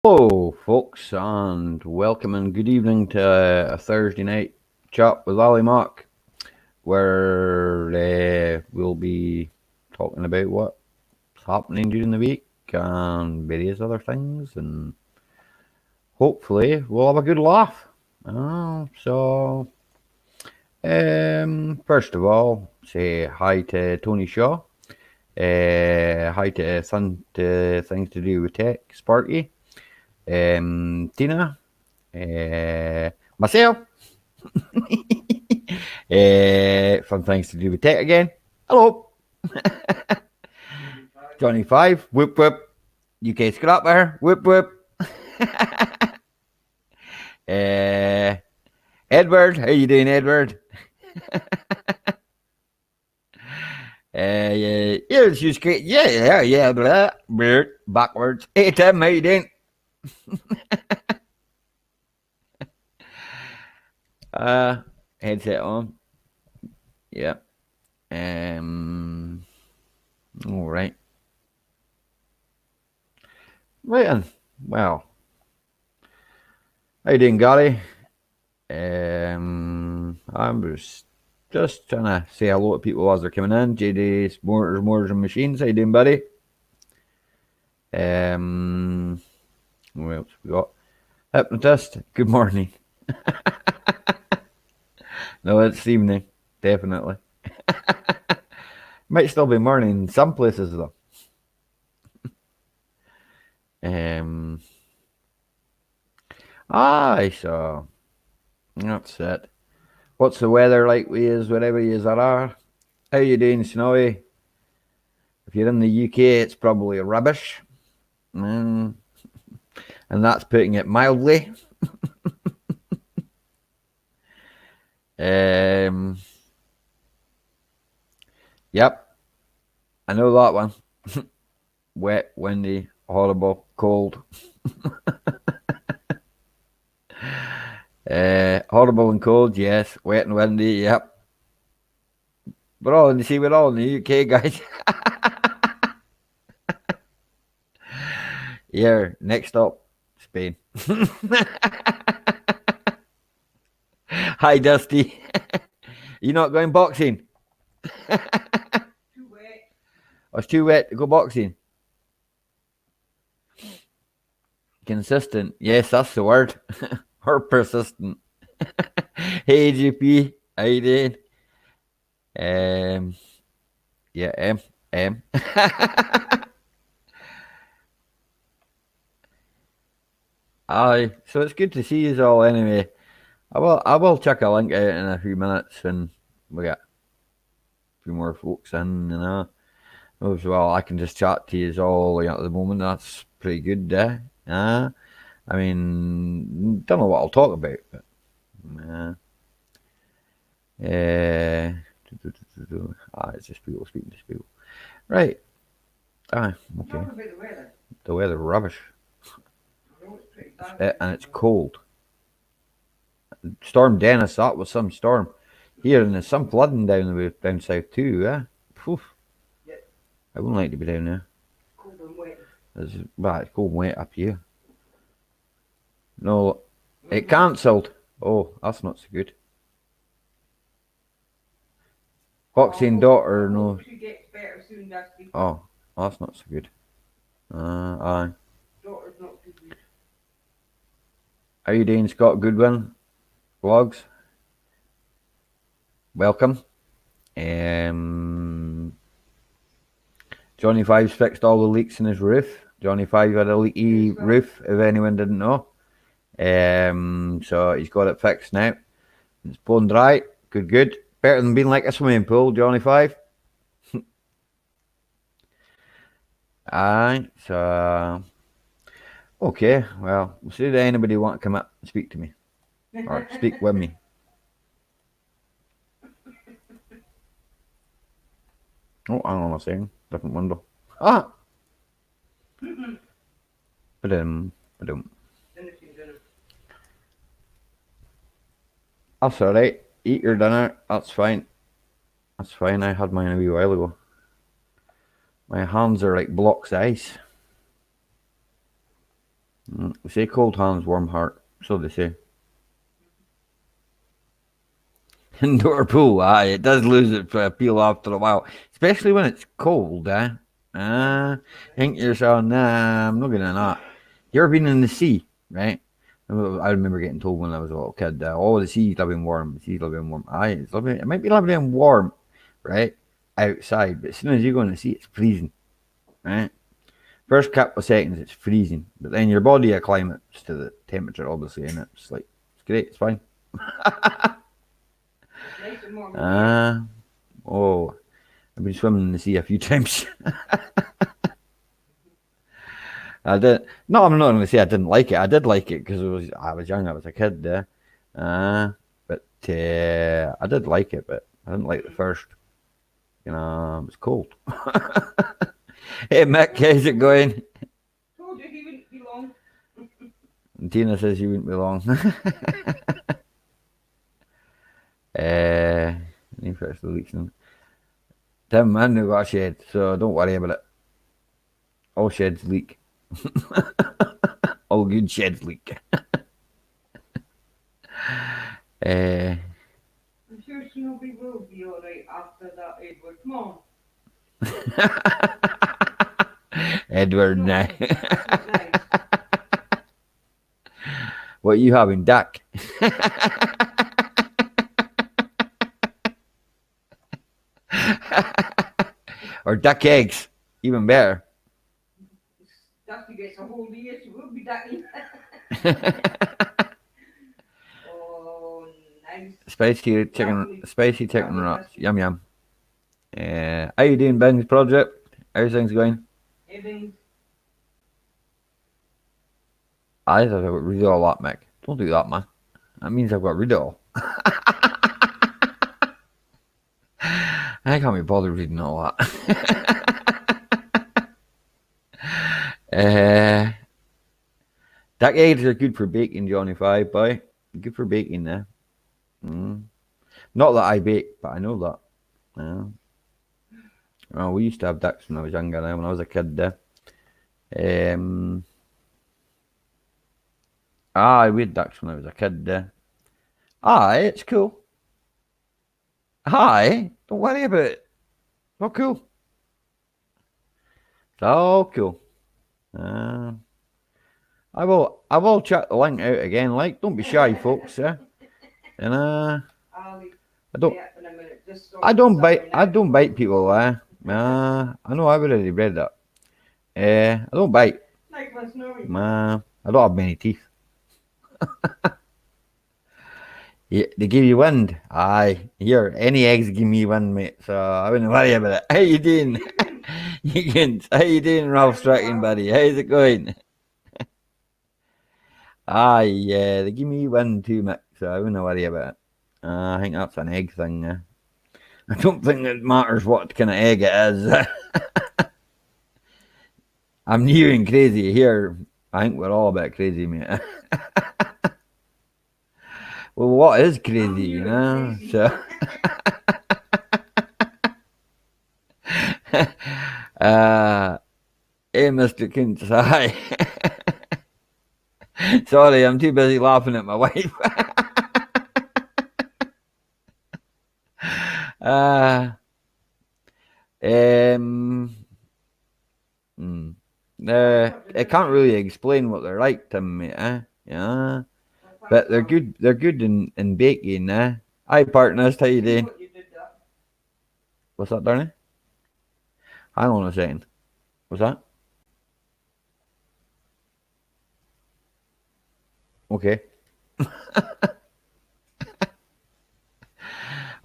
Hello, folks, and welcome and good evening to a Thursday night chat with Ali Mack, where we'll be talking about what's happening during the week and various other things, and hopefully we'll have a good laugh. First of all, say hi to Tony Shaw. Hi to Things to Do with Tech, Sparky. Tina, myself, Fun Things to Do with Tech again. Hello, Johnny Five, whoop whoop, UK Scrapper, whoop whoop. Edward, how you doing, Edward? Yeah, it's just great. Yeah, blah, blah, backwards. Hey, Tim, how you doing? Headset on. Yeah. All right. Right then. Well, how you doing, Gary? I was just trying to say hello to people as they're coming in. JD's Motors and Machines. How you doing, buddy? What else we got? Hypnotist. Good morning. No, it's evening. Definitely. Might still be morning in some places though. Aye, so that's it. What's the weather like with you wherever you are? How you doing, Snowy? If you're in the UK, it's probably rubbish. And that's putting it mildly. Yep, I know that one. Wet, windy, horrible, cold. Horrible and cold, yes. Wet and windy, yep. We're all in the UK, guys. Yeah, next up, Spain. Hi, Dusty. You not going boxing? Too wet. Oh, it's too wet to go boxing. Consistent. Yes, that's the word. Or persistent. Hey, GP. How you doing? Yeah, M. Aye, so it's good to see you all anyway. I will check a link out in a few minutes when we get a few more folks in, As well, I can just chat to you all at the moment. That's pretty good, I mean, don't know what I'll talk about, but it's just people speaking to people. Right. Aye, okay. Talk about the weather. The weather rubbish. I know it's pretty bad. And it's cold. Storm Dennis, that was some storm. Here, and there's some flooding down south too, Phew. Yeah. I wouldn't like to be down there. Cold and wet. It's cold and wet up here. No, it cancelled. Oh, that's not so good. Boxing daughter, no. She gets better soon, Dusty. Oh, that's not so good. Aye. Daughter's not too good. How you doing, Scott Goodwin? Vlogs. Welcome. Johnny Five's fixed all the leaks in his roof. Johnny Five had a leaky roof, if anyone didn't know. So he's got it fixed now. It's bone dry. Good. Better than being like a swimming pool, Johnny Five. Aye, so okay, well, we'll see if anybody want to come up and speak to me. Or speak with me. Oh, hang on a second. Different window. Ah! Ba-dum. That's alright. Eat your dinner. That's fine. That's fine. I had mine a wee while ago. My hands are like blocks of ice. We say cold hands, warm heart. So they say. Indoor pool, aye, it does lose its appeal after a while, especially when it's cold, eh? Think to yourself, nah, I'm not gonna not. You ever been in the sea, right? I remember getting told when I was a little kid, oh, the sea's living warm, the sea's living warm. Aye, it might be living warm, right? Outside, but as soon as you go in the sea, it's freezing, right? First couple of seconds, it's freezing, but then your body acclimates to the temperature, obviously, and it's like, it's great, it's fine. Nice and warm. Oh, I've been swimming in the sea a few times. I did. No, I'm not going to say I didn't like it. I did like it because I was young. I was a kid there. But I did like it, but I didn't like the first. You know, it was cold. Hey, Mick, how's it going? Told you he wouldn't be long. And Tina says you wouldn't be long. Any first leaks. Tim, I knew got a shed, so don't worry about it. All sheds leak. All good sheds leak. I'm sure Snowy will be alright after that, Edward. Come on. Edward, now. That's nice. What are you having, duck? Or duck eggs? Even better. Dusty gets a hold of you, she will be ducking. Oh, nice. Spicy chicken wraps. Yum yum. How you doing, Ben's project? How's things going? Everything's I thought I got rid of all that, Mick. Don't do that, man. That means I've got rid of all. I can't be bothered reading all that. Duck eggs are good for baking, Johnny Five, boy. Good for baking, there. Not that I bake, but I know that. Well, we used to have ducks when I was younger, when I was a kid there. We had ducks when I was a kid there. Aye, it's cool. Aye, don't worry about it. It's all cool. It's all cool. I will check the link out again. Like, don't be shy, folks. Yeah, and Ali. I don't, Yeah, in a minute. Just I don't bite people. I know I've already read that. I don't bite. Like my Snowy. I don't have many teeth. Yeah, they give you wind. Aye, here, any eggs give me wind, mate. So I wouldn't worry about it. How you doing? How you doing, Ralph Strachan, buddy? How's it going? Aye, yeah, they give me wind too, Mick. So I wouldn't worry about it. I think that's an egg thing. I don't think it matters what kind of egg it is. I'm new and crazy here. I think we're all a bit crazy, mate. Well, what is crazy, you know? So, hey, Mr. Kuntz, hi. Sorry, I'm too busy laughing at my wife. I can't really explain what they're like, Tim, mate. Yeah. But they're good. They're good in baking. Hi, partners. How you doing? What's that, Darnie? Hang on a second. What's that? Okay. I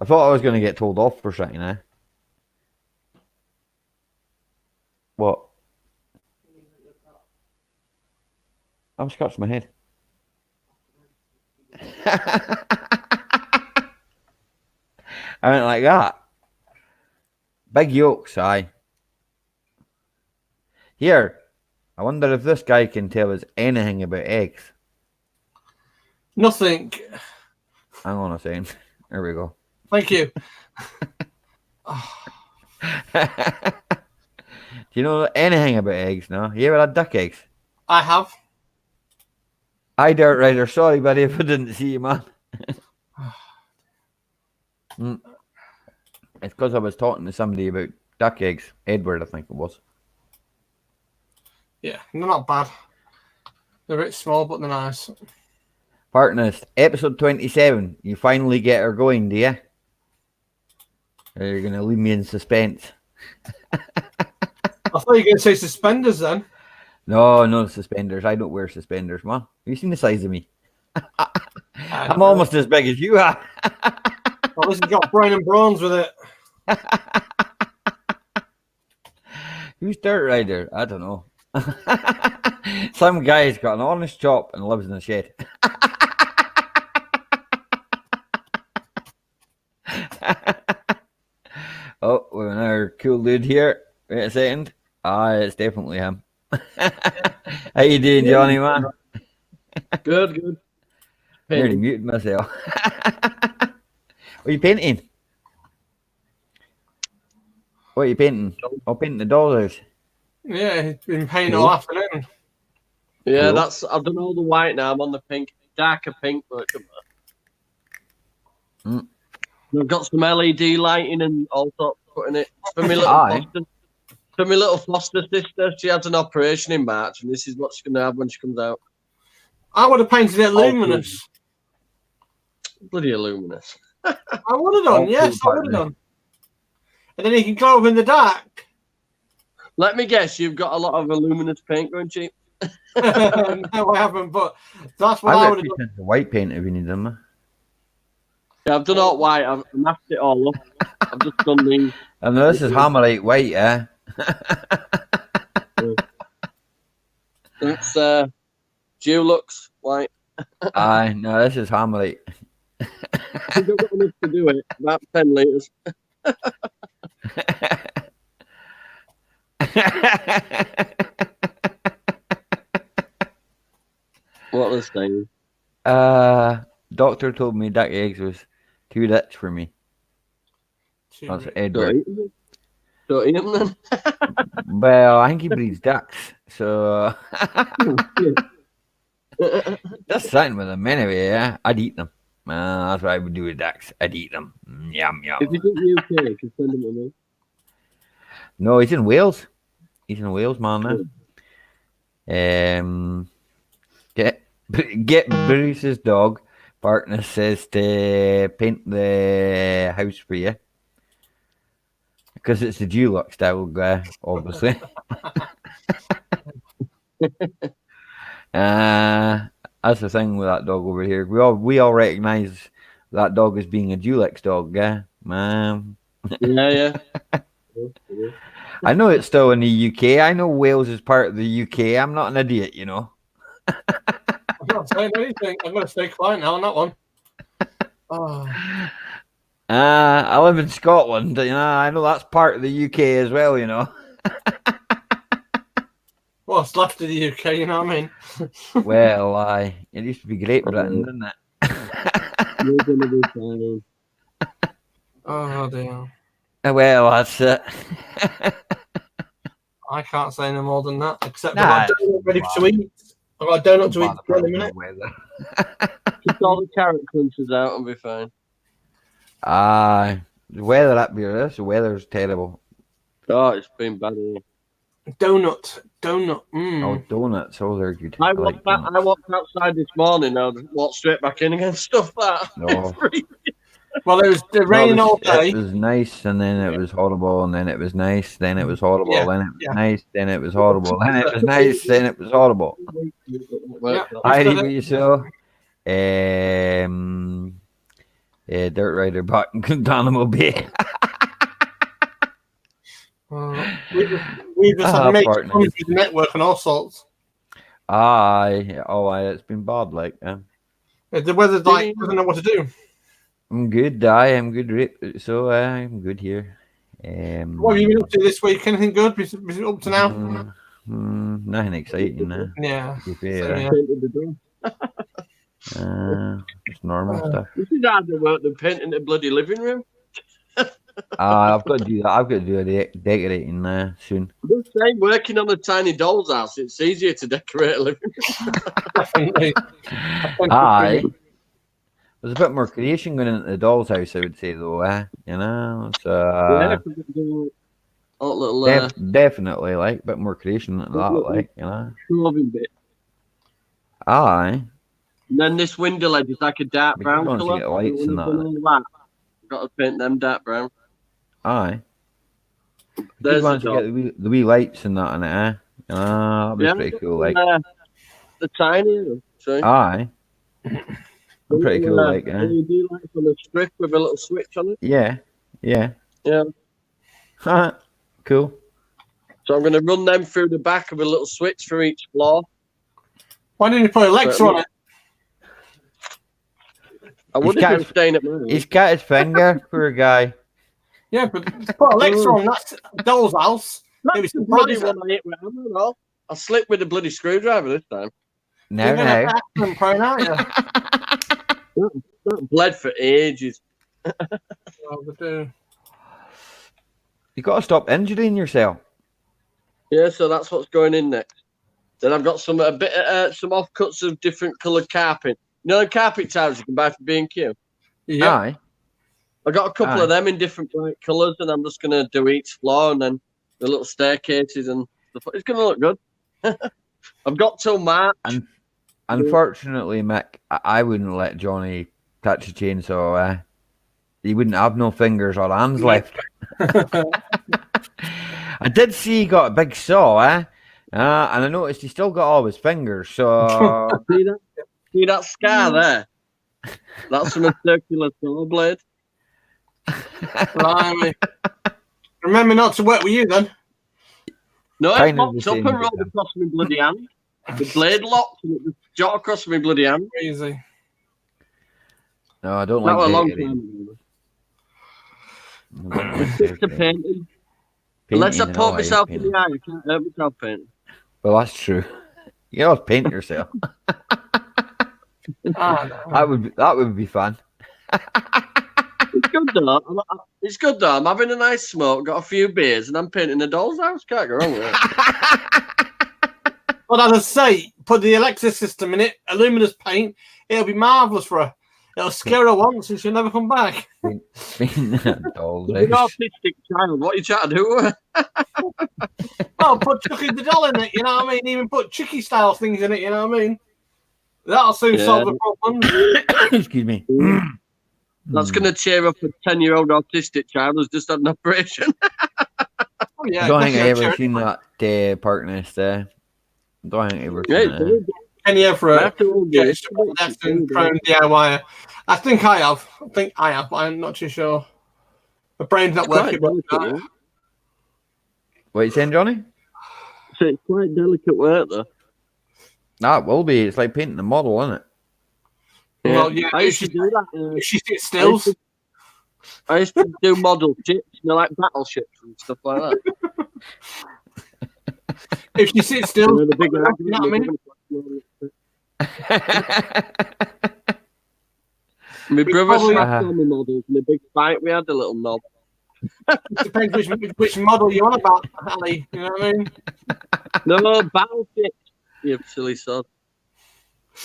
thought I was going to get told off for something. What? I'm scratching my head. I went like that. Big yolks, aye. Here, I wonder if this guy can tell us anything about eggs. Nothing. Hang on a second. There we go. Thank you. Do you know anything about eggs? No, you ever had duck eggs? I have. Hi, Dirt Rider. Sorry, buddy, if I didn't see you, man. It's because I was talking to somebody about duck eggs. Edward, I think it was. Yeah, they're not bad. They're a bit small, but they're nice. Partners, episode 27. You finally get her going, do you? Or you're going to leave me in suspense. I thought you were going to say suspenders then. No suspenders. I don't wear suspenders, man. Have you seen the size of me? I'm almost as big as you are. Well, this has got brain and bronze with it. Who's Dirt Rider? I don't know. Some guy's got an honest job and lives in a shed. Oh, we have another cool dude here. Wait a second. It's definitely him. How you doing, Johnny, man? Good. Nearly muted myself. What are you painting? What are you painting? Oh, painting the dollars. Yeah, he's been painting all afternoon. Yeah, Cool. I've done all the white now. I'm on the pink, darker pink, but it doesn't matter. I've got some LED lighting and all sorts putting it for my little foster sister. She had an operation in March, and this is what she's going to have when she comes out. I would have painted it luminous. Bloody luminous. I would have done, yes, I would have done. And then you can glow up in the dark. Let me guess, you've got a lot of luminous paint going cheap. No, I haven't, but that's what I would have done. White paint if you need them. Yeah, I've done all white. I've masked it all up. I've just done these. And this is Hammerite white, eh? That's Dulux white. Aye, no, this is Hammerite. I've got enough to do it. About 10 litres. What was saying? Doctor told me duck eggs was too rich for me. That's Edward. Don't eat them then. Well, I think he breeds ducks, so that's something with them anyway. Yeah, I'd eat them. That's what I would do with ducks. I'd eat them. Yum yum. If you think the UK, you can send them to me. No, he's in Wales. He's in Wales, man. Now. Get Bruce's dog. Partner says to paint the house for you. Because it's the Dulux style guy, obviously. That's the thing with that dog over here. We all recognise that dog as being a Dulux dog, yeah? Yeah. I know it's still in the UK. I know Wales is part of the UK. I'm not an idiot, you know. I'm not saying anything. I'm going to stay quiet now on that one. Oh. I live in Scotland. You know, I know that's part of the UK as well. You know. Well, it's left of the UK. You know what I mean? Well, it used to be Great Britain, didn't it? You're gonna be fine. Oh dear. Well, that's it. I can't say no more than that. Except Nah, I've got a donut ready to eat. I've got a donut to eat in a minute. Keep all the carrot crunches out and be fine. The weather up here, the weather's terrible. Oh, it's been bad here. Donut. Oh, donuts, they're good. I walked outside this morning. I walked straight back in again. Stuff that. No. Well, it was raining all day. It was nice, and then it was horrible, and then it was nice, then it was horrible, then it was nice, then it was horrible, then it was nice, then it was horrible. I leave you so. Dirt Rider back in Guantanamo Bay. We just had to make with the network and all sorts. It's been bad, like. The weather's like, doesn't know what to do. I'm good, I'm good, so I'm good here. What have you been up to this week? Anything good? Been up to now? Nothing exciting, nah. Yeah. Just normal stuff. This is harder work than painting the bloody living room. I've got to do that. I've got to do a decorating soon. I'm saying, working on a tiny doll's house, it's easier to decorate a living room. Definitely. Aye. There's a bit more creation going into the doll's house, I would say, though. You know, so Yeah, 'cause it's a little definitely like a bit more creation into that, little like, you know. shoving bit. Aye. And then this window ledge is like a dark But brown good ones to colour. get lights When and I've done that. all that, I've got to paint them dark brown. Aye. Good There's the ones to dog. get the wee lights and that in it, that'd be Yeah, pretty cool, like. the tiny. So Aye. the Pretty little, cool, like, LED lights on the strip with a little switch on it. Yeah. Yeah. Yeah. Cool. So I'm going to run them through the back of a little switch for each floor. Why didn't you put Alexa on it? I would have been staying at my house. He's cut his finger, poor guy. Yeah, but put Alexa on. That's Doll's house. That's the bloody one I hit with hammer and all. I slipped with a bloody screwdriver this time. No, You're gonna no. have to prone, aren't you? That bled for ages. Well, but, You got to stop injuring yourself. Yeah, so that's what's going in next. Then I've got some some offcuts of different coloured carpet. You know the carpet tiles you can buy from B&Q? yeah. Aye. I got a couple of them in different bright colours, and I'm just going to do each floor and then the little staircases and stuff. It's going to look good. I've got till March. And unfortunately, Mick, I wouldn't let Johnny touch a chainsaw. He wouldn't have no fingers or hands left. I did see he got a big saw, and I noticed he still got all his fingers. So See that scar there? That's from a circular saw blade. Blimey. Remember not to work with you then. No, it Kind of popped the up same and rolled as across my bloody hand. The blade locked and it just shot across my bloody hand. Crazy. no, I don't That like was a long decorating. time ago. I don't like Stick to decorating. painting. Unless I Painting, poke I myself hate in the eye, I can't hurt myself painting. Well, that's true. You know, paint yourself. That would be fun. It's good though. It's good though. I'm having a nice smoke, got a few beers, and I'm painting a doll's house. Can't go wrong with it. Well, as I say, put the Alexa system in it, luminous paint. It'll be marvellous for her. It'll scare her once and she'll never come back. Dolls, You're an autistic child. What are you trying to do? Well, put Chucky the doll in it, you know what I mean? Even put Chucky style things in it, you know what I mean? That'll soon solve the problem. Excuse me. That's going to cheer up a 10-year-old autistic child who's just had an operation. Oh, yeah, I don't think I definitely ever seen that park nest. Don't think I ever Yeah, seen it's it. very good. 10 year for a After all this, prone DIY. I think I have. But I'm not too sure. My brain's not quite working. delicate, What you saying, Johnny? so it's quite delicate work though. That will be. It's like painting a model, isn't it? Well, yeah, I used to do that. if she sits stills. I used to do model ships, like battleships and stuff like that. If she sits still, You know, the big you know what I mean? My brother probably- smashed all my models in a big fight. We had a little knob. It depends which model you're on about, Ali. You know what I mean? No, battleships. You silly sod.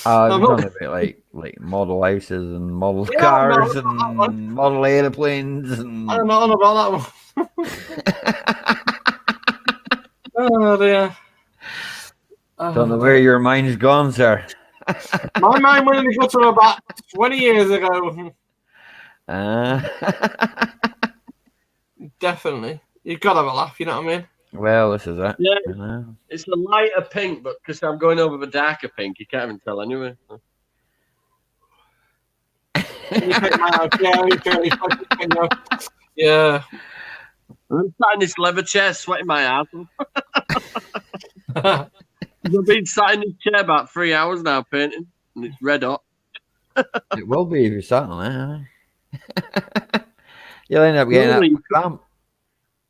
I I'm was not- talking about like model houses and model Yeah, cars no, that one. and model airplanes and I don't know about that one. Oh dear. don't know where your mind's gone, sir. My mind went in the gutter about 20 years ago. Definitely. You've got to have a laugh, you know what I mean? Well, this is it. Yeah. You know. It's a lighter pink, but because I'm going over the darker pink, you can't even tell anyway. Yeah. I'm sat in this leather chair, sweating my ass off. I've been sat in this chair about 3 hours now painting, and it's red hot. It will be if you're sat on it. You'll end up getting Really? that cramp.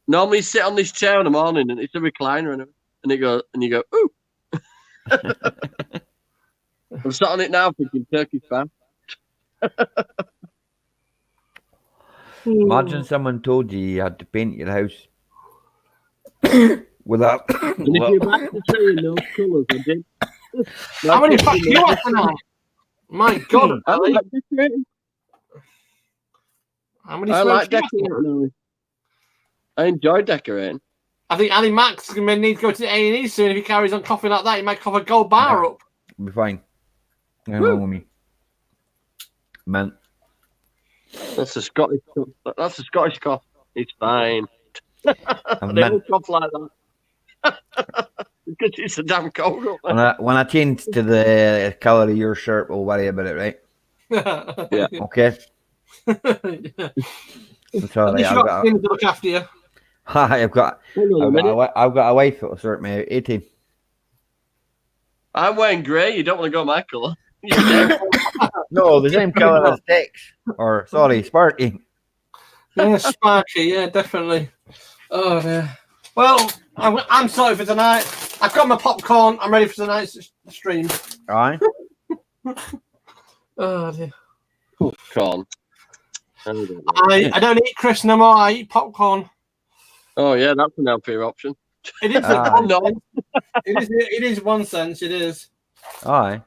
Normally, you sit on this chair in the morning, and it's a recliner, and you go, ooh. I'm sat on it now thinking Turkish fan. Imagine someone told you had to paint your house with that. And if you're back to saying those colours, I did. How many fuck you have tonight? My God, I Ali. like decorating. How many I smokes like you have? decorating. Ali. I enjoy decorating. I think Ali Mack's going to need to go to the A&E soon. If he carries on coughing like that, he might cough a gold bar up. It'll be fine. Nothing wrong with me. Man. That's a Scottish cough. That's a Scottish cough. It's fine. I'm They all meant. cough like that. Because it's a damn cold up there. When I change to the colour of your shirt, we'll worry about it, right? Yeah. Okay. Yeah. It's all At right. least you've got things to look after you. I've got a wife that'll sort me out. 18. I'm wearing grey. You don't want to go my colour. No, the same colour as Tex. Or, sorry, Sparky. Yeah, Sparky, yeah, definitely. Oh, dear. Well, I'm sorry for tonight. I've got my popcorn. I'm ready for tonight's stream. Alright. Oh, dear. Corn. I don't eat crisps no more. I eat popcorn. Oh yeah, that's an healthier option. It is. No. It is one sense. It is. Aye.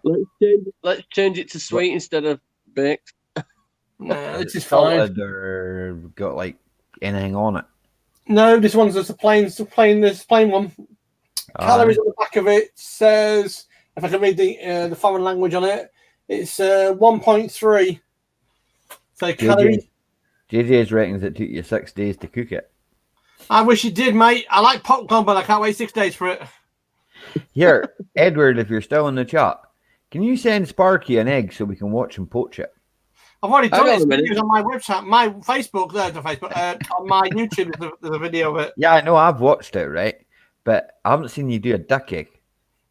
Let's change it to sweet instead of baked. No, this is fine. Salted or got like anything on it. No, this one's just a plain one. Calories on the back of it says, if I can read the foreign language on it, it's 1.3. So calories. JJ's reckons it took you 6 days to cook it. I wish it did, mate. I like popcorn, but I can't wait 6 days for it. Here, Edward, if you're still in the chat, can you send Sparky an egg so we can watch him poach it? I've already done Hang on a it. minute. It's on my website, my Facebook. On my YouTube, there's a video of it. Yeah, I know, I've watched it, right? But I haven't seen you do a duck egg,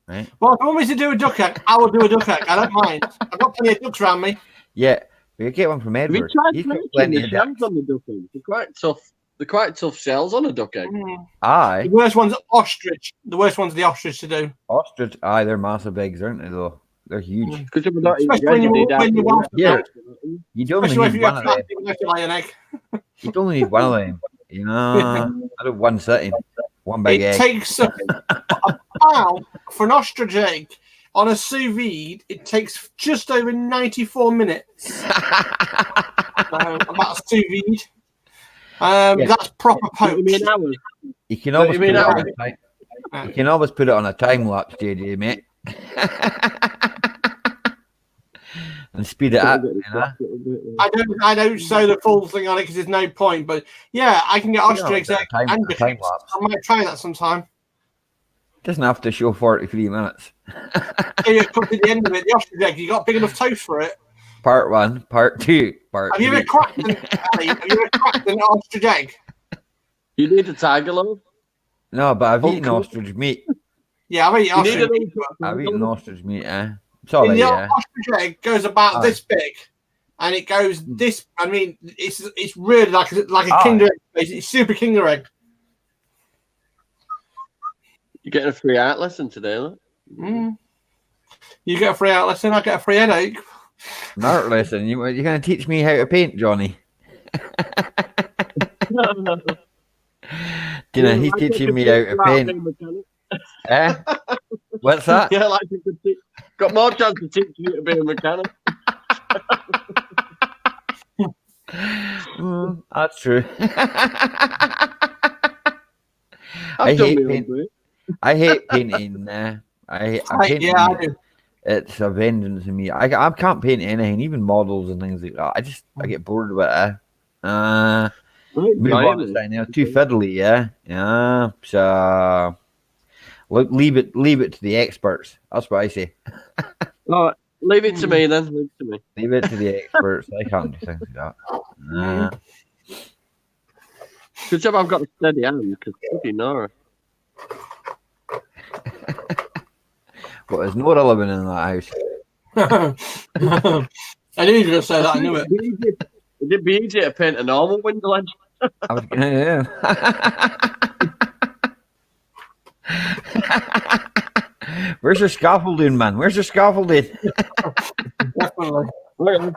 right? Well, if you want me to do a duck egg, I will do a duck egg. I don't mind. I've got plenty of ducks around me. Yeah, we could get one from Have you Edward. tried He's got making plenty the of shells ducks. on the duck egg? They're quite tough. They're quite tough shells on a duck egg. Aye. The worst one's ostrich. The worst one's the ostrich to do. Ostrich, aye, they're massive eggs, aren't they, though? They're huge. Because if we don't eat Especially bread, when you need you half want the Yeah. egg. You only Especially if need you one have of them. to lay an egg. You only need one of them. You know, I do one sitting, one big It egg. takes about, for an ostrich egg, on a sous vide, it takes just over 94 minutes. About a sous vide. Yeah. That's proper poached. You mean hours? You can always you put mean it on hours? a time. You can always put it on a time lapse, JJ, mate. And speed it up, you know. I don't show the full thing on it because there's no point. But yeah, I can get ostrich eggs time and duck eggs. lapse. I might try that sometime. Doesn't have to show 43 minutes. So you cook at the end of it, the ostrich egg. You got big enough toast for it. Part 1, part 2, part Have you 3. ever cracked an ostrich egg? You need a tiger loaf. No, but I've Oh, eaten cool. ostrich meat. Yeah, I've eaten You need ostrich a egg. I've eaten ostrich meat, eh? It's And alright, the yeah. ostrich egg goes about Aye. this big, and it goes this. I mean, it's really like a Aye. Kinder egg. It's super Kinder egg. You're getting a free art lesson today, look. Mm. You get a free out lesson, I get a free headache. Art lesson. You're going to teach me how to paint, Johnny? You know, he's teaching me how to paint. Eh? What's that? Yeah, like you could teach. Got more chance to teach you to be a mechanic. That's true. I've done hate my own paint- bit. I hate painting. I paint. Yeah, I do. It's a vengeance in me. I can't paint anything, even models and things like that. I get bored with it. Move on to something else. Too fiddly, yeah. Yeah. So look, leave it to the experts. That's what I say. All right, leave it to me then. Leave it to me. Leave it to the experts. I can't do things like that. Good job I've got a steady hand because you know. But there's no living in that house. I knew you were going to say that. I knew it. It'd be easier to paint a normal window ledge. I was gonna. Where's your scaffolding, man? Where's your scaffolding? Definitely. Okay.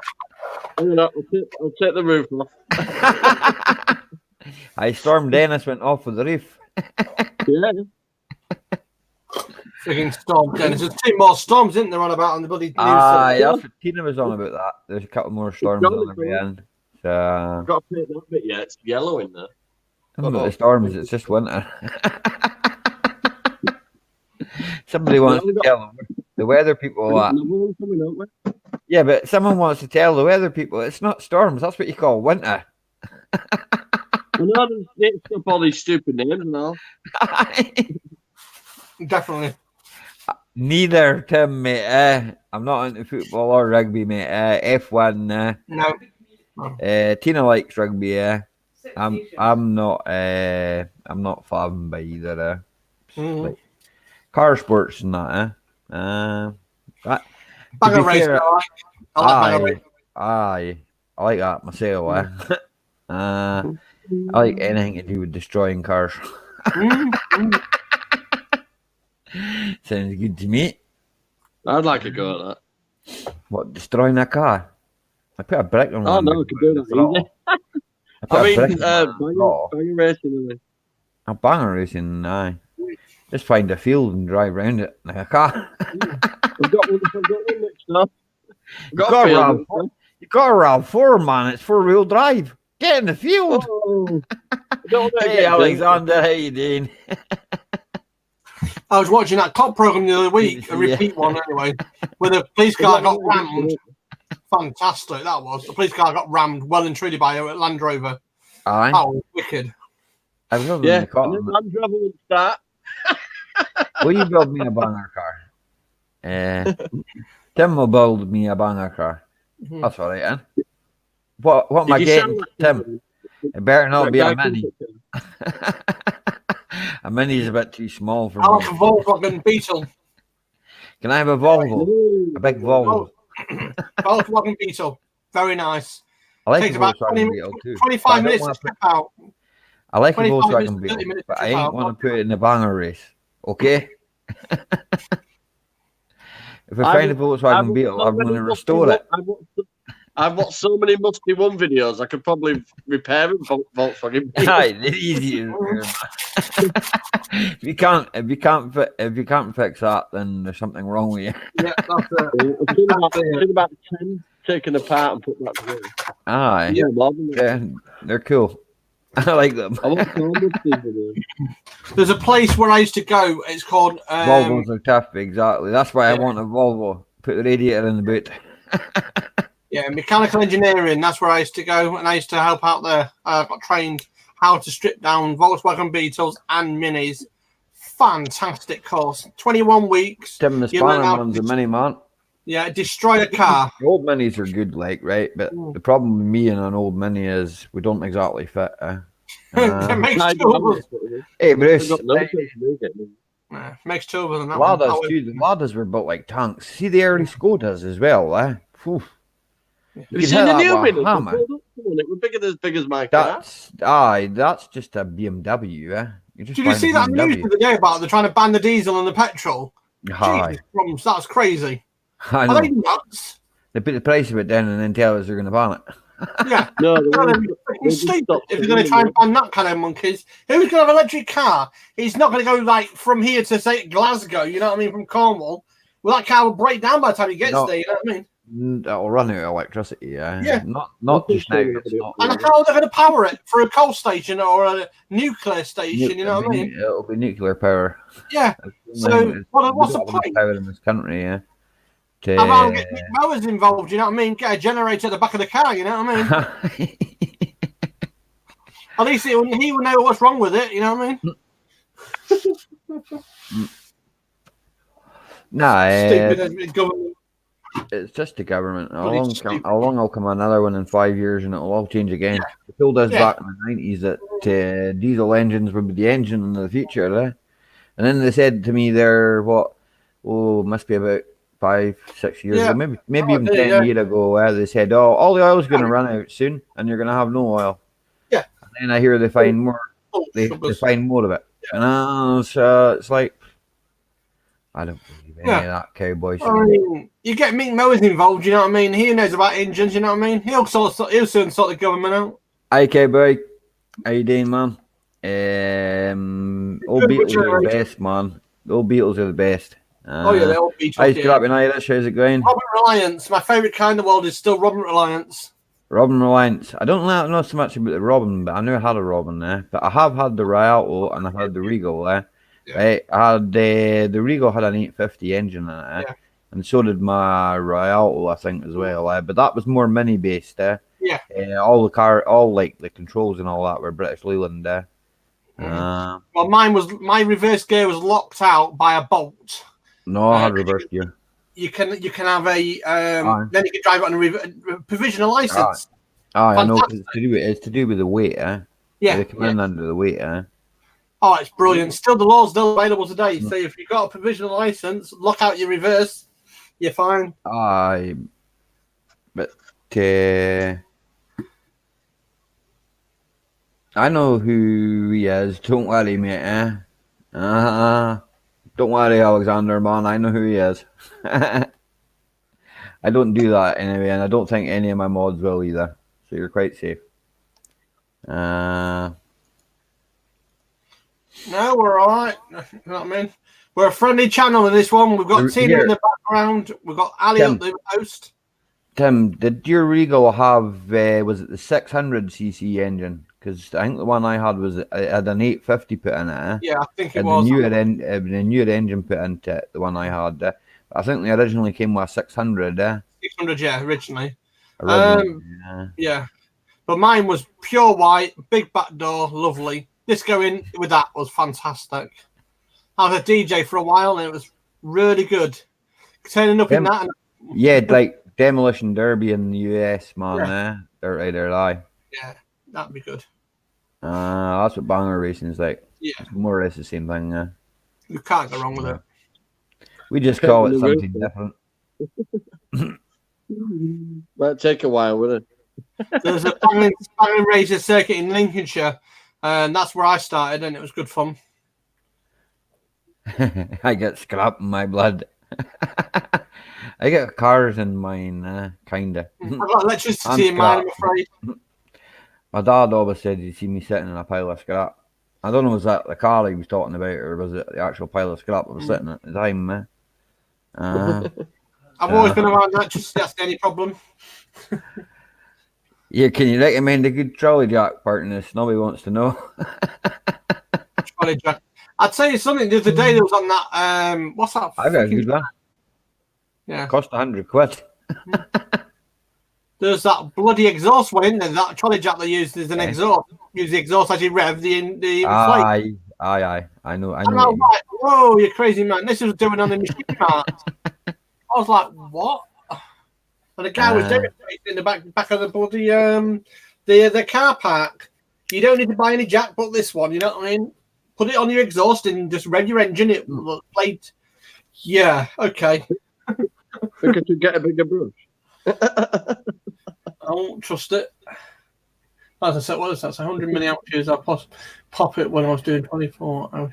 I'll take the roof off. I Storm Dennis went off with the roof. Yeah. Freaking storm, Dennis. There's 2 more storms, isn't there, on about on the bloody news? Aye, that's what Tina was on about that. There's a couple more storms on the way in. So, I've got to paint that bit yet. It's yellow in there. the storms, it's just winter. Somebody wants to tell the weather people that. Yeah, but someone wants to tell the weather people it's not storms. That's what you call winter. I know they stop all these stupid names and all. Definitely. Neither, Tim, mate. I'm not into football or rugby, mate. F1. No. Tina likes rugby. I'm not. I'm not fathom by either. Like car sports and that. Banger race. I like banger race. Aye, I like that myself. I like anything to do with destroying cars. Sounds good to me. I'd like a go at that. What, destroying a car? I put a brick on one. Oh no, I could do that easy. Banger racing. Banger racing, aye. Just find a field and drive around it like a car. I've got one next up. You got a RAV4, man. It's 4-wheel drive. Get in the field. Oh, hey, Alexander, how you doing? I was watching that cop program the other week, a repeat one anyway, where the police car got rammed. Fantastic, that was. The police car got rammed well and truly by a Land Rover. Aye. That was wicked. I've never yeah, been caught. and then Land Rover would start. Will you build me a banger car? Tim will build me a banger car. That's all right, eh? What am I getting, Tim? It better not be a mini. A mini is a bit too small for me. I like a Volkswagen Beetle. Can I have a Volvo? A big Volvo. Volkswagen Beetle. Very nice. I like Takes a about Volkswagen Beetle too. 25 minutes to step out. I like a 25 Volkswagen minutes, 30 Beetle, minutes but to I step ain't out. want to put it in the banger race. Okay? If I find a Volkswagen Beetle, I'm going to restore it. I've watched so many Musty One videos. I could probably repair it. Volkswagen Beetle. Aye, they're easy to repair. If you can't fix that, then there's something wrong with you. Yeah, that's it. I've seen about 10 taken apart and put that together. Aye, Yeah, they're cool. I like them. I watched all Musty videos. There's a place where I used to go. It's called Volvos are tough, exactly. That's why I want a Volvo. Put the radiator in the boot. Yeah, mechanical engineering. That's where I used to go, and I used to help out there. I got trained how to strip down Volkswagen Beetles and Minis. Fantastic course. 21 weeks. Tim, the spanner one's a mini, man. Yeah, destroy a car. The old minis are good, like, right? But the problem with me and an old mini is we don't exactly fit. It makes two of us. Hey, Bruce. Makes two of us. Ladas, too. The Ladas were built like tanks. See the early Skodas as well, eh? Whew. Have you seen the new Mini? It was big as my car. That's just a BMW, eh? Did you see that news the other day about they're trying to ban the diesel and the petrol? Hi. Jesus, that's crazy. I know. Are they nuts? They put the price of it down and then tell us they're going to ban it. Yeah. No, they're stupid. If they're going to try and ban that kind of monkeys, who's going to have an electric car? He's not going to go like from here to say Glasgow, you know what I mean, from Cornwall. Well, that car will break down by the time he gets there, you know what I mean? It'll run out of electricity, yeah. Yeah. Not just now. It's not. And how are they going to power it? For a coal station or a nuclear station, you know what I mean? It'll be nuclear power. Yeah. So what's the point? Power in this country, yeah. How about get mowers involved, you know what I mean? Get a generator at the back of the car, you know what I mean? At least he will know what's wrong with it, you know what I mean? Stupid government. It's just the government. Along will come another one in 5 years and it'll all change again. They told us back in the 90s that diesel engines would be the engine in the future, eh? And then they said to me must be about 5-6 years ago, maybe even 10 years ago, they said, all the oil's going to run out soon and you're going to have no oil. Yeah. And then I hear they find more. They find more of it. And so it's like, I don't believe any of that cowboy shit. I mean, you get Mick Mowers involved, you know what I mean? He knows about engines, you know what I mean? He'll soon sort the government out. Hi, cowboy. How you doing, man? Old Good Beatles are the generation. best, man. The old Beatles are the best. Oh yeah, they'll be Hi, tough, Scrappy Irish. How's it going? Robin Reliance. My favourite car in the world is still Robin Reliance. Robin Reliance. I don't know so much about the Robin, but I never had a Robin there. But I have had the Rialto and I've had the Regal there. Yeah. Right? I had the Regal had an 850 engine in it, Yeah. and so did my Rialto, I think, as well. But that was more mini based there. Yeah. All like the controls and all that were British Leyland there. Well, my reverse gear was locked out by a bolt. No, I had reverse gear. You can have a then you can drive it on a provisional license. I know, because it's to do with the weight, Yeah, they come in under the weight, Oh, it's brilliant. Still, the law's still available today. So if you've got a provisional license, lock out your reverse, you're fine. But I know who he is. Don't worry, mate. Don't worry, Alexander, man. I know who he is. I don't do that anyway, and I don't think any of my mods will either. So you're quite safe. No, we're all right. You know what I mean? We're a friendly channel in this one. We've got Tina in the background. We've got Ali up the host. Tim, did your Regal have, was it the 600cc engine? Because I think the one I had it had an 850 put in it. Yeah, I think it was. The newer engine put into it, the one I had. I think they originally came with a 600. 600, yeah, originally. Yeah. But mine was pure white, big back door, lovely. This going with that was fantastic. I was a DJ for a while and it was really good. Turning up in that. And... Yeah, like Demolition Derby in the US, man. They're right there, Yeah, that'd be good. That's what banger racing is like. Yeah. It's more or less the same thing. You can't go wrong with it. We just call it something different. Might take a while, wouldn't it? There's a banging racer circuit in Lincolnshire, and that's where I started, and it was good fun. I get scrap in my blood. I get cars in mine, kinda. I've got electricity in mine, I'm afraid. My dad always said he'd see me sitting in a pile of scrap. I don't know, was that the car he was talking about, or was it the actual pile of scrap I was sitting at the time? I've always been around electricity, that's the only problem. Yeah, can you recommend a good trolley jack part in this? Nobody wants to know. Trolley jack. I'd tell you something, the other day there was on that, what's that? I got a good one. Yeah. Cost £100. There's that bloody exhaust one in there, that trolley jack they used as an exhaust. Use the exhaust as you rev the inflate. Aye. I know. And I was like, whoa, you crazy man. This was doing on the machine part. I was like, what? And the guy was demonstrating in the back of the bloody the car park. You don't need to buy any jack but this one, you know what I mean? Put it on your exhaust and just rev your engine. It played. Yeah, okay. Think I should get a bigger brush. I don't trust it. As I said, what is that? It's 100 milliamperes. I pop it when I was doing 24. I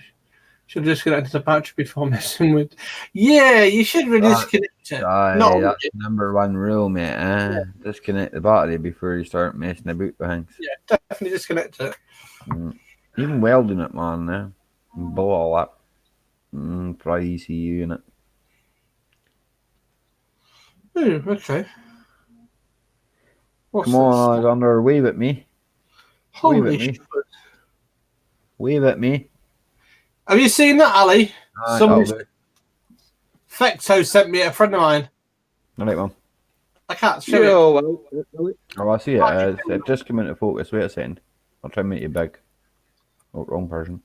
should have disconnected the battery before messing with. Yeah, you should really disconnect it. That's number one rule, mate. Yeah. Disconnect the battery before you start messing about with things. Yeah, definitely disconnect it. Even welding it, man. Blow all that. Try ECU in it. Okay. Come on, Alexander, wave at me. Holy shit. Wave at me. Have you seen that, Ali? Fecto sent me a friend of mine. All right, man. I can't show it. Oh, I see it. It just came into focus. Wait a second. I'll try and make you big. Oh, wrong person.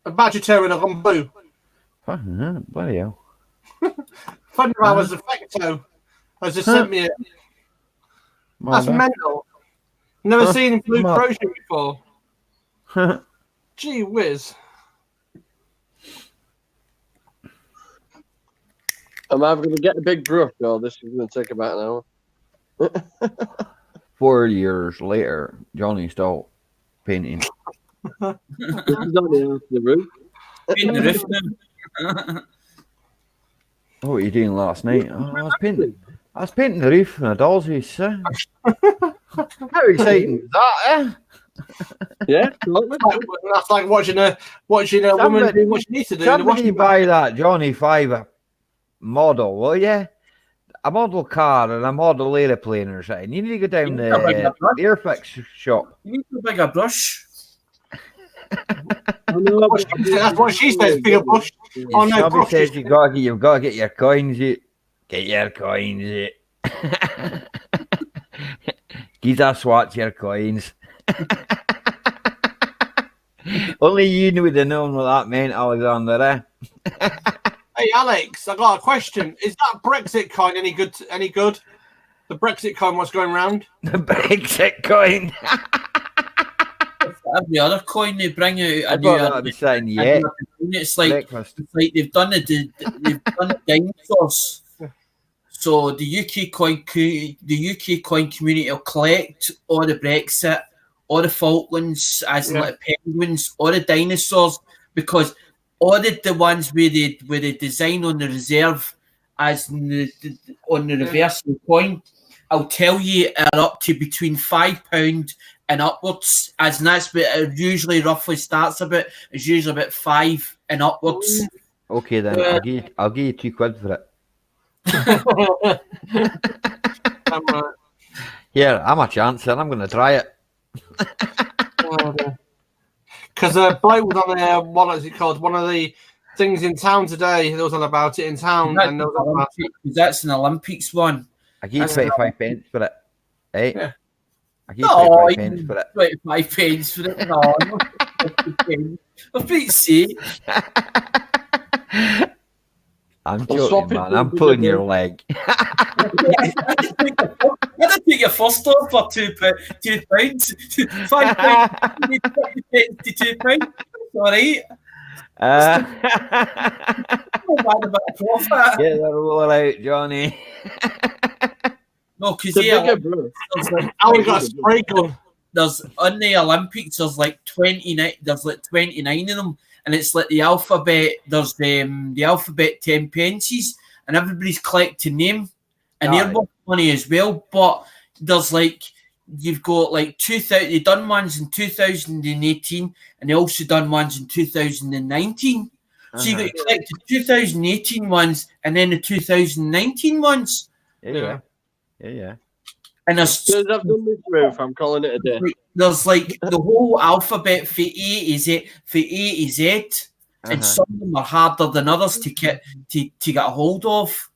A Badger in a Gumbo. Bloody hell. Friend of mine was a Fecto. Has just sent me it. That's mental. Never seen blue corrosion before. Gee whiz. Am I going to get a big brush, or this is going to take about an hour? 4 years later, Johnny's still painting. This is only after the roof. Paint the roof now. What were you doing last night? Oh, I was painting the roof in a doll's house. How exciting was that, eh? Yeah, That's like watching a woman do what she needs to do. in the Somebody washing buy that Johnny Five model, will you? A model car and a model aeroplane or something. You need to go down the Airfix shop. You need a bigger brush. That's what she says. Bigger brush. Oh no, Somebody brush. says you've got to get your coins out. Get your coins out. Give us what your coins. Only you would have known what that meant, Alexander. Hey Alex, I got a question. Is that Brexit coin any good? Any good? The Brexit coin, what's going round? The Brexit coin. Every other coin they bring out. I thought that was saying yeah. It's like Breakfast. they've done the dinosaurs. So the UK coin community will collect all the Brexit, all the Falklands, as in like penguins, all the dinosaurs, because all the ones where the design on the reserve as on the reverse of the coin, I'll tell you, are up to between £5 and upwards, as in that's what it usually roughly starts about. It's usually about 5 and upwards. Okay then, I'll give you £2 for it. Here, I'm a chance and I'm going to try it. Because Blake was on there, what is it called? One of the things in town today. There was on about it in town. That's, And there was about that's an Olympics one. I give you 25 pence for it. Hey? Yeah. I give you 25 pence for it. 25 pence for it. No, not 50 pence. For Pete's sake. I'm joking, man. I'm pulling your leg. I did take your first off for £2. £2. £5. £2. Alright. Get the roller out, Johnny. No, because I only got a spray gun. There's on the Olympics. There's like 29. There's like 29 of them, and it's like the alphabet. There's the alphabet 10 pences, and everybody's collecting them, and they're worth money as well. But there's like you've got like 2000. They done ones in 2018, and they also done ones in 2019. So you got to collect the 2018 ones and then the 2019 ones. Yeah. And As soon as I've done this roof, I'm calling it a day. there's like the whole alphabet for A to Z, and some of them are harder than others to get a hold of.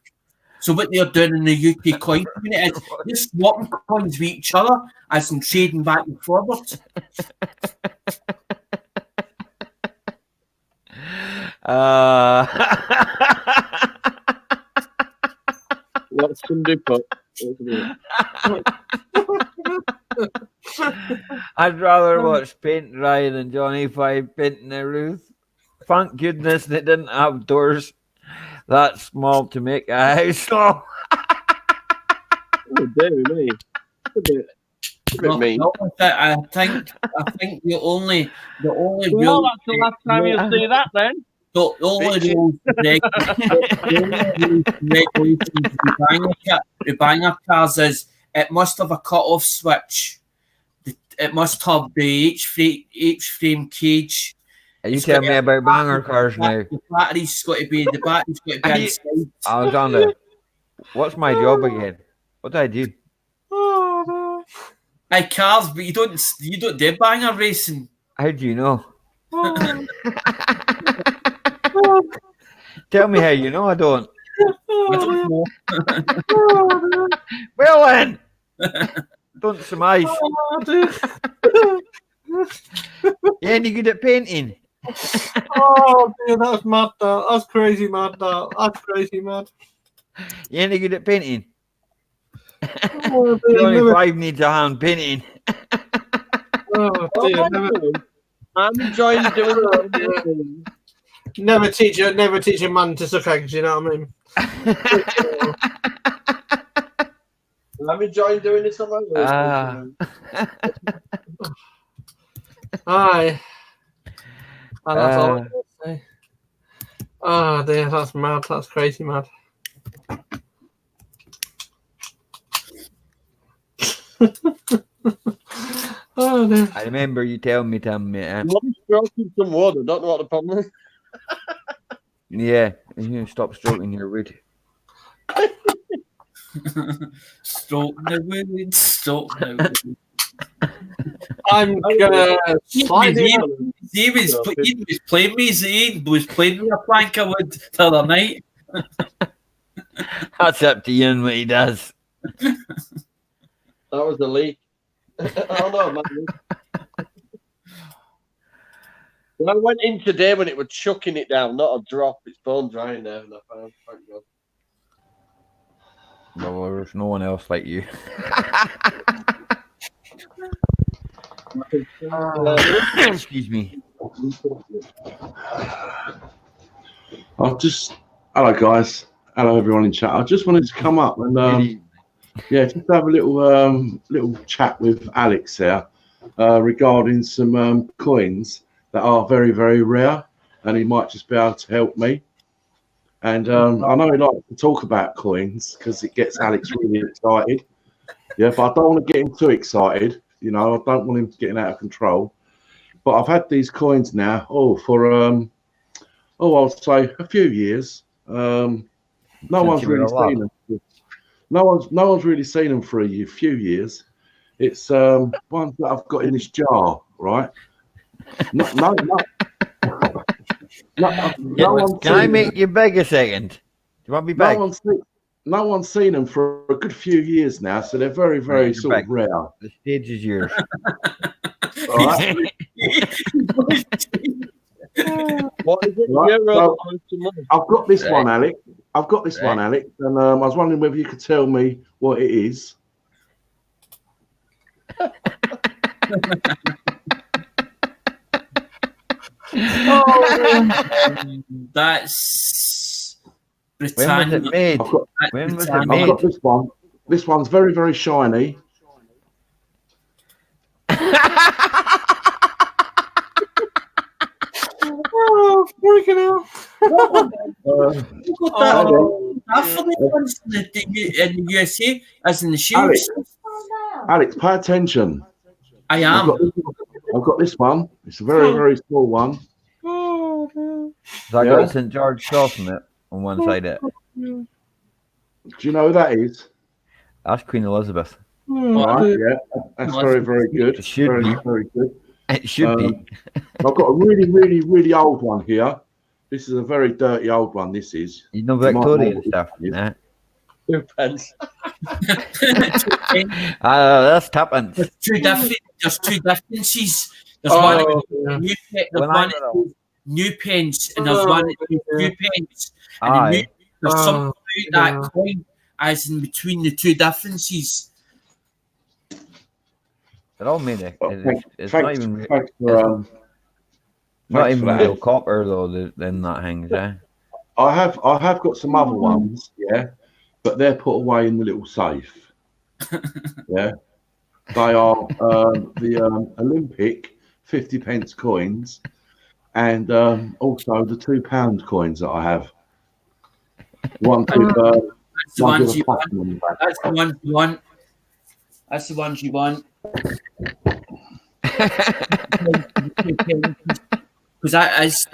So what they're doing in the UK coin community is just swapping coins with each other as in trading back and forward. What's somebody put? I'd rather watch paint dry than Johnny Five painting the roof. Thank goodness they didn't have doors that small to make a house. Oh, dear me. A bit mean. I think the only Well, real that's the last time you'll see that then. the only rules regulations with banger cars is it must have a cut-off switch. It must have the H-frame cage. You tell me about banger cars now. The battery's got to be inside. Alexander, what's my job again? What do I do? I cars, but you don't do banger racing. How do you know? Tell me how you know I don't. I don't know. Well then, don't surmise. You any good at painting? Oh, dude, that's mad. That's crazy mad. That's crazy mad. You any good at painting? Oh, dude, Johnny Five needs a hand painting. oh, dear, I'm enjoying doing it. never teach a man to suck eggs. You know what I mean? I'm enjoying doing this on my own. Aye. And that's all I can say. Oh dear, that's mad. That's crazy mad. Oh dear. I remember you telling me, Tim, mate. I'm stroking some wood. I don't know what the problem is. Yeah, you stop stroking your wood. Stroking the wood, stroking the wood. I'm gonna slide He in. was playing me. He was playing me a plank of wood the other night. That's up to Ian what he does. That was the leak. Oh no, man. When I went in today when it was chucking it down, not a drop. It's bone drying there, and I found, thank God. Well, there's no one else like you. Excuse me. Hello guys, hello everyone in chat. I just wanted to come up and just have a little chat with Alex here regarding some coins that are very, very rare, and he might just be able to help me. And I know he likes to talk about coins because it gets Alex really excited. Yeah, but I don't want to get him too excited. You know, I don't want him getting out of control. But I've had these coins now, for I'll say a few years. No one's really seen them. No one's really seen them for a few years. It's ones that I've got in this jar, right? No Can I make you beg a second? Do you want me beg? No one's seen them for a good few years now, so they're very, very sort of rare. The stage is yours. All right. What is it? Right, so I've got this Right. one, Alex. I've got this one, Alex, and I was wondering whether you could tell me what it is. That's When was Britannia. it made? When was it made? I've got this one. This one's very, very shiny. Oh, freaking out. Ones in the USA, as in the shields. Alex, pay attention. I am. I've got this one. It's a very, very small one. Oh, dear. So I got St. George Cross on it on one side of it. Do you know who that is? That's Queen Elizabeth. Oh, Right, dear. yeah, that's very, very good. It should very, be. very good. It should be. I've got a really, really, really old one here. This is a very dirty old one. This is. You know might Victorian know stuff. what it is. Nah. 2 pence. That's tuppence. There's two differences. There's Oh, one dear. new pen, When there's I one got that new pence, and there's one that new pence. And the new, Aye. there's Oh, something about yeah. that coin as in between the two differences. They're all made of. It's not even. Thanks for, Not thanks even for that. real copper though. Then that hangs. I have got some other ones, yeah, but they're put away in the little safe. Yeah, they are the Olympic 50 pence coins, and also the £2 coins that I have. One with That's the one ones with a you want. platinum on the back. That's the ones you want. That's the ones you want. Because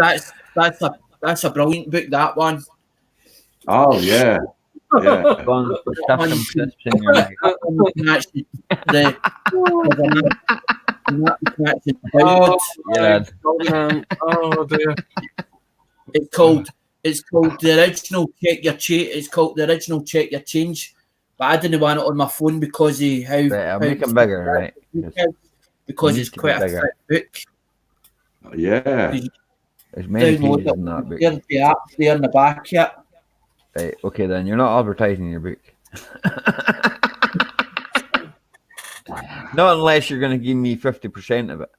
that's a brilliant book. That one. Oh yeah, yeah. Go on, stuff some crisps in your mouth. You can actually Oh, Yeah, oh, dear. It's called the original check your change. It's called the original check your change. But I didn't want it on my phone because of how. right, I'll make them bigger, right? Because It it's needs to be quite a bigger. thick book. Yeah. There's many Download pages in that book. There's the app there in the back here. Right, okay, then you're not advertising your book. Not unless you're going to give me 50% of it.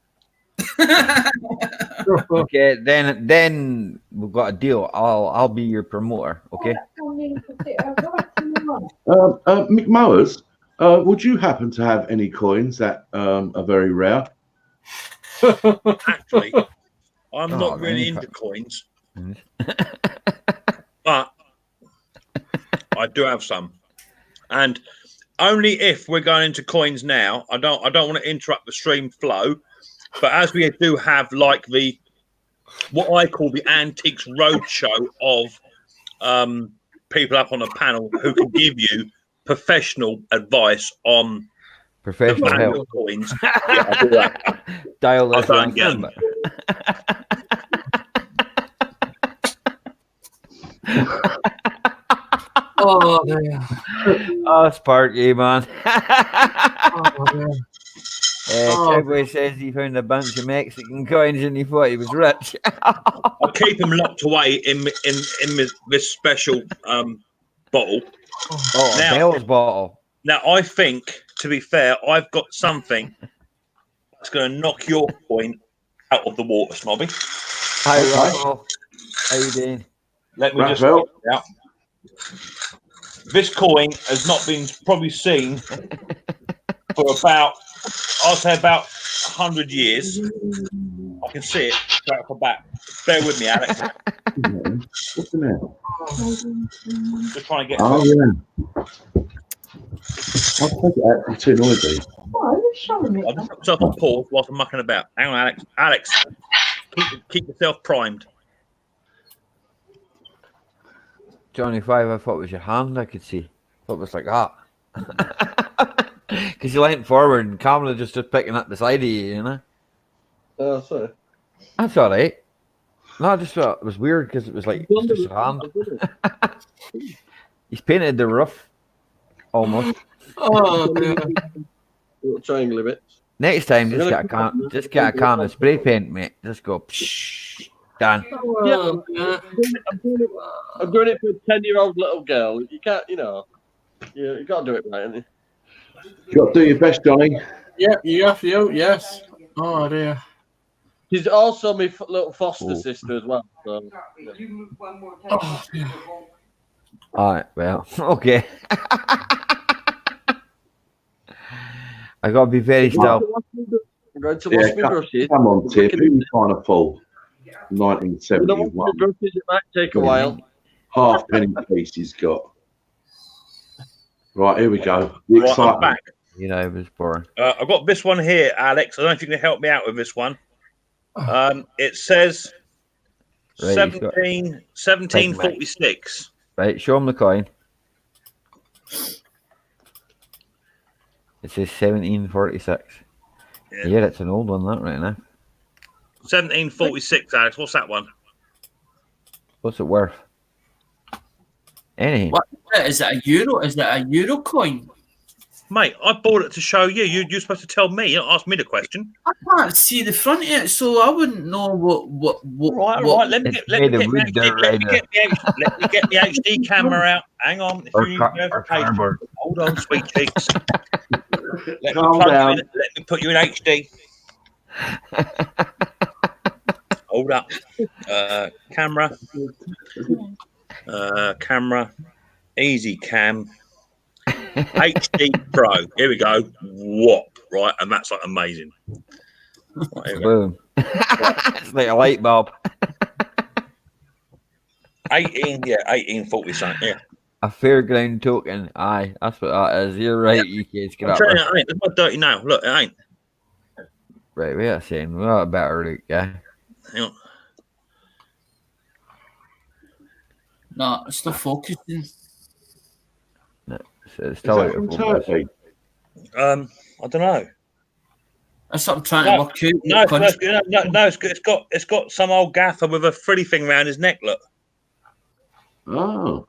Okay, then we've got a deal. I'll be your promoter. Okay. Mick Mowers, would you happen to have any coins that are very rare? Actually, I'm Oh, not really really? into coins. But I do have some, and only if we're going into coins now. I don't want to interrupt the stream flow, but as we do have like what I call the Antiques Roadshow of people up on a panel who can give you professional advice on Professional the value help. of coins. Yeah, I do that. Dial this I'll go rank and get number. Oh, dear. Oh, Sparky, man. Oh, dear. Treadway says he found a bunch of Mexican coins and he thought he was rich. I keep them locked away in this special bottle. Oh, a Bell's bottle. Now, I think, to be fair, I've got something that's going to knock your coin out of the water, Snobby. Hi, Russell. How you doing? Let me just Raphael. get it out. This coin has not been probably seen for about, I'll say about 100 years. I can see it straight off the back. Bear with me, Alex. What's the matter? Just trying to get Oh, yeah. I'll take it out. It's too noisy. Oh, you're showing me. I'll just put myself on pause whilst I'm mucking about. Hang on, Alex. Alex, keep yourself primed. Johnny Five, I thought it was your hand I could see. I thought it was like that. Because you leant forward and camera just picking up beside you, you know? Oh, sorry. That's all right. No, I just thought it was weird because it was like it's just a hand. He's painted the roof almost. Oh, dear. Little triangle bits. Next time, just get a can of spray paint, mate. Just go psh, done. Oh, dear. I'm doing it for a 10-year-old little girl. You can't, you got to do it right, haven't you? You got to do your best, Johnny. Yeah, you have to, yes. Oh, dear. She's also my little foster sister as well. So, You move one more time. Oh, yeah. All right, well, okay. I gotta be very still. I'm going to Yeah, wash my brushes. Come on, Tim. Who you trying to fool? You know what, 1971. my brushes, it might take a while. Half penny piece he's got. Right, here we go. The Right, I'm excitement. back. You know, it was boring. I've got this one here, Alex. I don't know if you can help me out with this one. It says Right, he's got- 1746. Right, show him the coin. It says 1746. Yeah, it's an old one, that right now. 1746, Alex. What's that one? What's it worth? Anything. What is it? A euro? Is it a euro coin? Mate, I bought it to show you. You're supposed to tell me. You don't ask me the question. I can't see the front of it, so I wouldn't know what. Right. Let me It's get made of wood, dirt, let me get the HD camera out. Hang on. If Or you car- need or verification, cardboard. hold on, sweet cheeks. Let Calm down. Let me put you in HD. Hold up. Camera. Camera. Easy cam. HD Pro. Here we go. Whop. Right. And that's like amazing. Right, here we go. Boom. It's like a light bulb. 1840 something. Yeah. A fairground token. Aye, that's what that is. You're right, you kids. Get I'm up telling there. you, it ain't. It's my dirty nail. Look, it ain't. Right, wait a second. We got a better look, yeah. Hang on. No, it's not focusing. So it's Is still that out from of focus. Turkey? I don't know. That's what I'm trying No, to work out. No, What country- no, it's got some old gaffer with a frilly thing around his neck. Look, Oh.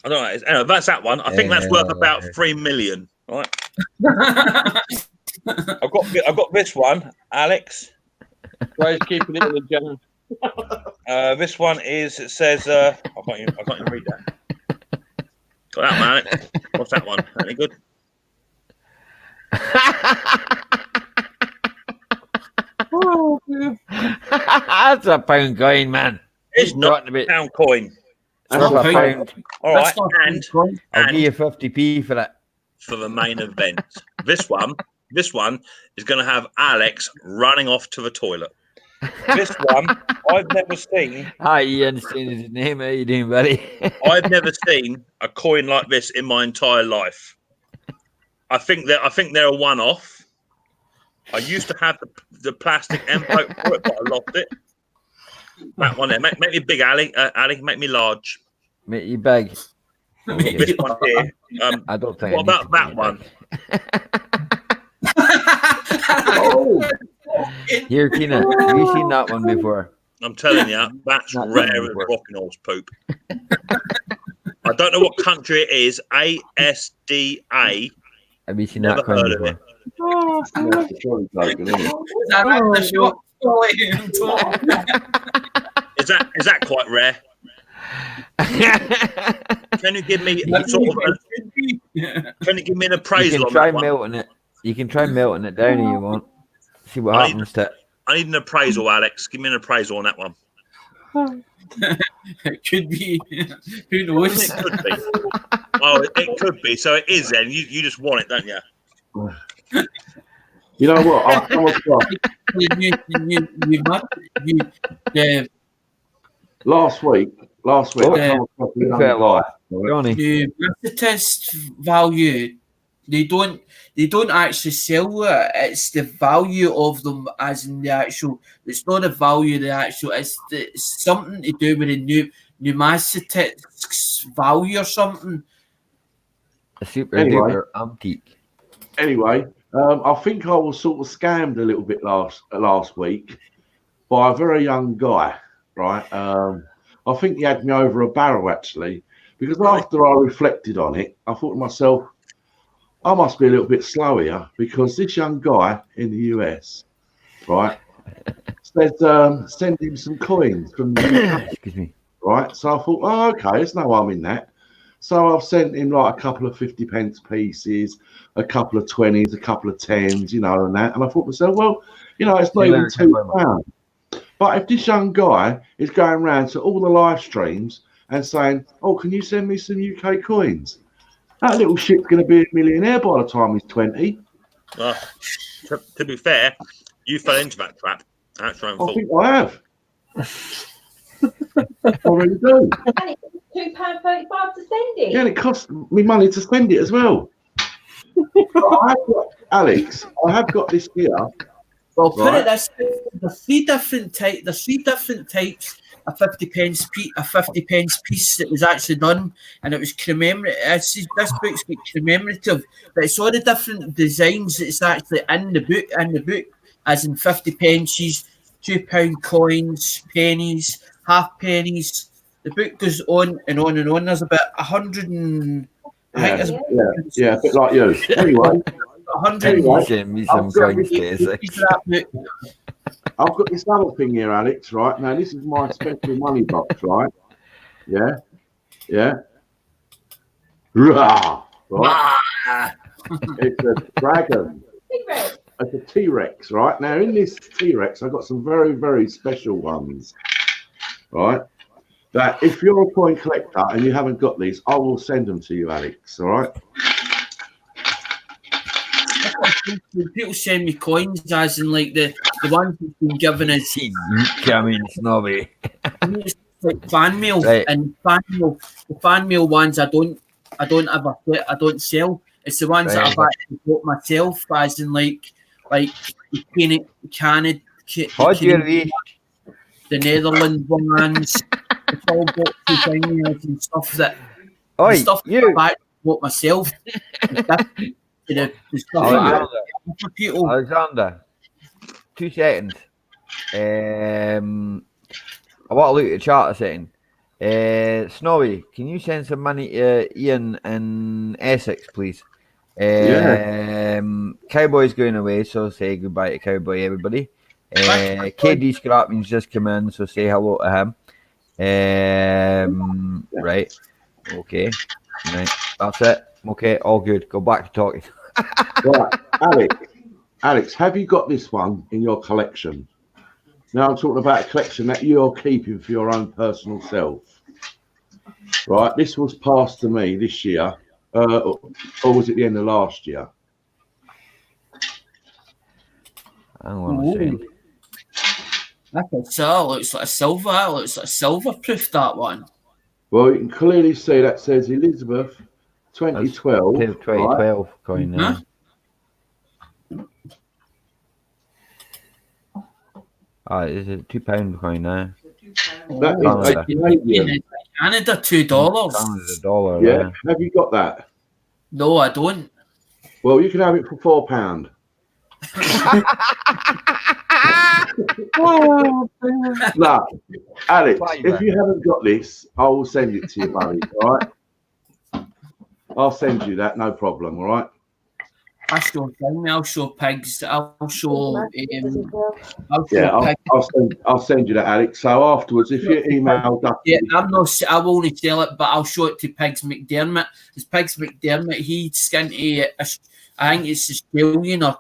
I don't know. Anyway, that's that one. I think that's worth about 3 million. Right. I've got this one, Alex. Why is keeping it in the general? This one is. It says. I can't even read that. Got that one, Alex. What's that one? Any good? Oh, dear. That's a pound coin, man. It's You're not talking a about- pound coin. It's worth a pound. All right, That's not and coin. I'll and- give you 50p for it. for the main event, this one is going to have Alex running off to the toilet. This one, I've never seen. Hi, Ian. Saying his name. How you doing, buddy? I've never seen a coin like this in my entire life. I think they're a one-off. I used to have the plastic envelope for it, but I lost it. That one there. Make me big, Ali. Ali, make me large. Make you big. This one here. I don't think. What about that one? Oh, Here, Tina. Have you seen that one before? I'm telling you, that's Not rare done as before. rocking horse poop. I don't know what country it is. ASDA. Have you seen Never that coin heard of before? it. that's a jolly token, isn't it? Is that quite rare? Can you give me sort of? Can you give me an You appraisal can on try that one? melting it. You can try melting it down if you want. See what I need- happens to it. I need an appraisal, Alex. Give me an appraisal on that one. It could be. Who knows? It could be. Oh, it could be. So it is then. You just want it, don't you? You know what? I've come across last week. Oh, I come across a young fair guy. Johnny. the test value, they don't actually sell it. It's the value of them, as in the actual. It's not the value of the actual. It's something to do with the numismatics value or something. A super Anyway. duper antique. Anyway, I think I was sort of scammed a little bit last week by a very young guy, right? I think he had me over a barrel actually, because after I reflected on it, I thought to myself, I must be a little bit slow here, because this young guy in the US, right, said send him some coins from the UK, Excuse me. right? So I thought, oh, okay, there's no harm in that. So I've sent him like a couple of 50p pieces, a couple of 20s, a couple of 10s, you know, and that. And I thought to myself, well, you know, it's not even £2. But if this young guy is going around to all the live streams and saying, oh, can you send me some UK coins? That little shit's going to be a millionaire by the time he's 20. Well, to be fair, you fell into that trap. That's your own I fault. think I have. I really do. And it's £2.35 to send it. Yeah, and it costs me money to spend it as well. Alex, I have got this here. Well, put Right. it this way: there's three different types of 50p piece that was actually done, and it was commemorative. This book's got commemorative, but it's all the different designs that's actually in the book, as in 50p, £2 coins, pennies, half pennies. The book goes on and on and on. There's about 100 and I think there's Yeah, a bit like you. Anyway, 100 Anyway, Send me some coins, pieces of that book. I've got this other thing here, Alex, right? Now, this is my special money box, right? Yeah. Yeah. Rah! Right? It's a dragon. Big red. It's a T-Rex, right? Now, in this T-Rex, I've got some very, very special ones, right? That if you're a coin collector and you haven't got these, I will send them to you, Alex, all right? People send me coins, as in like the ones that's been given as Coming snobby. like fan mail, Right. and the fan mail ones I don't sell. It's the ones that Right. I've actually bought myself, as in like Canada, What do you read? the Netherlands ones. It's all bought through finance and stuff that Oi, the stuff that you. I've actually bought myself. The stuff Alexander, for people. Alexander, 2 seconds. I want to look at the chart a second. Snowy, can you send some money to Ian in Essex, please? Cowboy's going away, so say goodbye to Cowboy, everybody. KD Scrapping's just come in, so say hello to him. Right. Okay. Right. That's it. Okay, all good. Go back to talking. Right, Alex, have you got this one in your collection? Now I'm talking about a collection that you're keeping for your own personal self. Right, this was passed to me this year, or was it the end of last year? I don't know what I'm saying. So it looks like a silver. It looks like silver proof, that one. Well, you can clearly see that says Elizabeth 2012. That's 2012 coin there. Is it £2 coin now? That is a Canadian. Canada, $2. Canada dollar. Yeah. Have you got that? No, I don't. Well, you can have it for £4. Look, Alex, if you haven't got this, I will send it to you, buddy. All right? I'll send you that, no problem. All right? I'll show pigs. I'll show. I'll send you that, Alex. So afterwards, if you email, I won't sell it, but I'll show it to Pigs McDermott. Because Pigs McDermott, he's skinty. I think it's Australian, or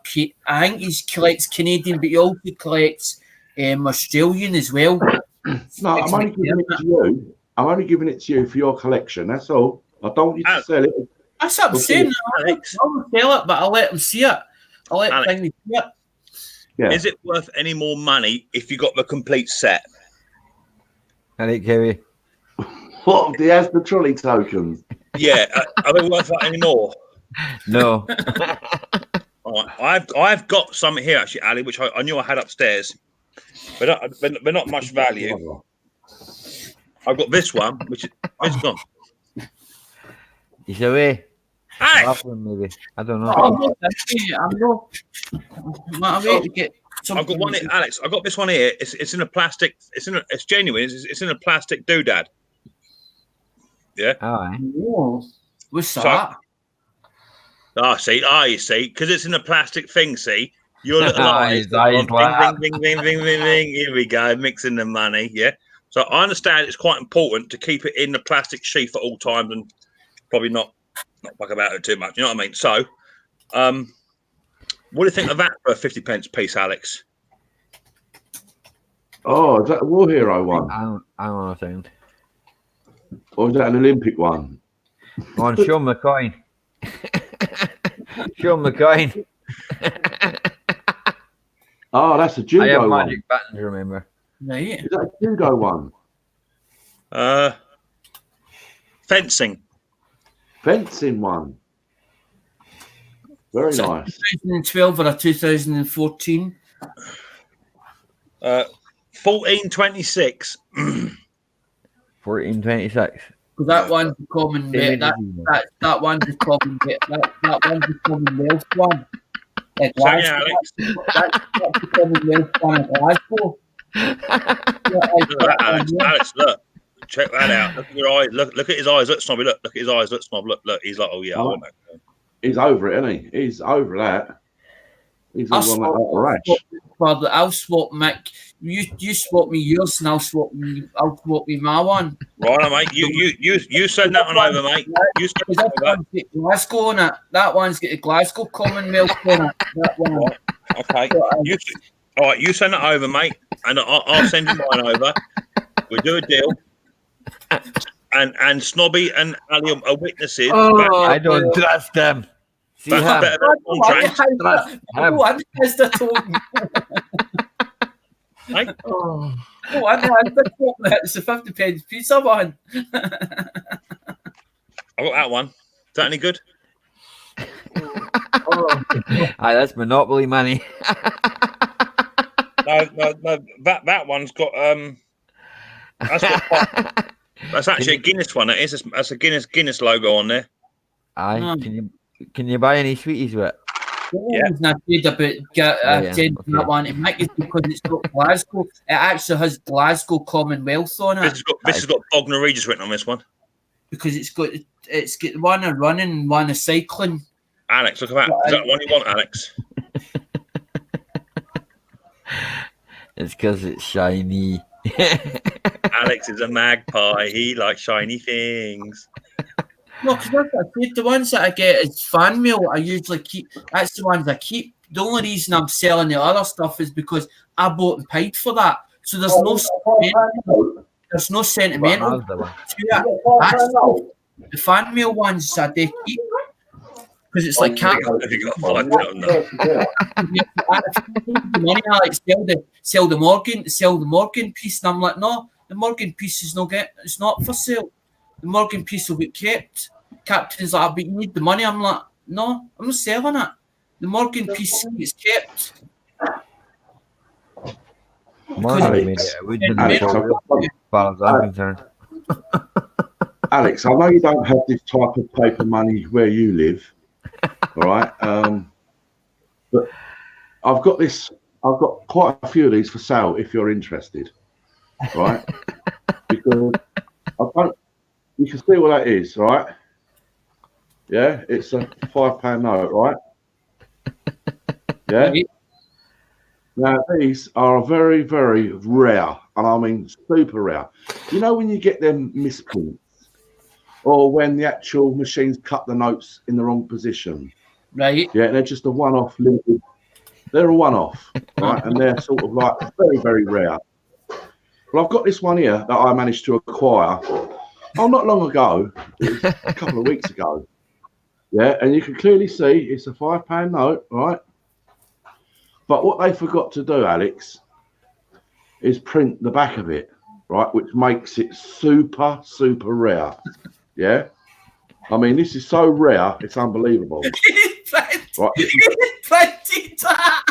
I think he collects Canadian, but he also collects Australian as well. No, I'm only giving it to you. I'm only giving it to you for your collection. That's all. I don't want you to sell it. That's what I'm saying. I won't sell it, but I'll let them see it. I'll let them see it. Yeah. Is it worth any more money if you got the complete set? Alright, Kerry. What? He has the trolley tokens. Yeah. Are they worth that any more? No. All right. I've got some here actually, Ali, which I knew I had upstairs, but they're not much value. I've got this one, which is gone. He's away. Alex! Maybe. I don't know. I've got one here, Alex. I've got this one here. It's in a plastic. It's genuine. It's in a plastic doodad. Yeah. Oh, what's that? You see, because it's in a plastic thing. See, your little eyes. Ding, ding. Here we go, mixing the money. Yeah. So I understand it's quite important to keep it in the plastic sheath at all times and probably not fuck about it too much. You know what I mean? So, what do you think of that for a 50p piece, Alex? Oh, is that a War Hero one? I don't know, sound. Or is that an Olympic one? Go on, show him the coin. Show him the coin. Oh, that's a judo I have one. magic buttons, remember? Right. Is that a judo one? Fencing. Fencing one. Very nice. 2012 or a 2014? 1426. 1426. Because that one's the common that one's the common that one's the Commonwealth one. Sorry, Alex. That's the Commonwealth one at Glasgow. Alex, look. Check that out. Look at your eyes. Look at his eyes. Look, Snobby. Look at his eyes. Look, Snob. Look. He's like, oh yeah, I want that. He's over it, isn't he? He's over that. He's all on that rash. I'll swap Mick. You swap me yours, and I'll swap me my one. Right, mate. You send that one over, mate. You send that over. Glasgow on it. That one's got a Glasgow Commonwealth on it. That one. Right. Okay. All right. You send that over, mate, and I'll send you mine over. We do a deal. And Snobby and Ali are witnesses. I don't trust them. See him. Has the token. It's a 50p pizza one. I got that one. Is that any good? That's Monopoly money. No. That one's got That's actually a Guinness one. It is. That's a Guinness logo on there. Aye. Can you buy any sweeties with it? Yeah. Not good about that one. It might be because it's got Glasgow. It actually has Glasgow Commonwealth on it. This has got Bognor Regis written on this one. Because it's got one of running, one of cycling. Alex, look at that. Is that the one you want, Alex? It's because it's shiny. Alex is a magpie. He likes shiny things. No, because the ones that I get is fan mail. I usually keep. That's the ones I keep. The only reason I'm selling the other stuff is because I bought and paid for that. So there's no sentimental. The fan mail ones I do keep. because it's like cat. Have you got 5 quid on that? Money, Alex, sell the Morgan piece, and I'm like, no, the Morgan piece is it's not for sale. The Morgan piece will get kept. Captain's like, but you need the money. I'm like, no, I'm not selling it. The Morgan piece gets kept. Morgan made it. We didn't Alex, as far as I'm concerned. Alex, I know you don't have this type of paper money where you live, all right? But I've got quite a few of these for sale if you're interested, right? Because you can see what that is, right? Yeah, it's a £5 note, right? Yeah. Now these are very, very rare, and I mean super rare. You know when you get them misprints, or when the actual machines cut the notes in the wrong position, Right. yeah, they're just a one-off. They're a one-off, right? And they're sort of like very, very rare. Well, I've got this one here that I managed to acquire. Oh, not long ago. It was a couple of weeks ago. Yeah, and you can clearly see it's a £5 note, right? But what they forgot to do, Alex, is print the back of it, right? Which makes it super, super rare. Yeah? I mean, this is so rare, it's unbelievable. Right? Planted that.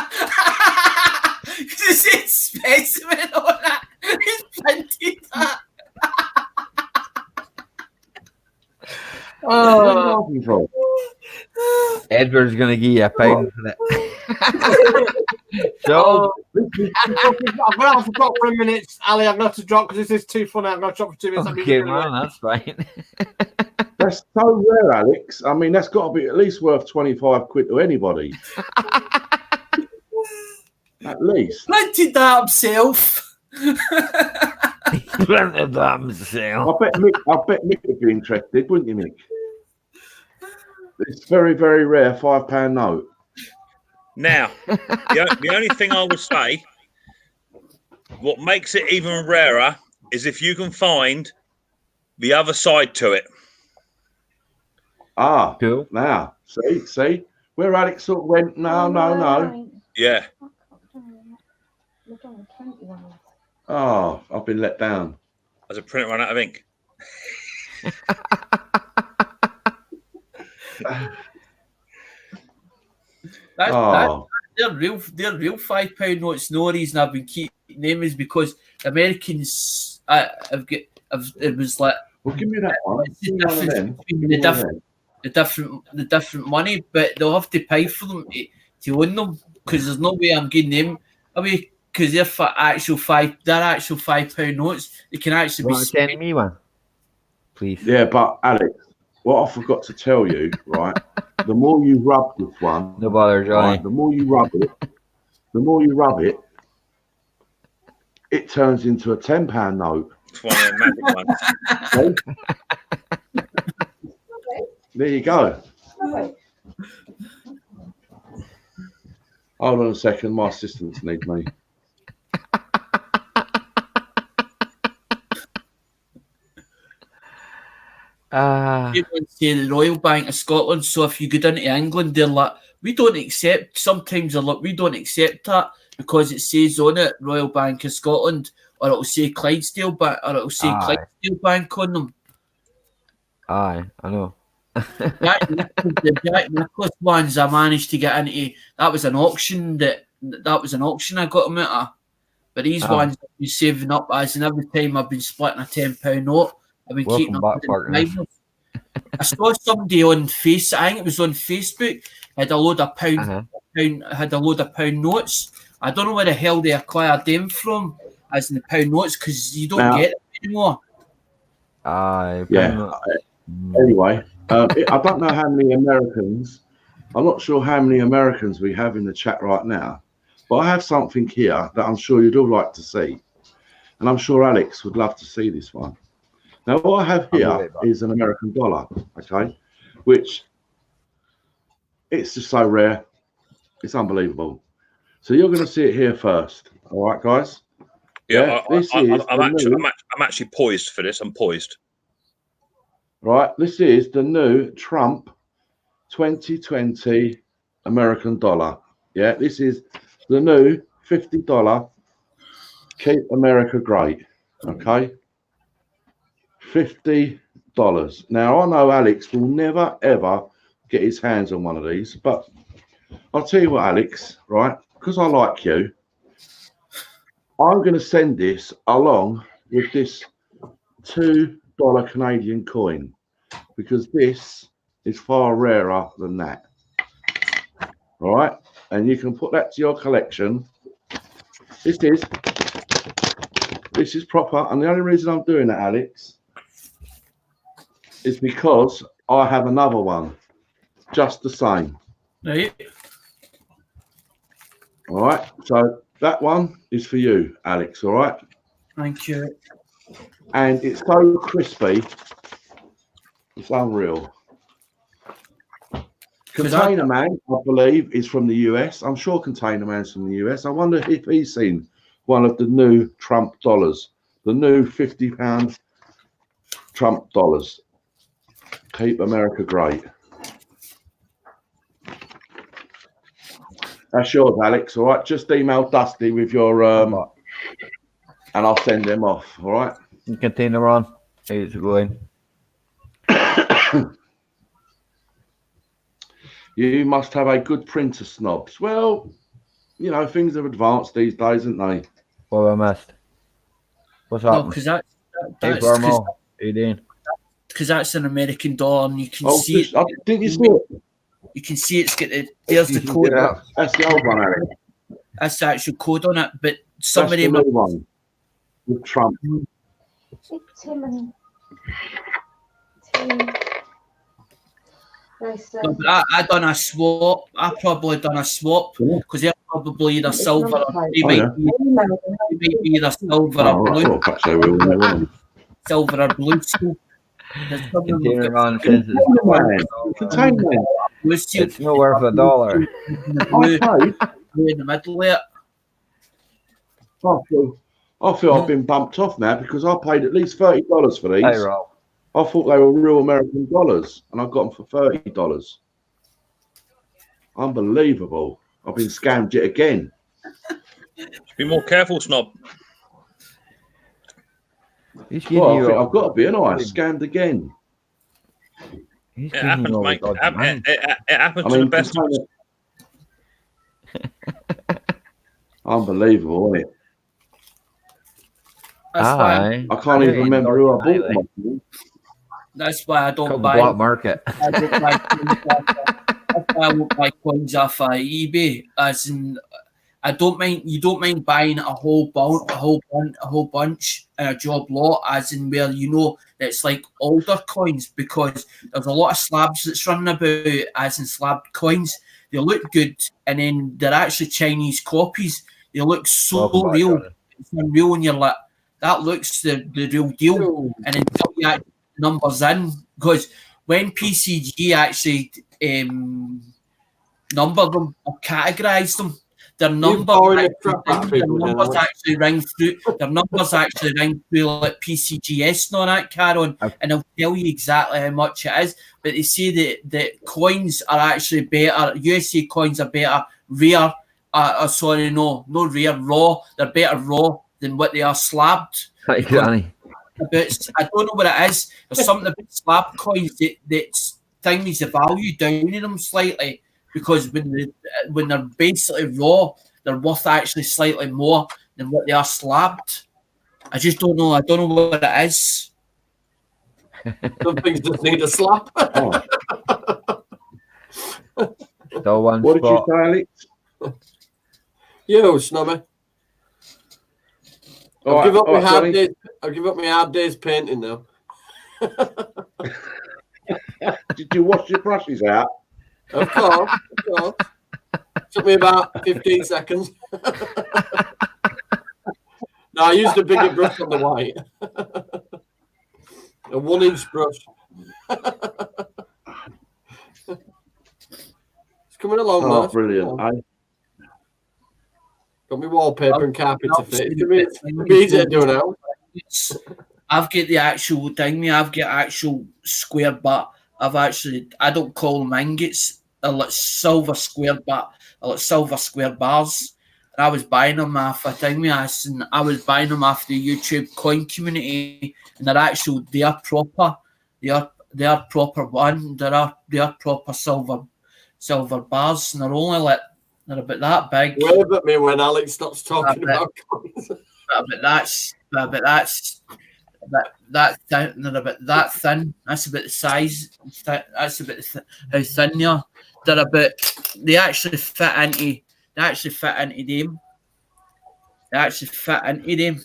Because it's specimen on that. He's planted that. Oh, Edward's going to give you £1 for that. So, I'm going to have to drop for a minute, Ali. I'm going to have to drop because this is too funny. I'm going to drop for 2 minutes. okay, man, that's fine. that's so rare, Alex. I mean, that's got to be at least worth 25 quid to anybody. At least. Planted that himself. Planted that himself. I bet Mick would be interested, wouldn't you, Mick? It's very, very rare £5 note. Now, the only thing I would say, what makes it even rarer is if you can find the other side to it. Ah, cool. Now, see, where Alex sort of went, no. Yeah. Oh, I've been let down. Has a print run out of ink? They're real £5 notes. No reason I've been keeping them is because Americans it was like, well, give me that one. The different money, but they'll have to pay for them to own them because there's no way I'm getting them away because they're actual £5 notes. They can actually be send me one, please. Yeah, but Alex, what I forgot to tell you, right? The more you rub this one, no bother, Johnny. Right, the more you rub it, it turns into a £10 note. It's one of the magic ones. There you go. Hold on a second, my assistants need me. People say the Royal Bank of Scotland. So if you go down to England, they're like, we don't accept. Sometimes they're like, we don't accept that because it says on it Royal Bank of Scotland, or it'll say Clydesdale Bank, or it'll say Clydesdale Bank on them. Aye, I know. The Jack Nicklaus ones I managed to get into. That was an auction. That was an auction I got them out of. But these ones I've been saving up as, and every time I've been splitting a £10 note. I've been keeping up with I saw somebody on Facebook. I think it was on Facebook. Had a load of pound notes. I don't know where the hell they acquired them from, as in the pound notes, because you don't get them anymore. Yeah. Anyway, I don't know how many Americans. I'm not sure how many Americans we have in the chat right now, but I have something here that I'm sure you'd all like to see, and I'm sure Alex would love to see this one. Now, what I have here is an American dollar, okay, which it's just so rare. It's unbelievable. So you're going to see it here first. All right, guys? Yeah, I'm actually poised for this. I'm poised. Right, this is the new Trump 2020 American dollar. Yeah, this is the new $50 Keep America Great. Okay, $50. Now I know Alex will never ever get his hands on one of these, but I'll tell you what, Alex, right? Because I like you, I'm going to send this along with this $2 Canadian coin because this is far rarer than that. All right, and you can put that to your collection. This is proper, and the only reason I'm doing that, Alex, is because I have another one just the same. Right. All right, so that one is for you, Alex. All right, Thank you. and it's so crispy, it's unreal. Container Man, I believe, is from the US. I'm sure Container Man's from the US. I wonder if he's seen one of the new Trump dollars, the new £50 Trump dollars. Keep America Great. That's yours, Alex. All right, just email Dusty with your and I'll send them off. All right. Container on. How's it going? You must have a good printer, snobs. Well, you know, things have advanced these days, haven't they? What have I missed? What's No, up? because Hey, that's Vermo. How you doing? because that's an American dollar, and you can Oh, see just, it. didn't you see it? You can see it's got the there's the code. That's the old one, Alex. That's the actual code on it. But some That's of the them new one with Trump. No, but I done a swap. I probably done a swap because they're probably either silver or they might be either silver or blue. Silver or blue seal. There's some of them Container have got man says Container Man. blue seal. it's not worth $1. Blue in the middle there. I feel I've been bumped off now because I paid at least $30 for these. Hey, Rob. I thought they were real American dollars, and I got them for $30. Unbelievable! I've been scammed yet again. Be more careful, snob. He's giving Well, I you think all- I've got to be, and I scammed again. He's It giving happens, you all the mate. dodgy money. It happens I to the mean, best of us. Unbelievable, isn't it? That's why. Aye. I can't even remember who I bought them off. That's why I don't Called the buy. black market. I don't buy coins that's why I won't buy coins off eBay. As in, I don't mind. You don't mind buying a whole bunch in a job lot, as in where you know that it's like older coins, because there's a lot of slabs that's running about, as in slab coins. They look good, and then they're actually Chinese copies. They look so Welcome back, real. Johnny. It's unreal, and you're like, that looks the real deal. And until you add numbers in, because when PCG actually number them or categorize them, their numbers actually ring through. Their numbers actually ring through like PCGS and all that, Karen, and they'll tell you exactly how much it is. But they say that coins are actually better. USA coins are better rare. Not rare, raw. They're better raw than what they are slabbed. Hey, Johnny. But I don't know what it is. There's something about slab coins that things the value down in them slightly, because when they're basically raw, they're worth actually slightly more than what they are slabbed. I just don't know. I don't know what it is. Some things just need a slap. Still one What spot. did you say, Alex? You, snobby. I'll give up my hard days painting now. Did you wash your brushes out? Of course. Took me about 15 seconds. No, I used a bigger brush on the white. A 1-inch brush. It's coming along, Oh, though. brilliant. Got me wallpaper and carpet to fit. It's gonna be easy to do now. I've got the actual thing. I've got actual square, but I don't call them ingots. They're like silver square bars. And I was buying them off I was buying them off the YouTube coin community, and they're proper. They're proper one. They're proper silver bars, and they're about that big. Wave at me when Alex stops talking about coins. That thin. They're about that thin. That's about the size. That's about how thin they are. They're about. They actually fit into them. They actually fit into them.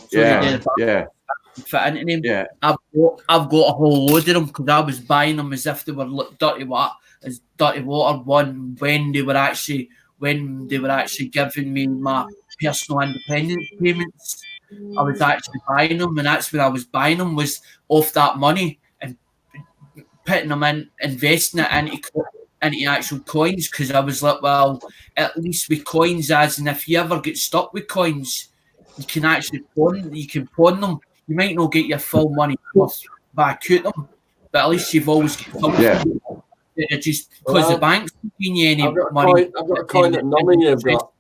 So Yeah. Fit into them. Yeah. I've got a whole load of them because I was buying them as if they were dirty water one when they were actually giving me my personal independence payments. I was actually buying them, and that's when I was buying them was off that money and putting them in, investing it into actual coins, because I was like, well, at least with coins, as and if you ever get stuck with coins, you can actually pawn them. You might not get your full money back out them, but at least you've always got something. Yeah. Just because the bank's giving you any money. I've got a coin that none of you have got.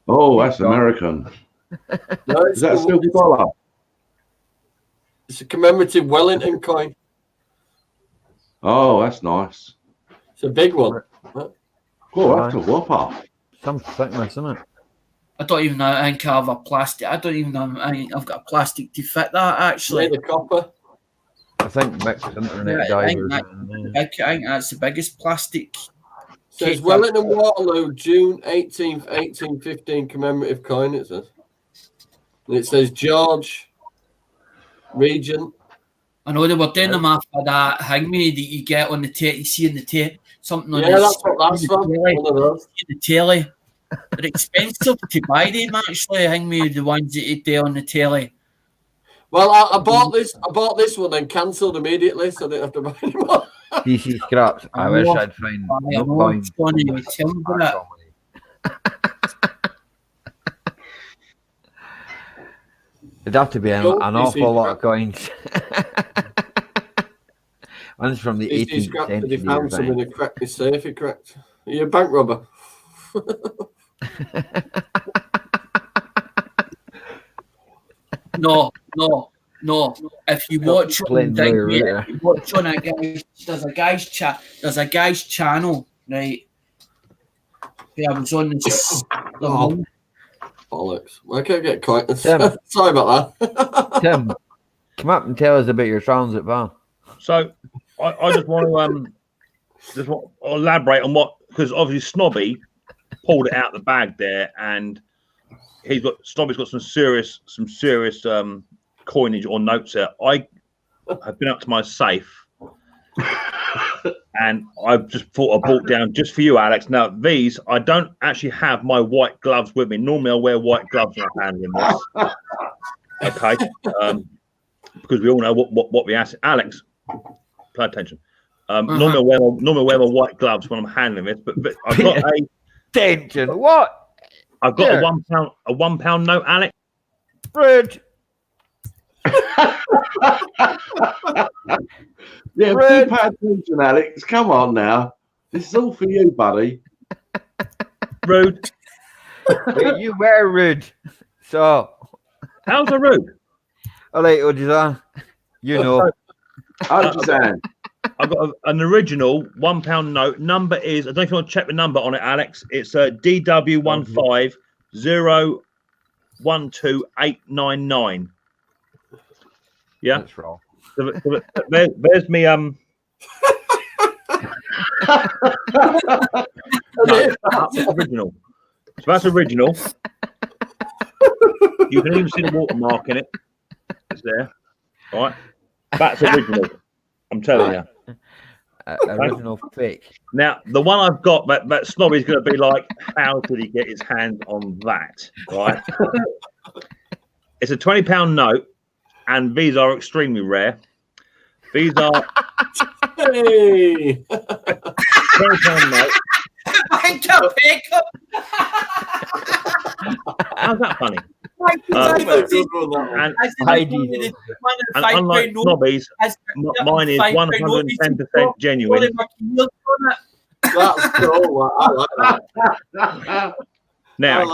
Oh, that's American. No, Is that a silver dollar? It's a commemorative Wellington coin. Oh, that's nice. It's a big one. Oh, that's a whopper. Some thickness, isn't it? I don't even know. I think I have a plastic. I don't even know. I've got a plastic to fit that actually. Made of copper. I think mixed internet I think that's the biggest plastic. Says Wellington Waterloo, June 18th, 1815 commemorative coin, it says. And it says George Regent. I know they were doing them after that hangman that you get on the tape. You see in the tape something on that's what that's from. One of those. The telly. They're expensive to buy them actually. Hangman, the ones that you do on the telly. Well, I bought this one and cancelled immediately, so I didn't have to buy anymore. DC scraps. I wish I'd find no coins. It'd have to be an awful lot of coins. One's from the 18th century. They found some in a cracked safe, correct? Are you a bank robber? No. If you watch on a guy, there's a guy's channel, right? Yeah, I was on this. Bollocks! Why can't I get quite? Sorry about that. Tim, come up and tell us about your transit van. So, I just want to elaborate on what, because obviously Snobby pulled it out the bag there, and Snobby's got some serious coinage or notes there. I have been up to my safe and I've just thought I brought down just for you, Alex. Now, these, I don't actually have my white gloves with me. Normally I wear white gloves when I'm handling this. Okay. Because we all know what we ask. Alex, pay attention. Normally I wear my white gloves when I'm handling this, but I've got attention. What? I've got a £1 note, Alex. Rude. Yeah, pay attention, Alex. Come on now. This is all for you, buddy. Rude. Wait, you were rude. So. How's a rude? All right, Ojizan. You know. Ojizan. I've got an original £1 note. Number is, I don't know if you want to check the number on it, Alex. It's DW150128999. Yeah, that's wrong. So there's me. No, that's original. So that's original. You can even see the watermark in it. It's there. All right. That's original. I'm telling you. Original fake. Now, the one I've got, that Snobby's going to be like, how did he get his hands on that? Right. It's a £20 note, and these are extremely rare. These are hey. £20 note. I can't pick up. How's that funny? unlike Snobby's, mine is 110% genuine. That's cool. I like that. Now,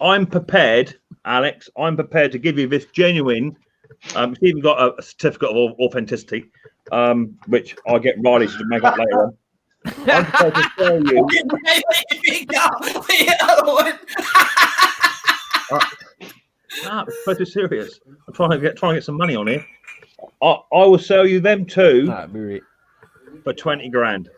I'm prepared, Alex. I'm prepared to give you this genuine. It's even got a certificate of authenticity, which I'll get Riley to make up later on. I'm prepared to tell you. Pretty serious. I'm trying to get some money on here. I will sell you them two for 20 grand.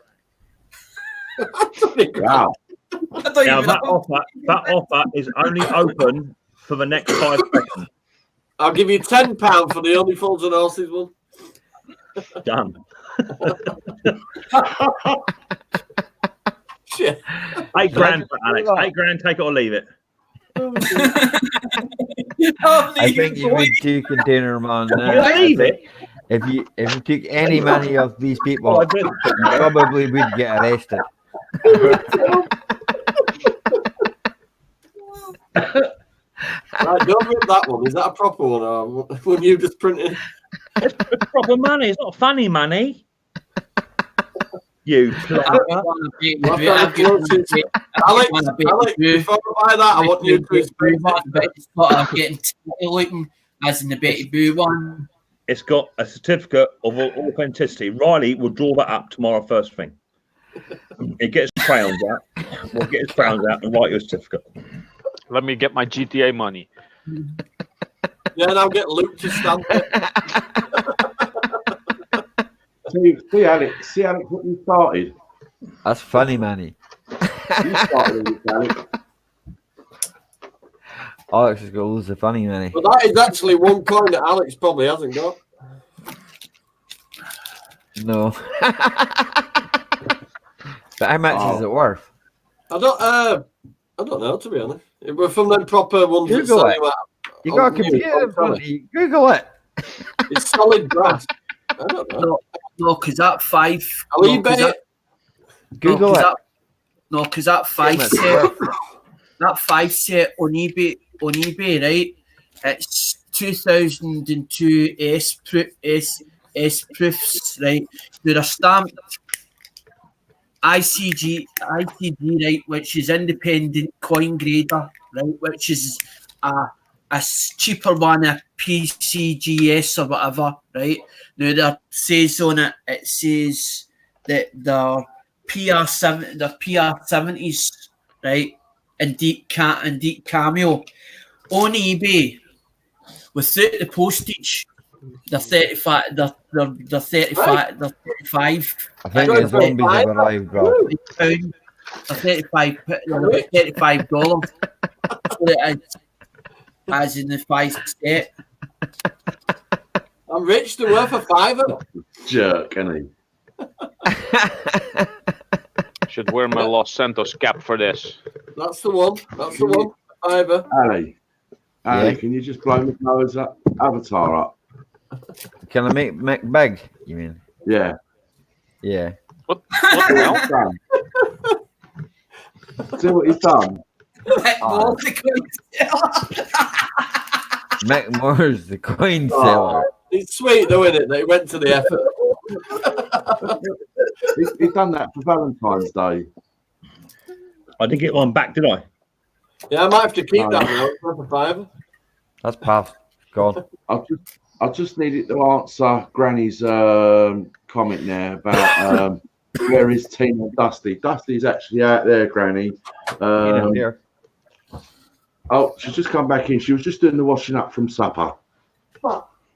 Wow. Now that offer is only open for the next 5 seconds. I'll give you £10 for the Only Fools and Horses one. Done. Shit. 8 grand for Alex. 8 grand, take it or leave it. I think you would too, Container Man. Leave it. If you took any money off these people, you probably would get arrested. Right, don't read that one. Is that a proper one, or when you just printed? It's proper money. It's not funny money. You plugger. Alex, before I buy that, I want you to explain looking as in the Betty Boo one. It's got a certificate of authenticity. Riley will draw that up tomorrow first thing. He gets his crayons out. We'll get his crayons out and write your certificate. Let me get my GTA money. Yeah, and I'll get Luke to stamp it. See, Alex, what you started. That's funny, Manny. You started with Alex. Alex has got loads of funny, Manny. But that is actually one coin that Alex probably hasn't got. No. But how much is it worth? I don't know, to be honest. It was from them proper ones that Google sell it. you out. You got a computer in front of you. Google it. It's solid brass. I don't know. No, because that 5. I'll eBay it. Google it. No, because that 5 set. That 5 set on eBay, right? It's 2002 S proofs, right? They're stamped ICG, right, which is independent coin grader, right, which is a cheaper one, a PCGS or whatever, right? Now there says on it, it says that the PR70s, right, and deep cameo on eBay without the postage. They're 35. They're 35. They're 35. I think the zombies have arrived, bro. They're 35. They're about $35. As in the 5 set. I'm rich. They're worth a £5. Jerk, isn't he? Should wear my Los Santos cap for this. That's the one. That's the one. £5. Ali, can you just blow McNoah's avatar up? Can I make big? You mean? Yeah. Yeah. What the hell? See what he's done? Mick Moore's the coin seller. It's sweet though, isn't it? That he went to the effort. He's done that for Valentine's Day. I didn't get one back, did I? Yeah, I might have to keep that now. It's worth a £5. That's past. Gone. I just needed to answer Granny's comment there about where is Tina and Dusty. Dusty's actually out there, Granny. Oh, she's just come back in. She was just doing the washing up from supper.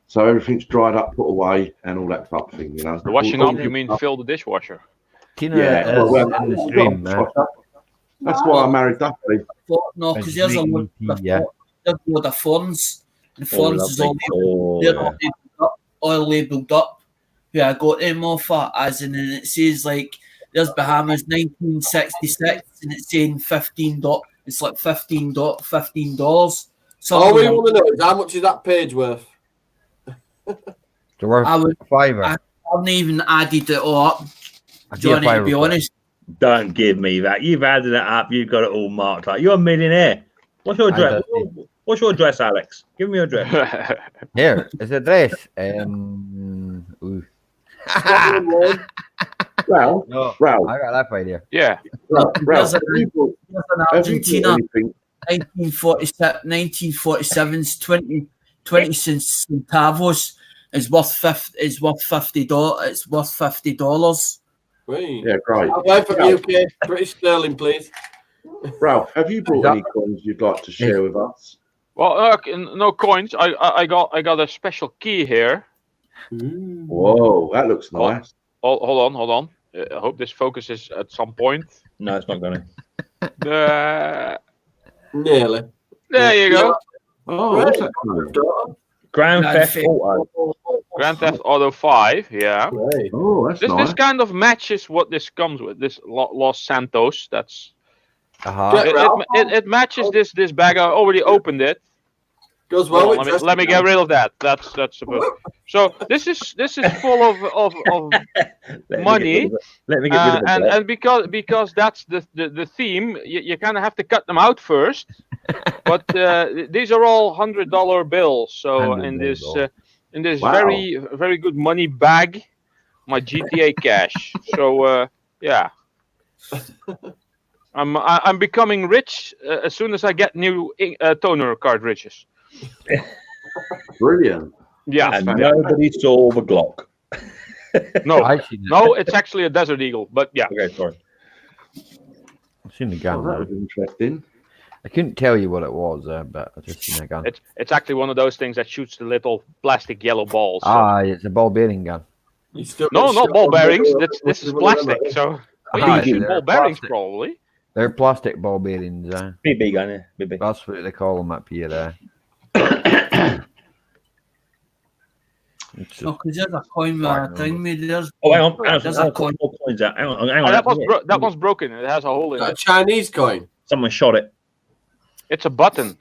So everything's dried up, put away, and all that type of thing, you know. The washing up, you mean fill the dishwasher? Tina is in the stream, man. That's why I married Dusty. No, because there's a load of funds. The funds is all labelled up. Yeah, I got them off as in, and it says like there's Bahamas 1966, and it's saying $15. It's like $15. So all we want to know is how much is that page worth? They're worth $5. I haven't even added it all up. Johnny, to be honest. Don't give me that. You've added it up. You've got it all marked up. You're a millionaire. What's your I address? don't What's your address, Alex? Give me your address. Here, his address. Ooh. Ralph, No, Ralph, I got that right here. Yeah. Ralph, There's have you bought Argentina, anything? 1947's 20 centavos is worth $50. It's worth $50. Wait. Yeah, great. I'll buy from UK. British sterling, please. Ralph, have you bought any coins you'd like to share with us? Well, no coins. I got a special key here. Whoa, that looks nice. Hold on. I hope this focuses at some point. No, it's not going Nearly. There you go. Oh, what's that called? Grand Theft Auto. Grand Theft Auto 5. Yeah. Right. Oh, that's This nice. kind of matches what this comes with. This Los Santos. That's Uh-huh. it matches this bag. I already opened it. Goes well Hold with on, let me get rid of that. That's supposed. So this is full of money. Let me get rid of it. And because that's the theme, you kind of have to cut them out first. But these are all $100 bills. So in this Wow. very very good money bag, my GTA cash. So yeah, I'm becoming rich as soon as I get new toner cartridges. Brilliant. Yeah, And nobody saw the Glock. no, I've seen it. no, it's actually a Desert Eagle. But yeah, Okay, sorry. I've seen the Oh, gun. that though. was interesting. I couldn't tell you what it was, but I just seen a gun. it's actually one of those things that shoots the little plastic yellow balls. So. It's a ball bearing gun. You still No, get not shot ball on bearings. video. This is What's the plastic. one So Ah, you shoot they're ball bearings plastic. probably. They're plastic ball bearings. BB gun, yeah. BB. That's what they call them up here. It's just- Oh, because there's a coin thing made. There's Oh, hang on. There's Hang a on. coin. More coins out. Hang on. Oh, that one's broken. It has a hole in A it. Chinese coin. Someone shot it. It's a button.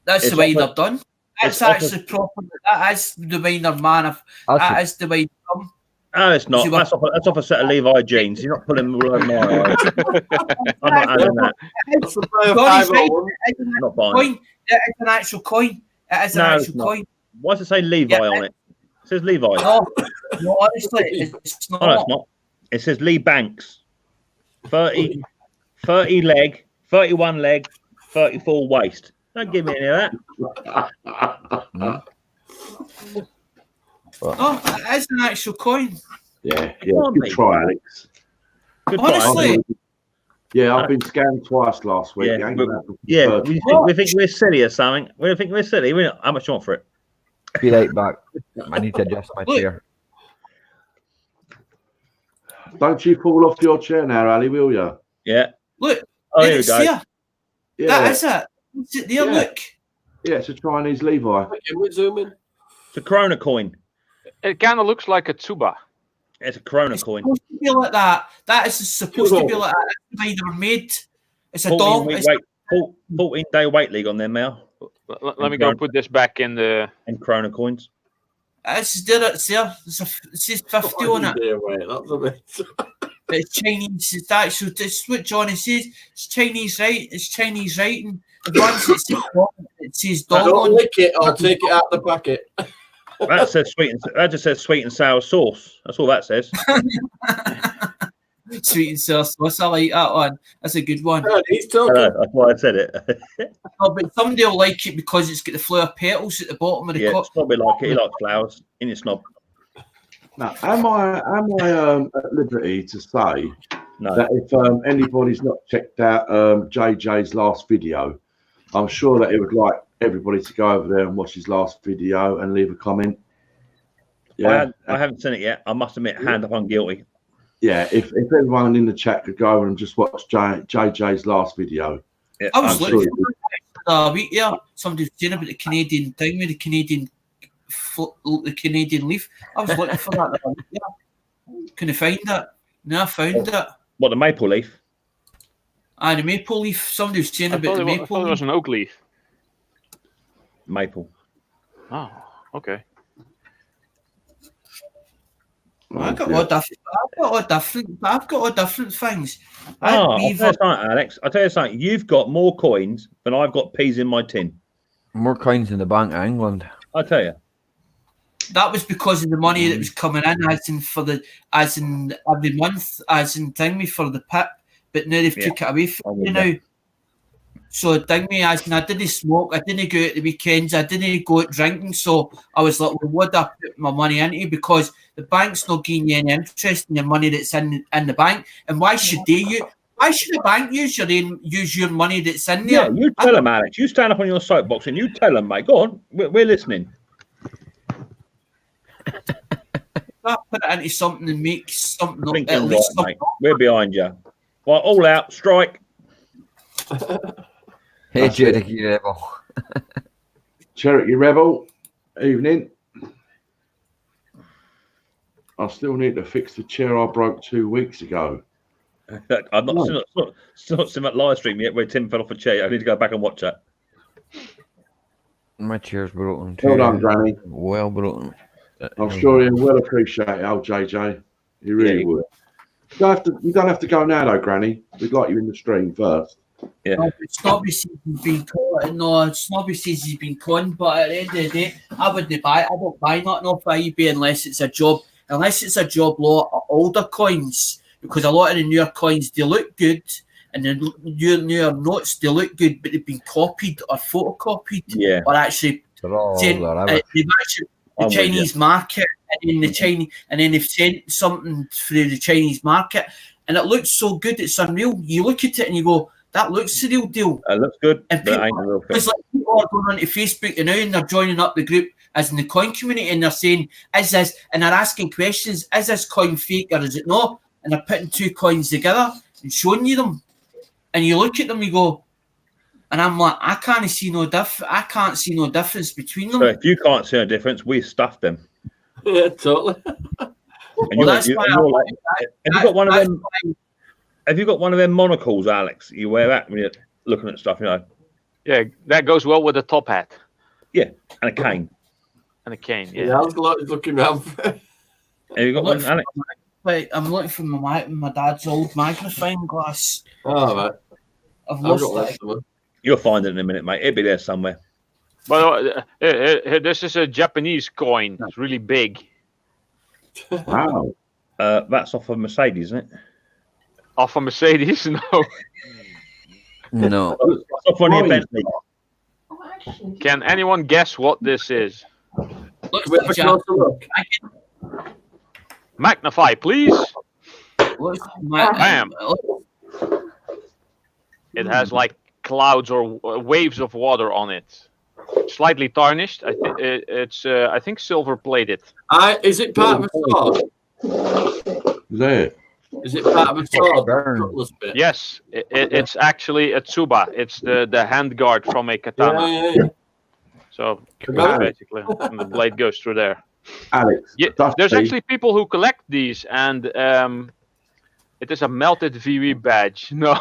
That's It's the way off they're done. That's it's off actually proper. That is the way they're That's That is the way they're done. Oh, it's not. See what- That's off a set of Levi jeans. You're not pulling my eyes. I'm not having that. That's a buy of Johnny's right. 501. It is an Not buying it. coin. It is an actual coin. It is an No, it's actual not. coin. Why does it say Levi Yeah. on it? It says Levi. No, no, honestly, it's not. Oh, no, it's not. It says Lee Banks. 30 leg, 31 leg, 34 waist. Don't give me any of that. Oh, it is an actual coin. Yeah, Come on, good mate. try, Alex. Good Honestly. try. Yeah, I've been scammed twice last week. Yeah, Ain't but- that the Yeah, third? we think we're silly or something. We think we're silly. How much you want for it? Be right back. I need to adjust my Look. chair. Don't you fall off your chair now, Ali, will you? Yeah. Look, Oh, here we it's go. there. Yeah, That is it. What's it there? Yeah. Look. yeah, it's a Chinese Levi. Okay, we're zooming. It's a Corona coin. It kind of looks like a tuba. It's a Corona It's coin. supposed to be like that. That is supposed to be like that. That's the way they were made. It's a 14 dog. week It's, wait, 14-day wait league on them now. Let me go put this back in the. And Corona coins. it's there. It's there. It says 50 on it. Yeah, wait, that's a bit. It's Chinese. It's actual. It's what Johnny says. It's Chinese, right? It's Chinese writing. Once it says I dog don't on it. lick it or take it out the packet. That says that just says sweet and sour sauce. That's all that says. Sweet and sour sauce. I like that one. That's a good one. He's I talking. know, that's why I said it. Oh, but somebody will like it because it's got the flower petals at the bottom of the Yeah, cup. Snobby like it. He likes flowers. In your snob. Now, am I at liberty to say No. that if anybody's not checked out JJ's last video, I'm sure that he would like everybody to go over there and watch his last video and leave a comment. Yeah, I haven't seen it yet. I must admit, hand up, I'm guilty. yeah. If everyone in the chat could go over and just watch JJ's last video, Yeah, I was I'm looking sure for a week there. Somebody was saying about the Canadian thing with the Canadian leaf. I was looking for that. Yeah. Couldn't find it. No, I found it. What, the maple leaf? The maple leaf. Somebody was saying I about thought the it maple was leaf. an oak leaf. Maple. Oh, okay. I got yeah. what that. got all different things. I'll tell you something, Alex. I'll tell you something. You've got more coins than I've got peas in my tin. More coins in the Bank of England. I'll tell you. That was because of the money that was coming in, as in every month, as in thingy for the pip. But now they've took it away from you now. So thingy, as in I didn't smoke, I didn't go out the weekends, I didn't go out drinking. So I was like, well, what do I put my money into? Because the bank's not giving you any interest in the money that's in the bank. And why should why should a bank use your money that's in there? Yeah, you tell them, Alex. You stand up on your soapbox and you tell them, mate. Go on, we're listening. Put it into something and make something at least right, mate. We're behind you. Well, all out, strike. Hey, Cherokee Rebel. Cherokee Rebel, evening. I still need to fix the chair I broke 2 weeks ago. I'm not still seen that live stream yet where Tim fell off a chair. I need to go back and watch that. My chair's broken too. Well done, Granny. Well broken. I'm sure he'll well appreciate it, old JJ. He really would. You don't have to go now, though, Granny. We'd like you in the stream first. Yeah. Snobby says he's been caught. No, Snobby says he's been conned, but at the end of the day, I wouldn't buy. I don't buy nothing off eBay unless it's a job. Unless it's a job lot of older coins, because a lot of the newer coins they look good, and the newer notes they look good, but they've been copied or photocopied, or actually they've actually. The Chinese market, and then they've sent something through the Chinese market, and it looks so good, it's unreal. You look at it and you go, "That looks the real deal." It looks good, and people, ain't the real thing. It's like people are going onto Facebook now and they're joining up the group as in the coin community, and they're saying, "Is this?" and they're asking questions: "Is this coin fake or is it not?" And they're putting two coins together and showing you them, and you look at them, you go. And I'm like, I can't see no difference between them. So if you can't see a difference, we stuffed them. Yeah, totally. Have you got one of them? Have you got one of them monocles, Alex? You wear that when you're looking at stuff, you know? Yeah, that goes well with a top hat. Yeah, and a cane. And a cane. Yeah, I was looking around. Have you got one, Alex? Wait, I'm looking for my dad's old magnifying glass. Oh, right. I've lost it. You'll find it in a minute, mate. It'll be there somewhere. But this is a Japanese coin. It's really big. Wow. That's off of Mercedes, isn't it? Off of Mercedes? No. No. Off one of your Bentley. Can anyone guess what this is? Magnify, please. Bam. It has like clouds or waves of water on it. Slightly tarnished. I think silver plated. Is it part of a sword? Is it part of a sword? Yes, it's actually a tsuba. It's the hand guard from a katana. Yeah. So basically, and the blade goes through there. Alex, there's actually people who collect these, and it is a melted VW badge. No.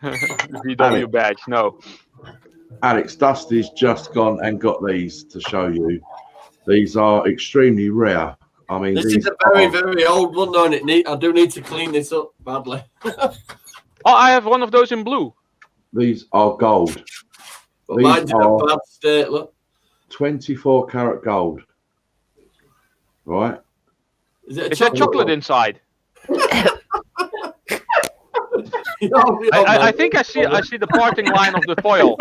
VW badge, no. Alex, Dusty's just gone and got these to show you. These are extremely rare. I mean, this is a very, very old one, though, and I do need to clean this up badly. Oh, I have one of those in blue. These are gold. Well, mine's in a bad state, look. 24 karat gold. Right? Is there chocolate inside? I think I see the parting line of the foil.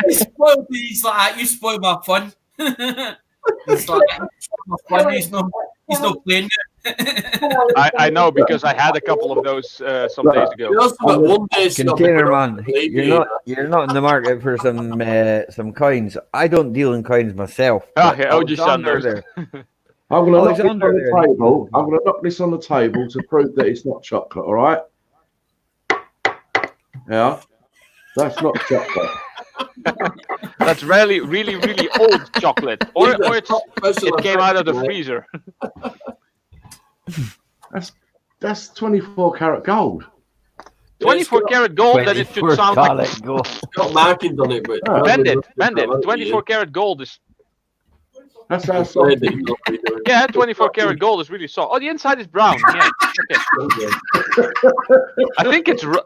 You spoiled these like you spoiled my fun. He's like my fun. He's not playing it. I know because I had a couple of those some days ago. Container man, you're not in the market for some coins. I don't deal in coins myself. Oh, yeah, Alexander. I'm going to knock this on the table to prove that it's not chocolate. All right. Yeah, that's not chocolate. That's really, really, really old chocolate, or it came out of the freezer. That's 24 karat gold. 24 karat gold. That it should sound like gold. It's got markings on it, but bend it. 24 karat gold is. That's how soft. Yeah, 24 karat gold is really soft. Oh, the inside is brown. Yeah. Okay.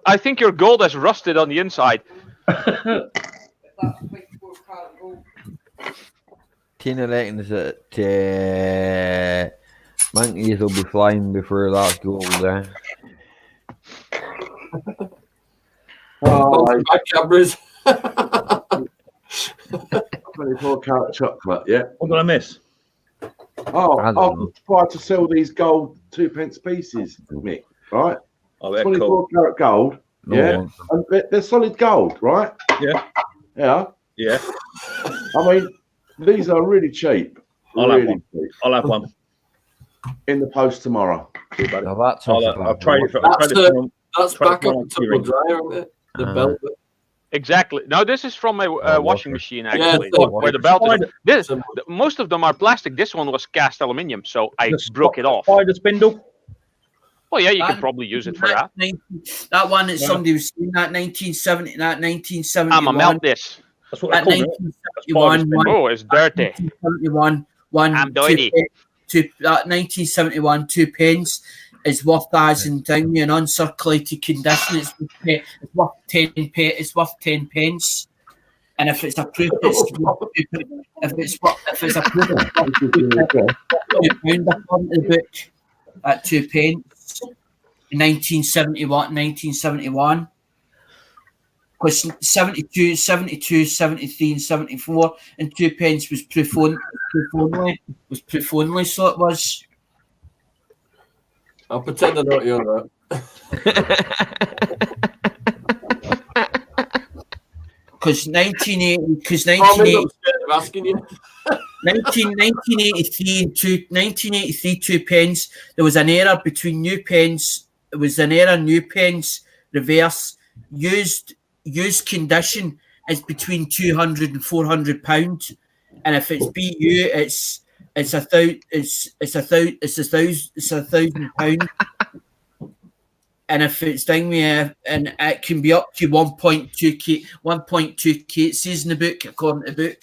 I think your gold has rusted on the inside. That's 24 karat gold. Tina reckons that monkeys will be flying before that's gold there. Both back cameras. 24 karat chocolate, yeah. What did I miss? Oh, I don't I've know. tried to sell these gold 2p pieces, Mick, right? Oh, they're 24 cool. karat gold, No yeah. one. And they're solid gold, right? Yeah. Yeah. Yeah. I mean, these are really cheap. I'll have Really one. cheap. I'll have one. In the post tomorrow. See, buddy. Now that's I'll trade it for. I'll trade it for That's Try back to up find and tumble dryer, isn't it? The belt. Exactly. No, this is from a washing water. machine, Yeah, actually, it's where the belt is. This, Some- most of them are plastic. This one was cast aluminium, so I the broke it off. Spider spindle. Well, yeah, you That- could probably use it for that. That one that Yeah. somebody was saying, that 1970, that 1971. I'ma melt this. That's what they That call it. 1971 one. Oh, it's dirty. 1971 one. I'm dirty. That 1971 2 pence is worth as in down in uncirculated condition. It's worth 10 pence. And if it's approved, it's worth if it's approved, it's worth £2 according to the book at 2 pence. In 1971. Because 72, 73 and 74 and 2 pence was proof only, so it was. I'll pretend I don't hear that. Because 1980, I'm asking you. 1983 2 pence, there was an error between new pence. It was an error, new pence, reverse, used condition is between £200 and £400, and if it's BU, it's £1,000, and if it's down there, and it can be up to 1.2k. 1.2k. It says in the book, according to the book.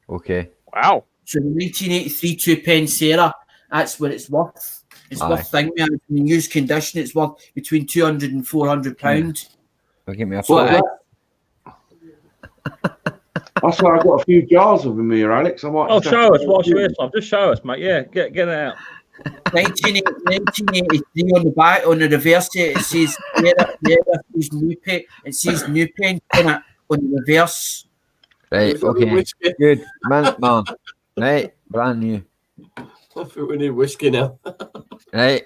Okay. Wow. So the 1983 2 pence error, that's what it's worth. It's Aye. worth thing there. In used condition, it's worth between £200 and £400. Well, give me a So photo. That's why I've got a few jars of them here, Alex. I might. Oh, just have show to- us. Watch this. Just show us, mate. Yeah, get it out. 1983 on the back, on the reverse it says it says new pen on it on the reverse. Right, okay. Whiskey. Good. Man. Right, brand new. I think we need whiskey now. Right.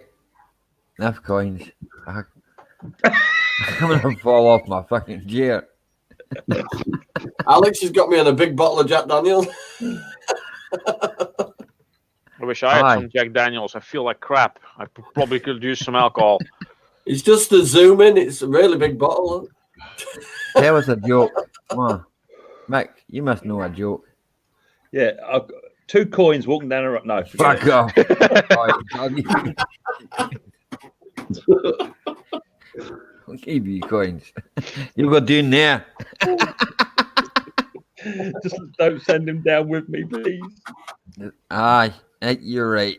Enough coins. I'm gonna fall off my fucking chair. Alex has got me on a big bottle of Jack Daniels. I wish I had Aye. some Jack Daniels. I feel like crap. I probably could use some alcohol. It's just a zoom in. It's a really big bottle. That was a joke. Come on. Mick, you must know a joke. Yeah, I've got 2 coins walking down a road. No, forget Fuck it. off. I'll give you coins. You were doing there. Just don't send him down with me, please. Aye, you're right.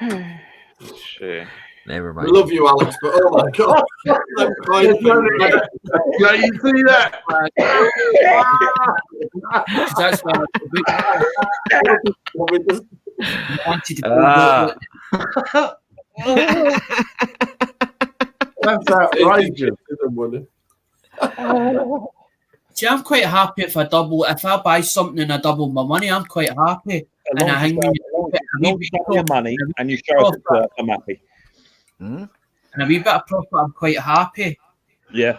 Let's see. Never I mind. love you, Alex, but oh my god. Them coins been- Yeah, you see that? That's why Well, we just- I wanted to Ah. That's outrageous. See, I'm quite happy if I buy something and I double my money. I'm quite happy. As long And I as hang you me show your money and you show us it's worth, I'm happy. Hmm? and a wee bit of profit. I'm quite happy. Yeah.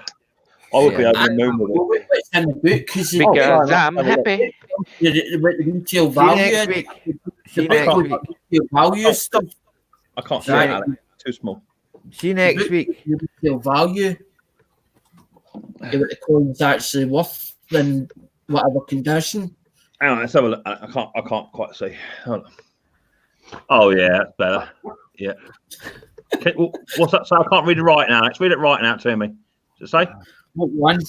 I would be Yeah. over the moon with it. It's in the book because Because sorry, I'm happy. the retail See you value. next week. See you The next book week. with retail value stuff. I can't see Right. it, Alex. Too small. See you next week. The retail value. What the coin's actually worth in whatever condition. Hang on, let's have a look. I can't quite see. Hold on. Oh yeah, that's better. Yeah. Okay, well, what's that say? I can't read it right now. Let's read it right now to me. Does it say? What one?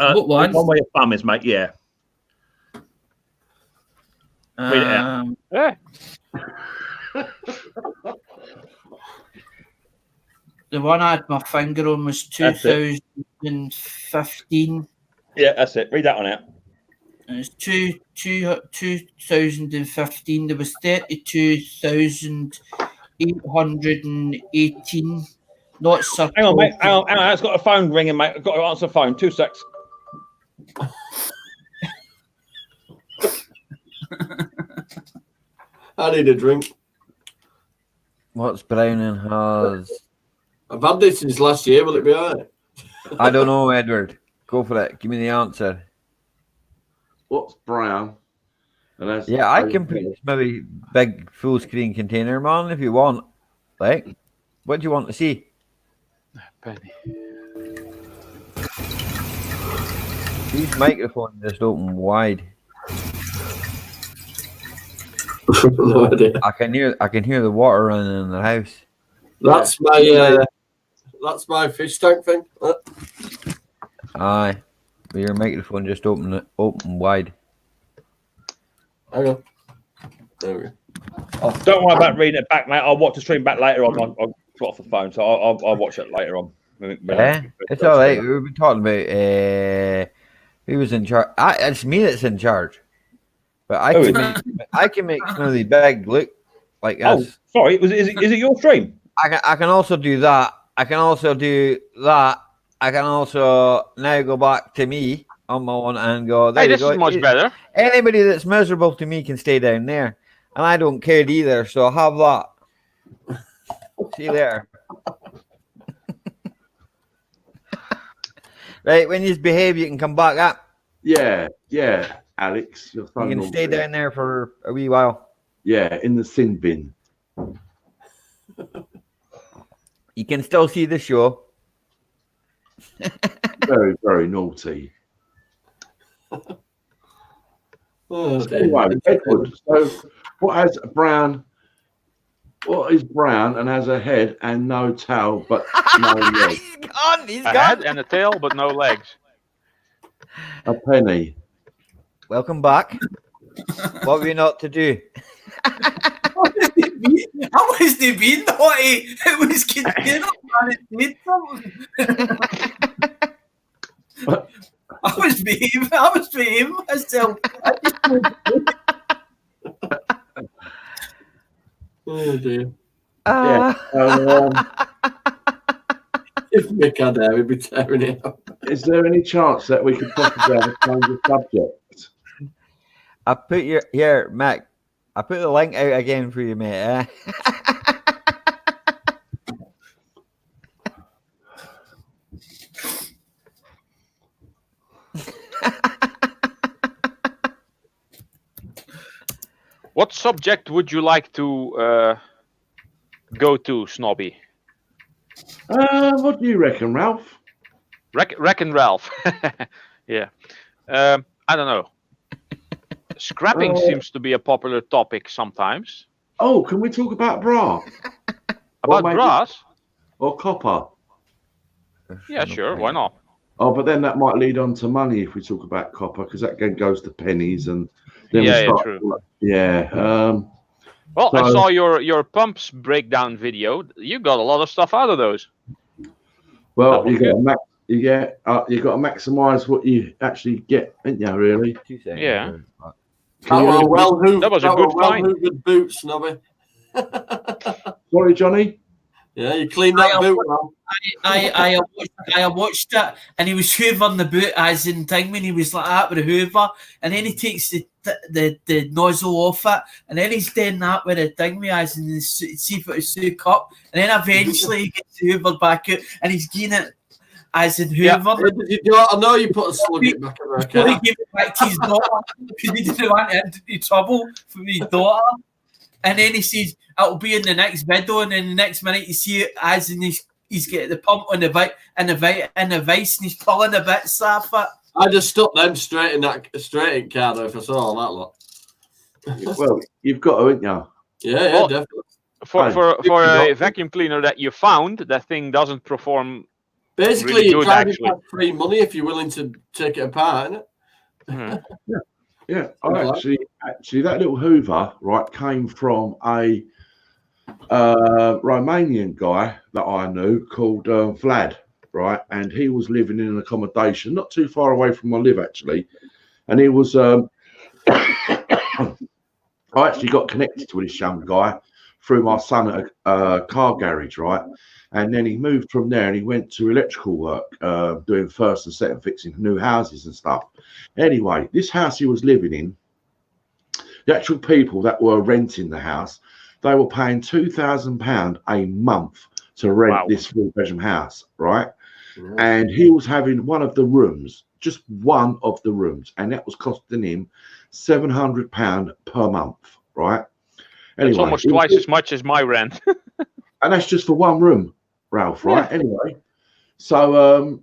What one? One where your thumb is, mate. Yeah. Read it out. Yeah. The one I had my finger on was That's it. 2015. Yeah, that's it. Read that one out. It's 2015. There was 32,818. Not so. Hang on, mate. Hang on. It's got a phone ringing, mate. I've got to answer the phone. 2 secs. I need a drink. What's Browning has? I've had this since last year. Will it be all right? I don't know, Edward. Go for it. Give me the answer. What's brown? And that's Yeah, I can put maybe big full screen container, man, if you want. Like, what do you want to see? Penny. These microphones just open wide. No idea. I can hear the water running in the house. That's my fish tank thing. Aye, but your microphone just open wide. Hang on. There we go. Oh, don't worry about reading it back, mate. I'll watch the stream back later on. I'll put off the phone, so I'll watch it later on. Yeah, it's all right. We've been talking about who was in charge. It's me that's in charge, but I can make Smoothie Big look like this. Oh, sorry. Is it your stream? I can also do that. I can also do that. I can also now go back to me on my one and go. There Hey, you this go. is much better. Anybody that's miserable to me can stay down there, and I don't care either. So I'll have that. See you later. Right, when you behave, you can come back up. Yeah, Alex. Your You phone can will stay be- down there for a wee while. Yeah, in the sin bin. You can still see the show. Very, very naughty. Oh, Anyway, Edward. So, what is brown and has a head and no tail but no legs? He's gone. He's A gone. head and a tail, but no legs. A penny. Welcome back. What were you not to do? I wasn't being naughty. It was container man. It did something. I was behaving myself. Oh dear. Yeah. If Mick had hair, we'd be tearing it up. Is there any chance that we could possibly have a change of subject? I put your here, Mac. I put the link out again for you, mate. What subject would you like to go to, Snobby? What do you reckon, Ralph? Reckon Ralph. Yeah. I don't know. Scrapping seems to be a popular topic sometimes. Oh, can we talk about bra? About maybe- brass? Or copper? Yeah, sure. Why not? Oh, but then that might lead on to money if we talk about copper, because that again goes to pennies, and then Yeah, we yeah, start. true. Yeah. Well, I So- saw your pumps breakdown video. You got a lot of stuff out of those. Well, That you was got to maximise what you actually get, ain't you? Really? 2 seconds. Yeah. That was a well-hoovered, that was a good find. well-hoovered boot, Snobby. Sorry, Johnny. Yeah, you cleaned that boot well. I watched it, and he was hoovering the boot as in thing when he was like that with a hoover, and then he takes the nozzle off it, and then he's doing that with a thing as in the see if it's soak up, and then eventually he gets hoovered back out, and he's getting it as in hoover. I know you put a slug it back in there. So he gave it back to his daughter because he didn't want to into trouble for his daughter. And then he says, it'll be in the next video, and then the next minute you see it as in he's got the pump on the vice and he's pulling the bits off it. I just stuck them straight in car though if I saw all that lot. Well, you've got to, ain't you? Yeah, Well, definitely. For a vacuum cleaner that you found, that thing doesn't perform Basically, Really you're good, driving actually. back free money if you're willing to take it apart, isn't it? Yeah, actually, that little Hoover, right, came from a Romanian guy that I knew called Vlad, right, and he was living in an accommodation not too far away from where I live, actually, and he was. I actually got connected to this young guy through my son at a car garage, right? And then he moved from there and he went to electrical work, doing first and second fixing new houses and stuff. Anyway, this house he was living in, the actual people that were renting the house, they were paying £2,000 a month to rent this 4-bedroom house, right? Yeah. And he was having one of the rooms, just one of the rooms, and that was costing him £700 per month, right? Anyway, It's almost twice as much as my rent. and that's just for one room, Ralph, right? Yeah. Anyway, so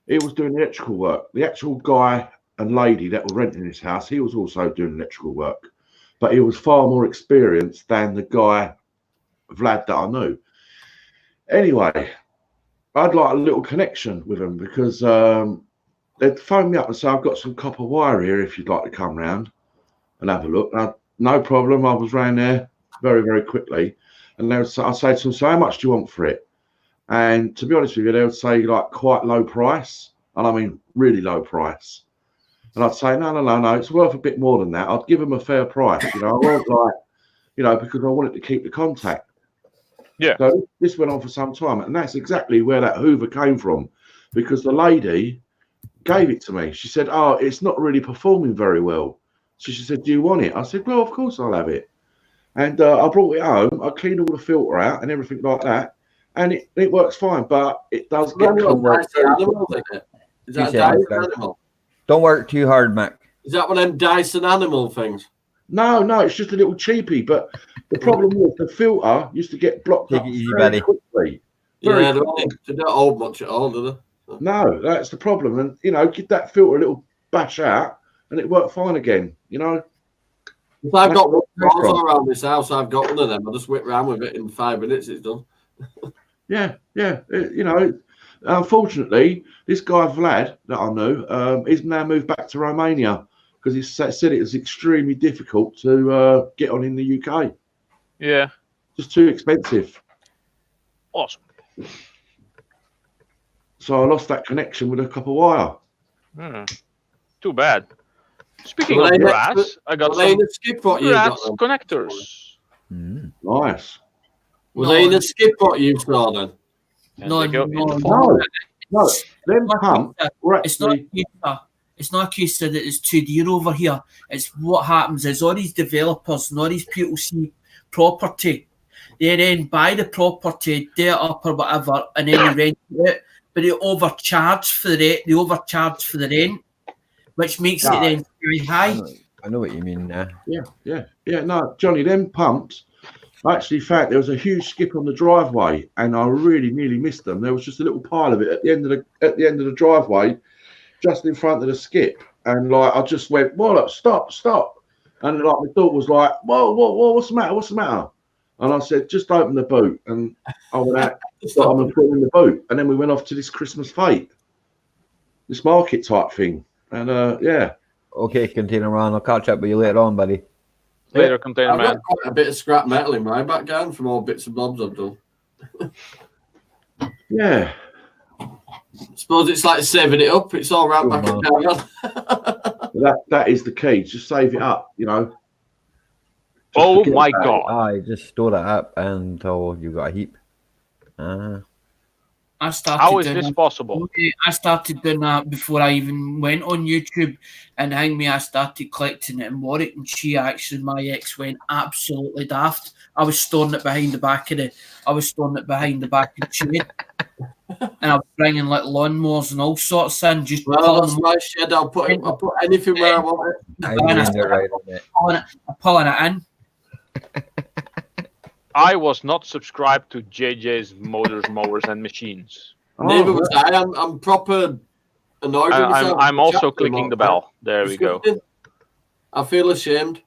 he was doing electrical work. The actual guy and lady that were renting this house, he was also doing electrical work, but he was far more experienced than the guy, Vlad, that I knew. Anyway, I'd like a little connection with him because they'd phone me up and say, I've got some copper wire here if you'd like to come round and have a look. Now, no problem. I was round there very, very quickly. And I'd say to them, so how much do you want for it? And to be honest with you, they would say like quite low price. And I mean, really low price. And I'd say, no, it's worth a bit more than that. I'd give them a fair price. You know, I want like, you know, because I wanted to keep the contact. Yeah. So this went on for some time. And that's exactly where that Hoover came from, because the lady gave it to me. She said, oh, it's not really performing very well. So she said, do you want it? I said, well, of course I'll have it. And I brought it home. I cleaned all the filter out and everything like that. And it works fine, but it does get Is that a Dyson animal? Don't work too hard, Mac. Is that one of them Dyson animal things? No, it's just a little cheapie. But the problem was the filter used to get blocked up very quickly. Yeah, they don't hold much at all, do they? No, that's the problem. And, you know, give that filter a little bash out and it worked fine again, you know. If I've got one around this house, I've got one of them. I just whip around with it in 5 minutes, it's done. Yeah. You know, unfortunately, this guy Vlad that I knew, he's now moved back to Romania because he said it was extremely difficult to get on in the UK. Yeah. Just too expensive. Awesome. So I lost that connection with a copper wire. Too bad. Speaking of brass, I got some brass connectors. Nice. Were they in a skip what you saw then? No. Them pumps were actually... It's not a case that it's too dear over here. It's what happens is all these developers and all these people see property. They then buy the property, do it up or whatever, and then they rent it. But they overcharge for the rent. Which makes it then very high. I know what you mean now. Yeah. No, Johnny, them pumps, I actually found there was a huge skip on the driveway and I really nearly missed them. There was just a little pile of it at the end of the driveway, just in front of the skip. And like I just went, well, stop. And like my daughter was like, whoa, what's the matter? And I said, just open the boot. And I went out, started and put it in the boot. And then we went off to this Christmas fete, this market type thing. And yeah. Okay, Container Man, I'll catch up with you later on, buddy. Later, Container Man. I've got quite a bit of scrap metal in my background from all bits and bobs I've done. Yeah. I suppose it's like saving it up. It's all right back at That is the key. Just save it up, you know. Oh my God! Just store that up until you've got a heap. How is this possible? I started doing that before I even went on YouTube, and I started collecting it and bought it. And she actually, my ex, went absolutely daft. I was storing it behind the back of the shed, and I was bringing like lawnmowers and all sorts in. Just that's my shed. I'll put anything where I want it. Pulling it in. I was not subscribed to JJ's Motors, Mowers, and Machines. Neither was I. I'm proper annoyed with myself. I'm also clicking the bell. There we go. I feel ashamed.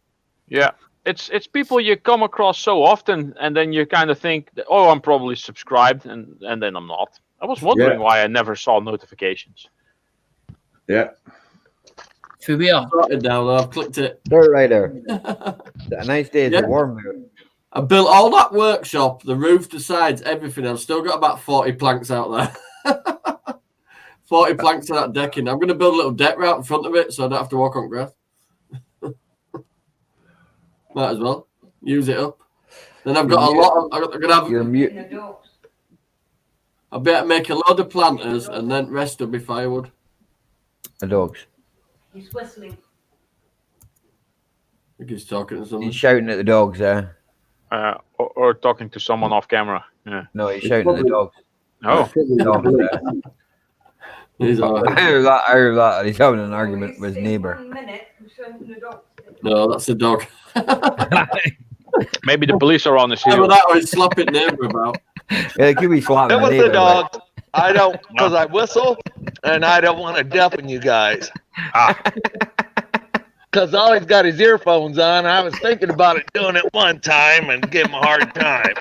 Yeah, it's people you come across so often, and then you kind of think, oh, I'm probably subscribed, and then I'm not. I was wondering why I never saw notifications. Yeah. For where? Sorted now, though. I've clicked it. Dirt Rider. A nice day. It's a warm out. I built all that workshop, the roof, the sides, everything. I've still got about 40 planks out there. 40 planks of that decking. I'm going to build a little deck right in front of it so I don't have to walk on grass. Might as well. Use it up. Then I've got a lot of... I'm going to have... You're mute. I better make a load of planters and then rest will be firewood. The dogs. He's whistling. I think he's talking to someone. He's shouting at the dogs there. Or talking to someone off camera. Yeah. No, he's shouting at the dogs. Oh. He's all right. I heard that. He's having an argument with his neighbour. No, that's a dog. Maybe the police are on his Remember heels. that or he's slapping neighbour about. Yeah, it could be slapping It the was neighbour. the dog. I don't, because I whistle, and I don't want to deafen you guys. Because Ollie's got his earphones on. I was thinking about it doing it one time and give him a hard time.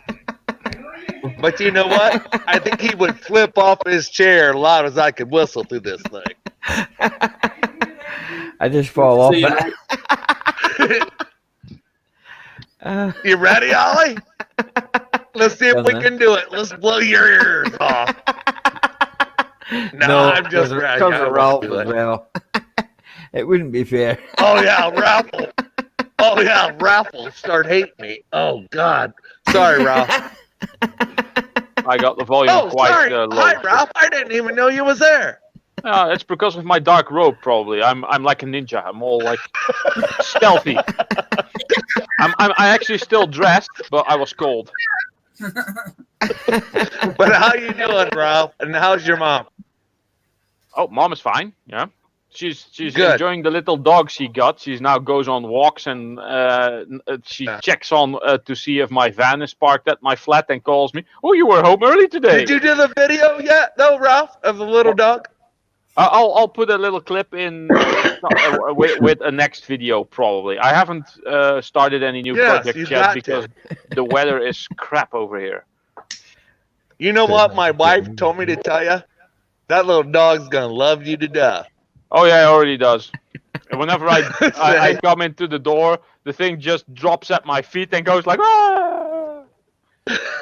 But you know what? I think he would flip off his chair as loud as I could whistle through this thing. I just fall off. See, You ready, Ollie? Let's see if we can do it. Let's blow your ears off. No, I'm just because of Ralph as well. It wouldn't be fair. Oh yeah, Ralph. Oh yeah, Ralph will start hating me. Oh God. Sorry, Ralph. I got the volume Oh, quite sorry. low. Hi, Ralph. I didn't even know you was there. It's because of my dark robe, probably. I'm like a ninja. I'm all like stealthy. I actually still dressed, but I was cold. But how you doing, Ralph? And how's your mom? Oh, mom is fine. Yeah, she's Good. enjoying the little dog she got. She now goes on walks and she checks on to see if my van is parked at my flat and calls me. Oh, you were home early today. Did you do the video yet, though, Ralph, of the little dog? I'll put a little clip in with a next video probably. I haven't started any new projects yet because the weather is crap over here. You know what my wife told me to tell you? That little dog's gonna love you to death. Oh yeah, it already does. And whenever I come into the door, the thing just drops at my feet and goes like, ah!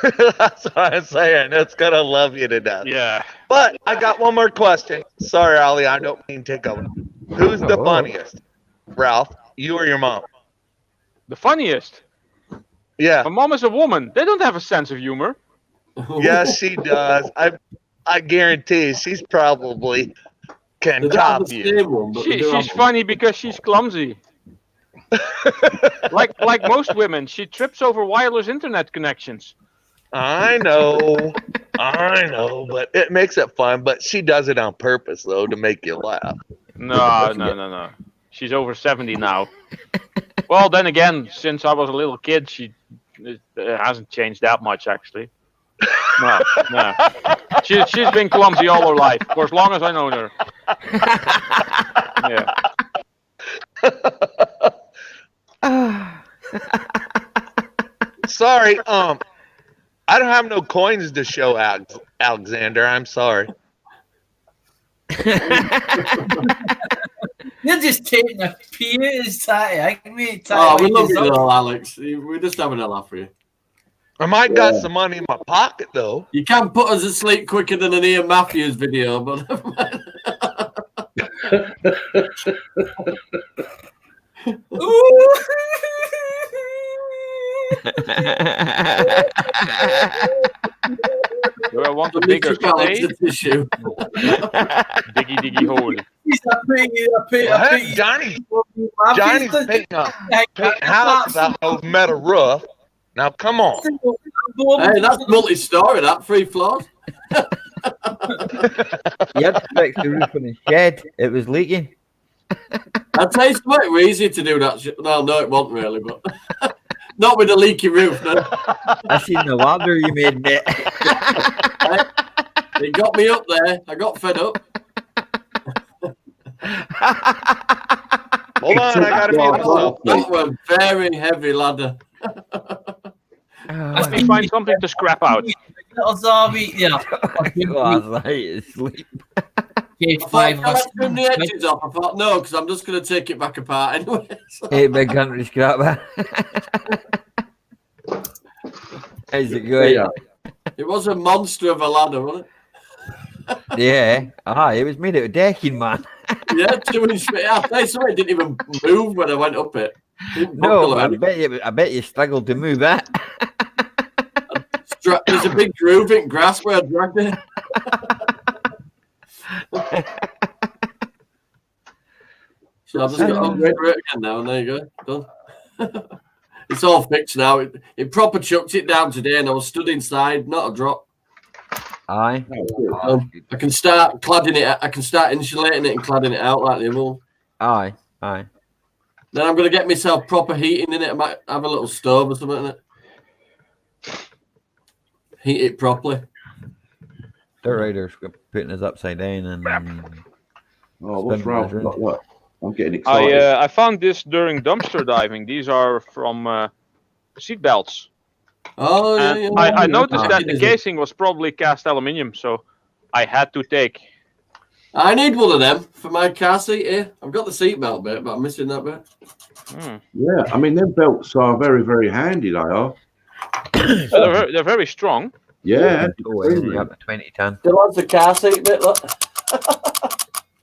That's what I'm saying. It's gonna love you to death. Yeah. But I got one more question. Sorry, Ollie, I don't mean to take over. Who's the funniest? Ralph, you or your mom? The funniest? Yeah. My mom is a woman. They don't have a sense of humor. Yes, she does. I guarantee she's probably can top you. She's funny because she's clumsy. like most women, she trips over wireless internet connections. I know, but it makes it fun. But she does it on purpose, though, to make you laugh. No. She's over 70 now. Well, then again, since I was a little kid, it hasn't changed that much, actually. No. She's been clumsy all her life, for as long as I know her. Yeah. Sorry, I don't have no coins to show Alexander. I'm sorry. You're just taking a piss, Tatty. We love you though, Alex. We're just having a laugh with you. I might got some money in my pocket, though. You can put us to sleep quicker than an Ian Matthews video, but... Do I want a bigger stay? Diggy hole. Johnny's painting house without no metal roof. Now, come on. Hey, that's multi-story, that 3 floors. You had to fix the roof on the shed. It was leaking. I'd say it's quite easy to do that. Well, no, it wasn't really, but not with a leaky roof. No. I seen the ladder you made, mate. It got me up there. I got fed up. Hold on, I gotta mute myself. That was a very heavy ladder. Let me find something to scrap out. hospitals all week. Yeah. Last night asleep. Okay, I thought, five can I trim the edges off? I thought, no, because I'm just going to take it back apart anyway. So. 8 big country scrapper. How's it going? Yeah. It was a monster of a ladder, wasn't it? Yeah. It was made out of decking, man. Yeah, 2 inch. I tell you something, it didn't even move when I went up it. Didn't buckle No, or I anything. bet you struggled to move that. There's a big groove in grass where I dragged it. So I've just got to upgrade it again now, and there you go. Done. It's all fixed now. It proper chucked it down today, and I was stood inside, not a drop. Aye. I can start cladding it. I can start insulating it and cladding it out like the other one. Aye. Then I'm going to get myself proper heating in it. I might have a little stove or something in it. Heat it properly. The rider's putting us upside down and. Oh, what's spinning us wrong? round. Look, I'm getting excited. I found this during dumpster diving. These are from seat belts. Oh, yeah, And yeah. I noticed Ah. that the casing was probably cast aluminium, so I had to take. I need one of them for my car seat here. I've got the seatbelt bit, but I'm missing that bit. Yeah, I mean, them belts are very, very handy, they are. They're very strong. Yeah. Go in, up to 2010. Still has the car seat bit, look.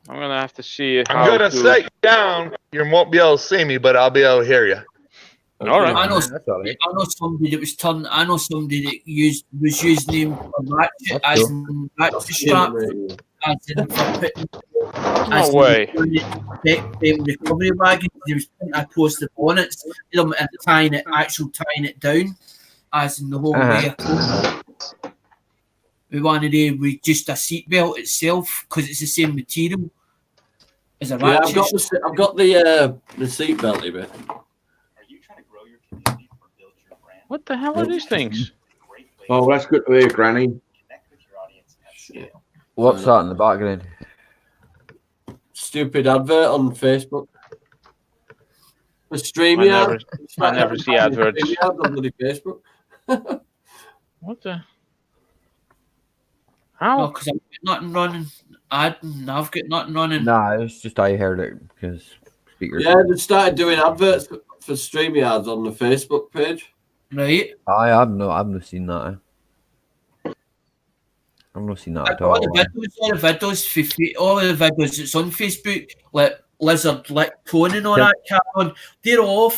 I'm gonna have to see how I'm gonna to... sit you down. You won't be able to see me, but I'll be able to hear you. All right. I know, That's all right. I know somebody that was turning. I know somebody that was using them for ratchet, That's as cool. in ratchet strap, as in for putting. No way. Recovery wagon. He was putting across the bonnets, and tying it down, as in the whole way. We wanted to with just a seatbelt itself because it's the same material as a Yeah, ratchet. I've got the seatbelt bit. What the hell are these things? Oh, that's good to hear, Granny. What's that in the background? Stupid advert on Facebook. For StreamYard. I never see adverts. StreamYard on bloody Facebook. What the? How? Because I've got nothing running. I've got nothing running. Nah, it's just I heard it because speakers. Yeah, they started doing adverts for StreamYards on the Facebook page. Right. I've not seen that. I've not seen that at all. All the videos that's on Facebook, like Lizard Lick Tone and all that carry on, they're all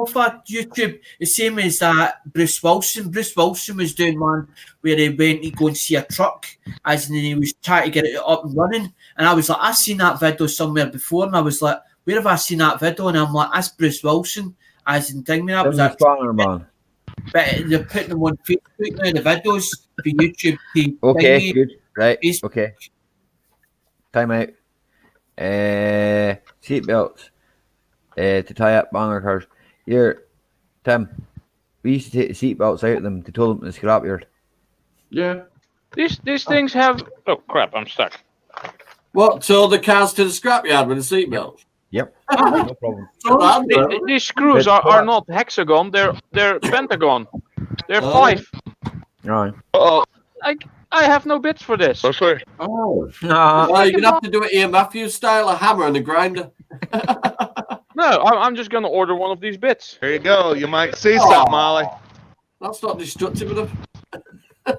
off at YouTube. The same as that Bruce Wilson. Bruce Wilson was doing one where he went to go and see a truck, as in he was trying to get it up and running. And I was like, I've seen that video somewhere before, and I was like, where have I seen that video? And I'm like, that's Bruce Wilson, as in thing. That was that. Man. But they're putting them on Facebook now, the videos for YouTube. Okay, good. Right. Facebook. Okay. Time out. Seat belts. To tie up banger cars. Here, Tim. We used to take the seat belts out of them to tow them to the scrapyard. Yeah. These things have. Oh crap! I'm stuck. What? Tow the cars to the scrapyard with a seatbelt? Yep. No problem. These screws are not hexagon. They're pentagon. They're 5. Right. Oh, I have no bits for this. sorry. Oh. Well, you're going to have to do it Ian Matthews style, a hammer and a grinder. No, I'm just gonna order one of these bits. Here you go. You might see something, Molly. That's not destructive enough. I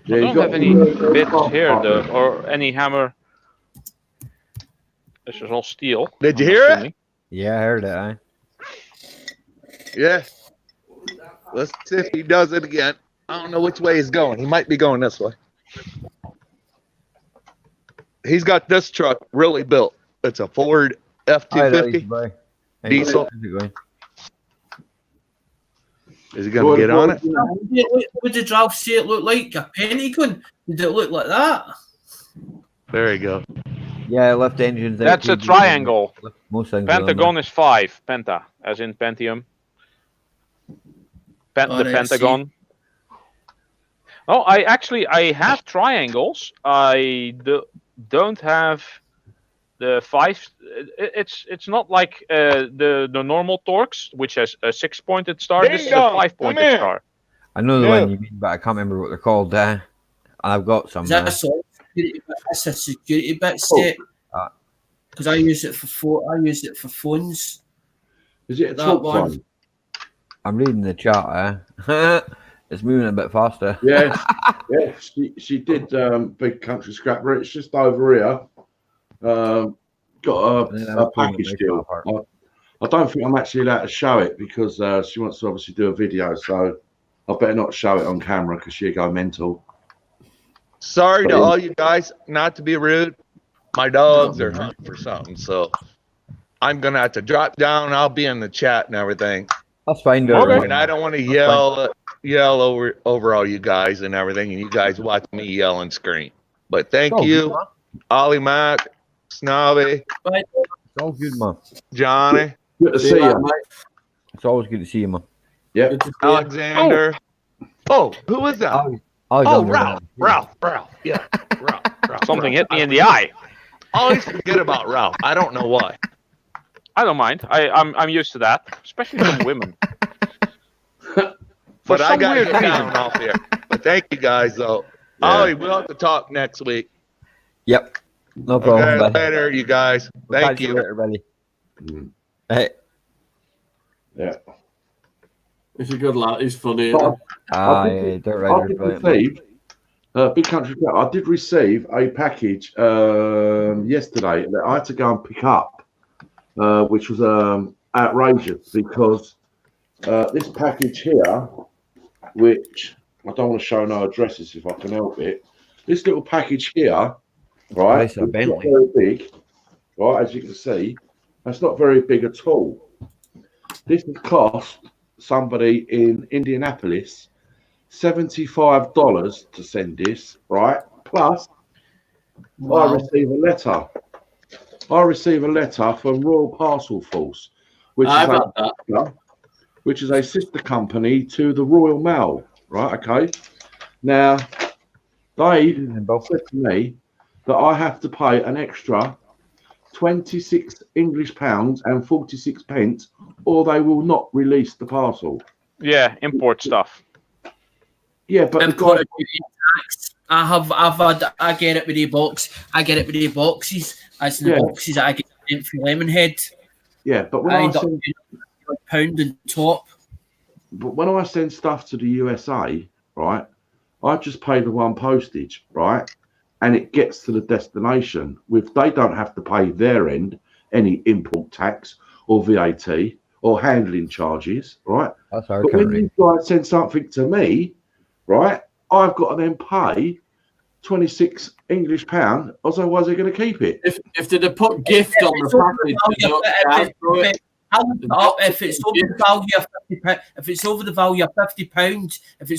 don't have any bits here though, or any hammer. This is all steel. Did you hear it? Yeah, I heard it. Aye. Yeah. Let's see if he does it again. I don't know which way he's going. He might be going this way. He's got this truck really built. It's a Ford F-250 diesel. Is he going to get on it? What did Ralph say it looked like? A pentagon? Did it look like that? There you go. Yeah, left engines. That's a triangle. Most things. Pentagon is 5. Penta, as in Pentium. The Pentagon. Oh, I have triangles. I don't have the 5. It's not like the normal Torx, which has a 6-pointed star. This is a 5-pointed star. I know the No. one you mean, but I can't remember what they're called. I've got some. Is that a security bit? That's a security bit Oh. set. Because I use it for phones. Is it a That talk one. phone? I'm reading the chat. It's moving a bit faster. Yes, yes. She did Big Country Scrapper. It's just over here. Got a package deal. I don't think I'm actually allowed to show it because she wants to obviously do a video, so I better not show it on camera because she'll go mental. Sorry to all you guys, not to be rude. My dogs are hunting for something, so I'm gonna have to drop down. I'll be in the chat and everything. That's fine, And I don't want to yell over all you guys and everything, and you guys watch me yell and scream. But thank you, Ali Mack, Snobby. It's all good, man. Johnny. Good to see you. It's always good to see you, man. Yeah. Alexander. Oh, who was that? Alexander. Ralph. Yeah, Ralph. Something hit me in the eye. I always forget about Ralph. I don't know why. I don't mind. I'm used to that, especially from women. But I got to weird get reason. down off here. But thank you guys, though. Ollie, we'll have to talk next week. Yep. No problem. Okay, buddy. later, you guys. We'll Thank catch you you. later, buddy. Hey. Yeah. He's a good lad. He's funny. I did receive, Big Country Club, I did receive a package yesterday that I had to go and pick up, which was outrageous because this package here, which I don't want to show no addresses if I can help it, this little package here, right, Nice, a it's not Bentley. very big, right, as you can see, that's not very big at all. This has cost somebody in Indianapolis $75 to send this, right? Plus, I receive a letter. I receive a letter from Royal Parcel Force, which is a sister company to the Royal Mail, right? Okay. Now, they said to me that I have to pay an extra 26 English pounds and 46 pence, or they will not release the parcel. Yeah, import stuff. Yeah, but I get it with the box. I get it with the boxes. As in the boxes that I get sent for Lemonhead. Yeah, but when I I end up send pound and top. But when I send stuff to the USA, right, I just pay the one postage, right, and it gets to the destination. They don't have to pay their end any import tax or VAT or handling charges, right? That's our but when country. you guys send something to me, right, I've got to then pay 26 English pound. Otherwise, they're going to keep it. If they'd have put gift on the package, If it's over the value of £50, if it's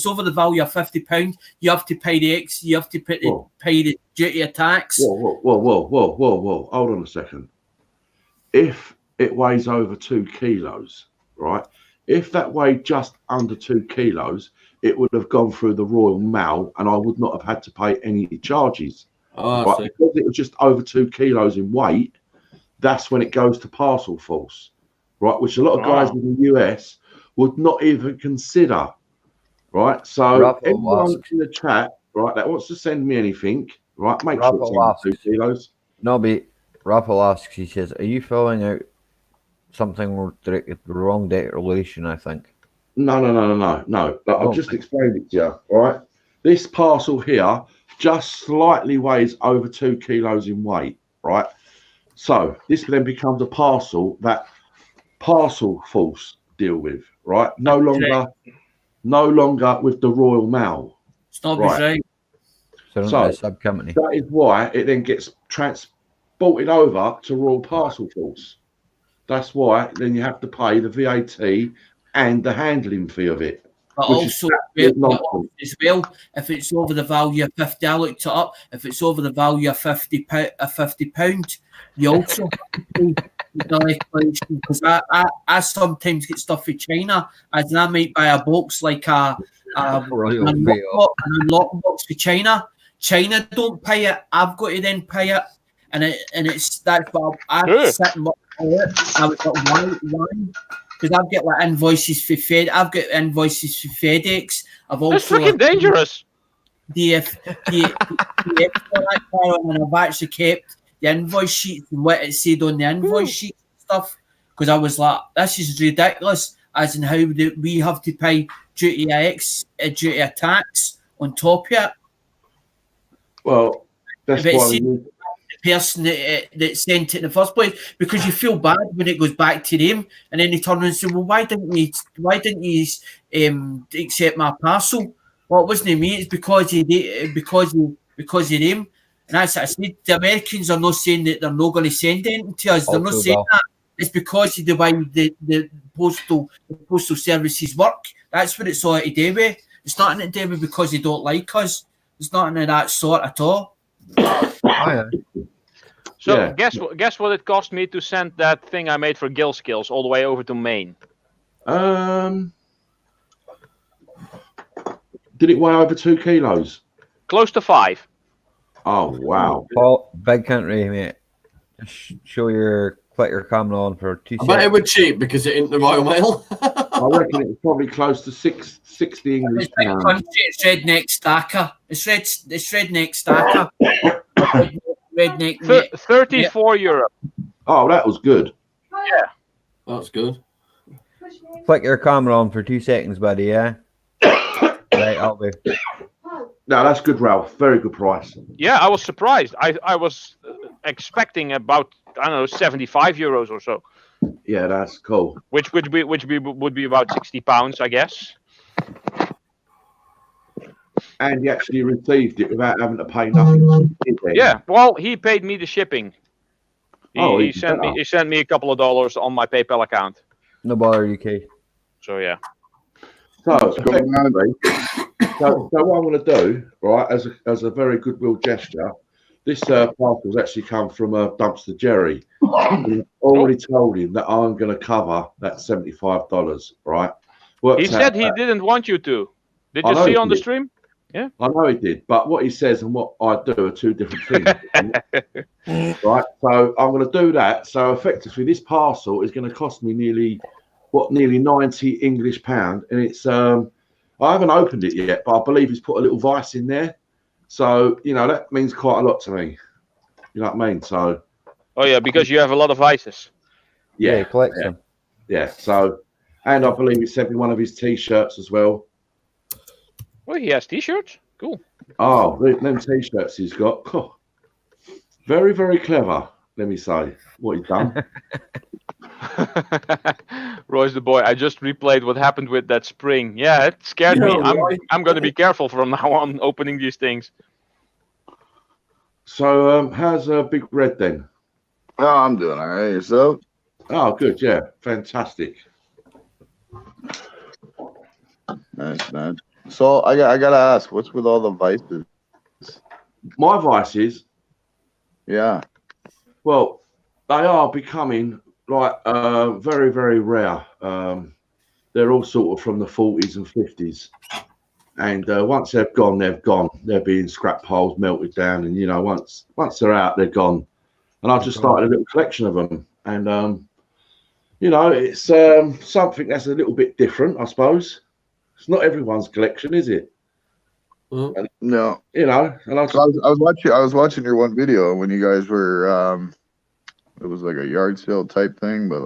over the value of £50, you have to pay the X. You have to pay the duty of tax. Whoa! Hold on a second. If it weighs over 2 kilos, right? If that weighed just under 2 kilos, it would have gone through the Royal Mail, and I would not have had to pay any charges. Right? Because it was just over 2 kilos in weight, that's when it goes to Parcel Force. Right, which a lot of guys in the US would not even consider. Right, so everyone in the chat, right, that wants to send me anything, right, make sure it's under 2 kilos. Raffle asks, he says, are you filling out something directed the wrong declaration, I think? No. I've just explained it to you, all right? This parcel here just slightly weighs over 2 kilos in weight, right? So this then becomes a parcel that Parcel Force deal with, right? No longer with the Royal Mail. Stop right. So sub company. That is why it then gets transported over to Royal Parcel Force. That's why then you have to pay the VAT and the handling fee of it. But also, as well, if it's over the value of 50, I looked it up. If it's over the value of £50, you also have to pay the declaration, because I sometimes get stuff from China, as I might buy a box like an unlock box for China. China don't pay it. I've got to then pay it, and that's what I sit and look at it. I was like, why? because I've got like invoices for I've got invoices for FedEx. I've also That's freaking dangerous. and I've actually kept the invoice sheets and what it said on the invoice sheet and stuff, because I was like, this is ridiculous, as in how we have to pay duty of tax on top of it. Well, that's But why see, the person that sent it in the first place, because you feel bad when it goes back to them, and then they turn around and say, "Well, why didn't you accept my parcel?" Well, it wasn't me. It's because of them. And that's what I said. The Americans are not saying that they're not going to send anything to us. They're not Also, saying Bill. that. It's because of the way the postal services work. That's what it's all to do with. It's nothing to do with because they don't like us. It's nothing of that sort at all. Oh, yeah. So Yeah. guess what it cost me to send that thing I made for Gill Skills all the way over to Maine? Did it weigh over 2 kilos? Close to 5. Oh wow! Paul, big country, mate. Just click your camera on for 2 I bet it seconds. was cheap because it ain't the Royal Mail. I reckon it was probably close to 60 English It's big pounds. country. It's redneck stacker. It's redneck stacker. redneck. 34 euro. Oh, that was good. That's good. Click your camera on for 2 seconds, buddy, yeah? Right, I'll be. No, that's good, Ralph. Very good price. Yeah, I was surprised. I was expecting about, I don't know, 75 euros or so, Yeah, that's cool. which would be about 60 pounds, I guess. And you actually received it without having to pay nothing. Did they? Yeah, well, he paid me the shipping. Oh, He even sent better. me a couple of dollars on my PayPal account. No bother, UK. So yeah. So, effectively, so what I'm going to do, right, as a very goodwill gesture, this parcel's actually come from Dumpster Jerry. I've already told him that I'm going to cover that $75, right? He said he didn't want you to. Did I you know see he on the did. stream? Yeah. I know he did, but what he says and what I do are two different things. Right, so I'm going to do that. So effectively, this parcel is going to cost me nearly 90 English pound, and it's I haven't opened it yet, but I believe he's put a little vice in there. So that means quite a lot to me. You know what I mean? So. Oh yeah, because you have a lot of vices. Yeah, he collects them. Yeah. So, and I believe he sent me one of his T-shirts as well. Well, he has T-shirts. Cool. Oh, them T-shirts he's got. Oh, very, very clever. Let me say what he's done. Roy's the boy. I just replayed what happened with that spring. Yeah, it scared me. I'm going to be careful from now on opening these things. So, how's Big Red then? Oh, I'm doing all right. Yourself? Oh, good. Yeah, fantastic. Nice, man. So I gotta ask, what's with all the vices? My vices. Yeah. Well, they are becoming like very, very rare. They're all sort of from the 40s and 50s, and once they've gone, they've gone. They're being scrap piles melted down, and once they're out, they're gone. And I've just started a little collection of them, and it's something that's a little bit different, I suppose. It's not everyone's collection, is it? And, no. And I was watching your one video when you guys were it was like a yard sale type thing, but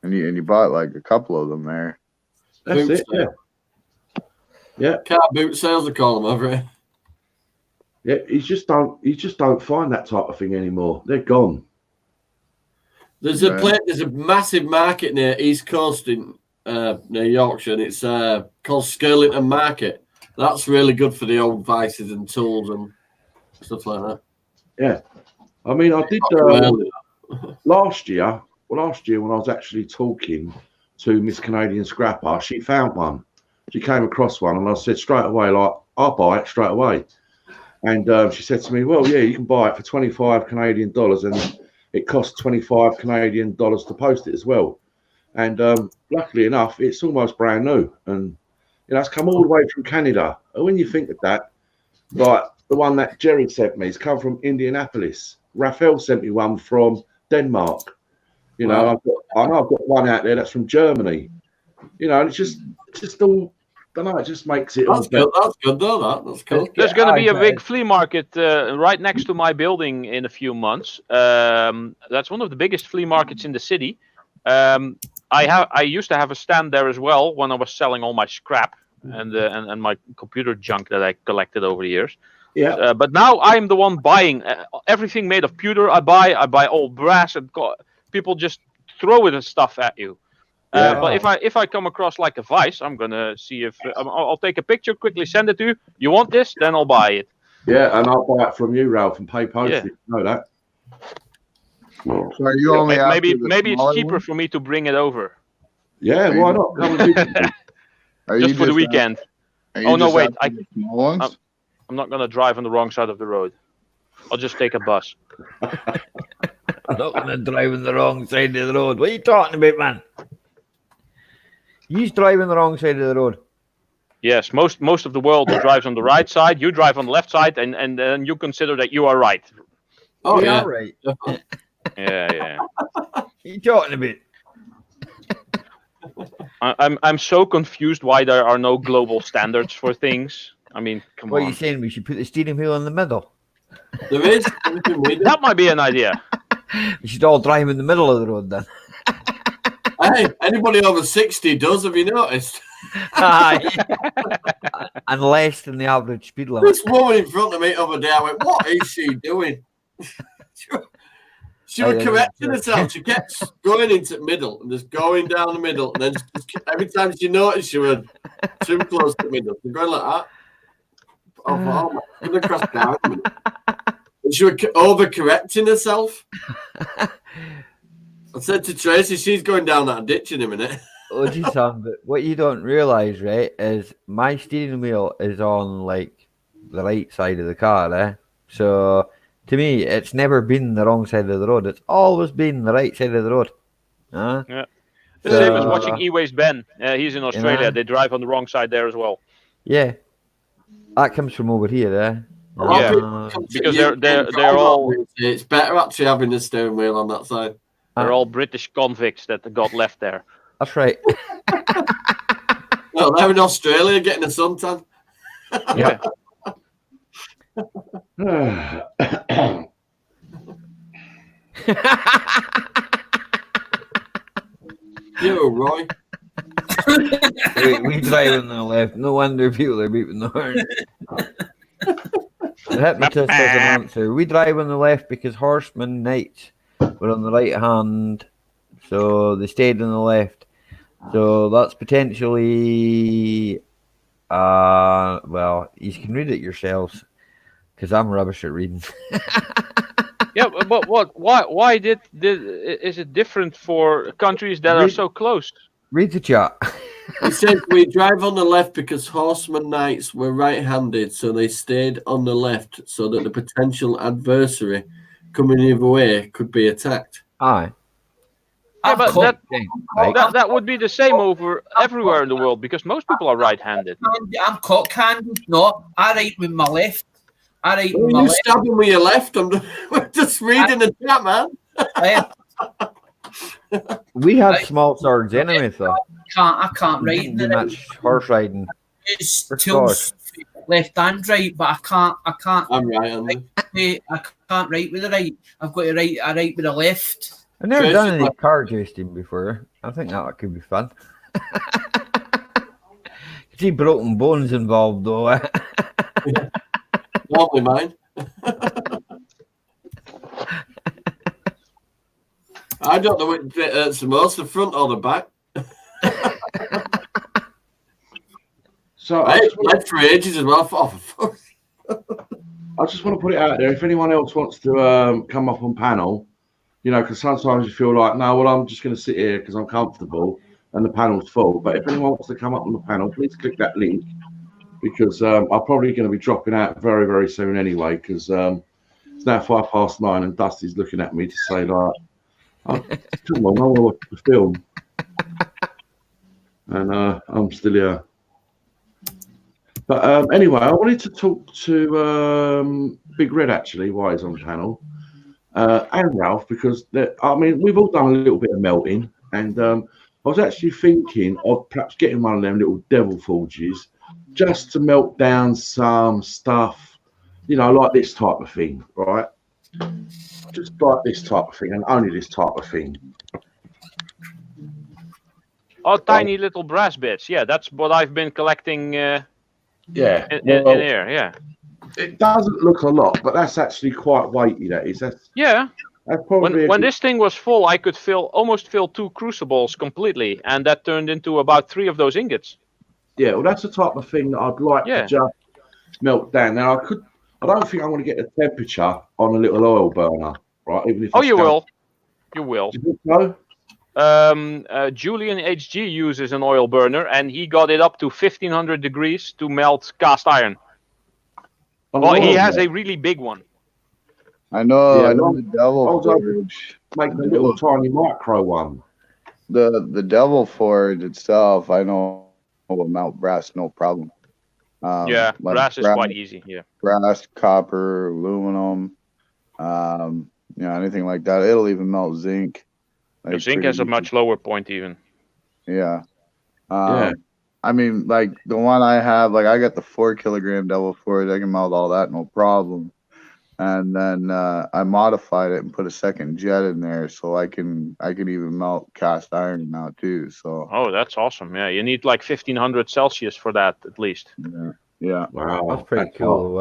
and you bought like a couple of them there. That's it, yeah. Yeah. Car boot sales, they call them over here. Yeah, you just don't find that type of thing anymore. They're gone. There's a massive market near East Coast in near Yorkshire, and it's called Skirlington Market. That's really good for the old vices and tools and stuff like that. Yeah, I mean, I did last year. Well, last year when I was actually talking to Miss Canadian Scrapper, she found one. She came across one, and I said straight away, like, I'll buy it straight away. And she said to me, well, yeah, you can buy it for 25 Canadian dollars, and it costs 25 Canadian dollars to post it as well. And luckily enough, it's almost brand new, and it's come all the way from Canada. And when you think of that, like the one that Jerry sent me, it's come from Indianapolis. Raphael sent me one from Denmark. You know, I know I've got one out there that's from Germany. You know, and it's just all. I don't know. It just makes it. That's good. That's good though. That's cool. There's going to be a big flea market right next to my building in a few months. That's one of the biggest flea markets in the city. I used to have a stand there as well when I was selling all my scrap and my computer junk that I collected over the years. Yeah. But now I'm the one buying everything made of pewter. I buy old brass, and people just throw it and stuff at you. But if I come across like a vice, I'm gonna see if I'll take a picture, quickly send it to you. You want this? Then I'll buy it. Yeah, and I'll buy it from you, Ralph, and pay postage. You know that. So are you only maybe after the it's cheaper smaller for me to bring it over. Yeah, why not? Come and visit me. Just for the weekend. Oh no, wait! I'm I'm not gonna drive on the wrong side of the road. I'll just take a bus. I'm not gonna drive on the wrong side of the road. What are you talking about, man? He's driving the wrong side of the road. Yes, most of the world drives on the right side. You drive on the left side, and then you consider that you are right. Oh We yeah, are right. Yeah. What are you talking about? I'm so confused why there are no global standards for things. I mean, come What are on. you saying? We should put the steering wheel in the middle. there is. That might be an idea. We should all drive in the middle of the road then. Hey, anybody over 60 does. Have you noticed? And less than the average speed limit. This woman in front of me the other day, I went, "What is she doing?" She was correcting herself. She kept going into the middle and just going down the middle, and then every time she noticed she was too close to the middle, she's going like that. I'm gonna cross down. And she was overcorrecting herself. I said to Tracy, she's going down that ditch in a minute. Oh, gee, Sam, but what you don't realise, right, is my steering wheel is on, like, the right side of the car, eh? So, to me, it's never been the wrong side of the road. It's always been the right side of the road. Huh? Yeah. The same as watching E-Ways Ben. He's in Australia. They drive on the wrong side there as well. Yeah. That comes from over here, eh? Yeah, because they're all... It's better actually having the steering wheel on that side. They're all British convicts that got left there. That's right. Well, they're in Australia getting a suntan. Yeah. You, Roy. we drive on the left. No wonder people are beeping the horn. The hypnotist has an answer. We drive on the left because horsemen knights were on the right hand, so they stayed on the left. So that's potentially, well, you can read it yourselves because I'm rubbish at reading. Yeah, but what? Why is it different for countries that are so close? Read the chat. It says we drive on the left because horsemen knights were right-handed, so they stayed on the left so that the potential adversary coming either way could be attacked. Aye. Yeah, but that would be the same over everywhere in the world because most people are right-handed. I'm cock-handed. No, I write with my left. I write with my You left. stabbing with your left. We're just reading the chat, man. We have small swords anyway, though. I can't write. Do much horse riding. It's tools, left and right, but I can't. I'm right. I can't write with the right. I've got to write. I write with the left. I've never done any car jousting before. I think that could be fun. See broken bones involved, though. Normally mine. I don't know which bit hurts the most, the front or the back. So I led for ages as well. I just want to put it out there. If anyone else wants to come up on panel, you know, because sometimes you feel like, no, well, I'm just going to sit here because I'm comfortable and the panel's full. But if anyone wants to come up on the panel, please click that link because I'm probably going to be dropping out very, very soon anyway because it's now 9:05 and Dusty's looking at me to say, like, oh, come on, I want to watch the film. And I'm still here. But anyway, I wanted to talk to Big Red, actually, while he's on panel. and Ralph, because I mean, we've all done a little bit of melting, and I was actually thinking of perhaps getting one of them little devil forges just to melt down some stuff, you know, like this type of thing, right? Just like this type of thing, and only this type of thing. Oh, tiny little brass bits. Yeah, that's what I've been collecting. Yeah, in here. Yeah. It doesn't look a lot, but that's actually quite weighty. That is. That's probably When this thing was full, I could almost fill 2 crucibles completely, and that turned into about 3 of those ingots. Yeah, well, that's the type of thing that I'd like to just melt down. Now, I don't think I want to get the temperature on a little oil burner, right? Even if you will. You will. Do you think so? Julian HG uses an oil burner, and he got it up to 1500 degrees to melt cast iron. Well, he has a really big one. I know the Devil Forge. Make the little tiny micro one. The Devil Forge itself, I know will melt brass no problem. Yeah, like brass is quite easy. Yeah, brass, copper, aluminum, you know, anything like that. It'll even melt zinc. Like zinc has a much lower point even. Yeah. I mean, like the one I have, like I got the 4 kilogram Devil Forge. I can melt all that no problem. And then I modified it and put a second jet in there, so I can even melt cast iron now too. So that's awesome. Yeah, you need like 1500 Celsius for that at least. Yeah. Wow, that's pretty cool.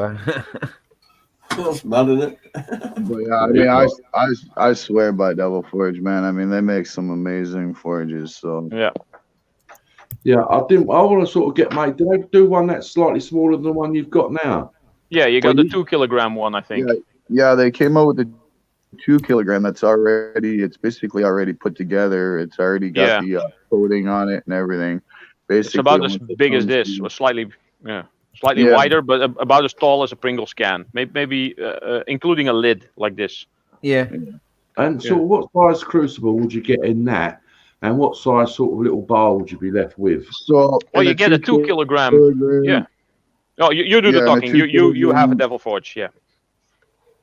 That's mad, isn't it? But yeah, I mean, I swear by Devil Forge, man. I mean, they make some amazing forges. So yeah, I want to sort of get made. Did they do one that's slightly smaller than the one you've got now? Yeah, you got the 2 kilogram one, I think. Yeah, they came out with the 2 kilogram. It's basically already put together. It's already got the coating on it and everything. Basically, it's about as big as this, or slightly wider, but about as tall as a Pringles can. Maybe including a lid like this. Yeah. And so, what size crucible would you get in that? And what size sort of little bowl would you be left with? So, you get a 2 kilogram. Yeah. Oh, you do the talking. You have a Devil Forge, yeah.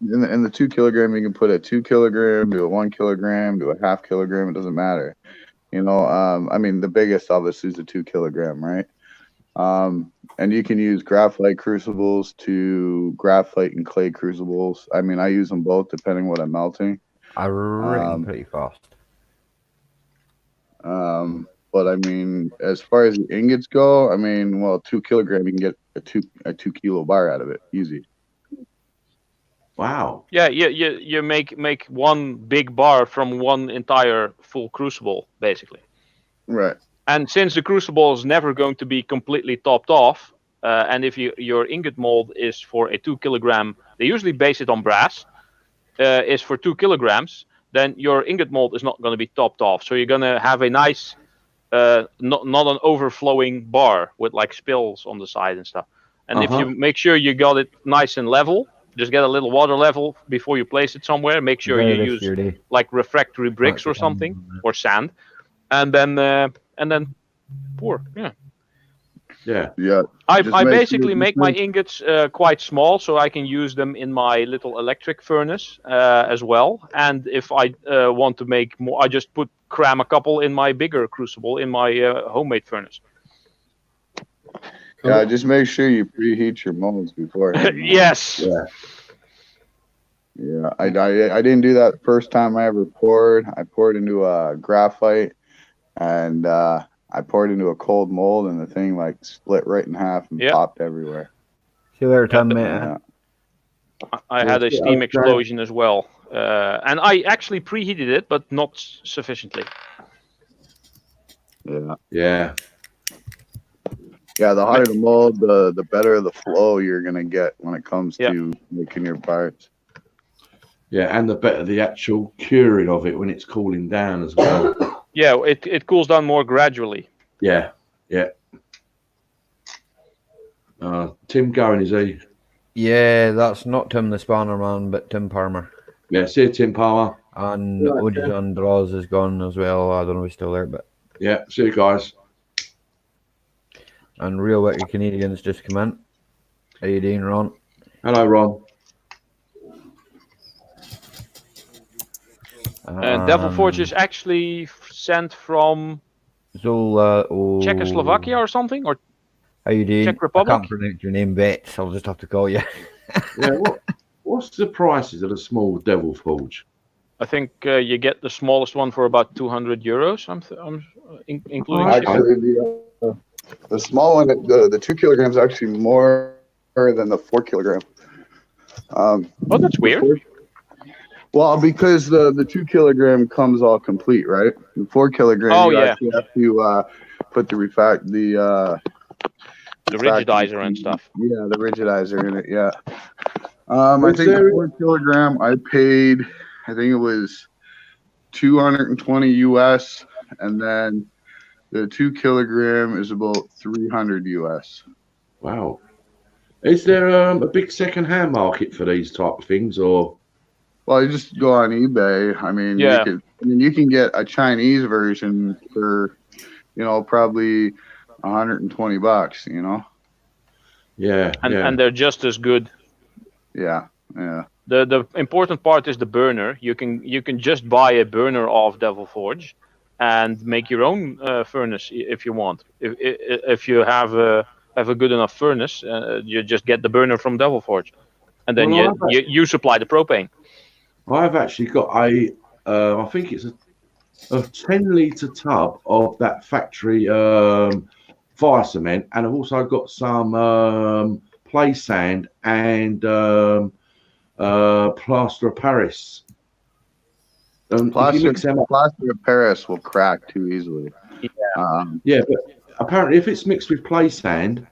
In the 2 kilogram, you can put a 2 kilogram, do a 1 kilogram, do a half kilogram. It doesn't matter. You know, I mean, the biggest obviously is a 2 kilogram, right? And you can use graphite crucibles to graphite and clay crucibles. I mean, I use them both depending what I'm melting. I reckon pretty fast. But I mean, as far as the ingots go, I mean, well, 2 kilogram, you can get a 2 kilo bar out of it, easy. Wow. Yeah, you make one big bar from one entire full crucible, basically. Right. And since the crucible is never going to be completely topped off, and if your ingot mold is for a 2 kilogram, they usually base it on brass, is for 2 kilograms, then your ingot mold is not going to be topped off. So you're going to have a nice, not an overflowing bar with like spills on the side and stuff. And if you make sure you got it nice and level, just get a little water level before you place it somewhere. Make sure you use like refractory bricks or something, or sand, and then pour. Yeah. I basically make my ingots quite small, so I can use them in my little electric furnace as well. And if I want to make more, I just cram a couple in my bigger crucible in my homemade furnace. Yeah, just make sure you preheat your molds before. Yes. Yeah, I didn't do that the first time I ever poured. I poured into a graphite, and I poured into a cold mold, and the thing like split right in half and popped everywhere. See you later, Tom, mate. I had a steam explosion as well, and I actually preheated it, but not sufficiently. Yeah, the hotter the mold, the better the flow you're gonna get when it comes to making your parts. Yeah, and the better the actual curing of it when it's cooling down as well. Yeah, it cools down more gradually. Yeah. Tim going, is he? Yeah, that's not Tim the Spanner Man, but Tim Palmer. Yeah, see you, Tim Palmer. And Ojisan Draws is gone as well. I don't know if he's still there, but yeah, see you guys. And Real Wicked Canadians just come in. How you doing, Ron? Hello, Ron. And Devil Forge is actually sent from Zola. Czechoslovakia or something, or how you doing? Czech Republic? I can't pronounce your name, Betts. I'll just have to call you. Yeah. What's the prices of a small Devil Forge? I think you get the smallest one for about €200. Including shipping. Actually, the small one, the 2 kilograms, is actually more than the 4 kilogram. Oh, that's weird. Well, because the 2 kilogram comes all complete, right? The 4 kilogram, you actually have to put the rigidizer and stuff. Yeah, the rigidizer in it. Yeah. I think the 4 kilogram, I paid, I think it was $220 US, and then the 2 kilogram is about $300 US. Wow. Is there a big second-hand market for these type of things, or? Well, you just go on eBay. I mean, you can get a Chinese version for, probably $120. Yeah. And they're just as good. Yeah. The important part is the burner. You can just buy a burner of Devil Forge, and make your own furnace if you want. If you have a good enough furnace, you just get the burner from Devil Forge, and then you supply the propane. I've actually got I think it's a 10-litre tub of that factory fire cement, and I've also got some play sand and plaster of Paris. Plaster of Paris will crack too easily. Yeah, but apparently if it's mixed with play sand,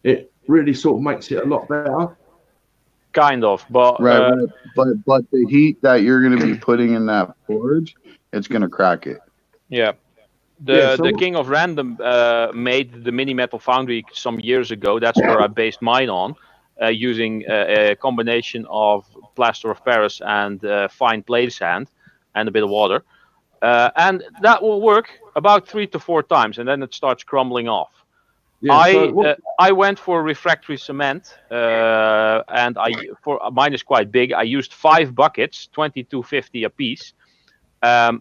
it really sort of makes it a lot better. Kind of, but but the heat that you're going to be putting in that forge, it's going to crack it. Yeah. The King of Random made the Mini Metal Foundry some years ago. That's where I based mine on, using a combination of plaster of Paris and fine play sand and a bit of water. And that will work about 3 to 4 times, and then it starts crumbling off. Yeah, I went for refractory cement, and mine is quite big. I used 5 buckets, $22.50 a piece.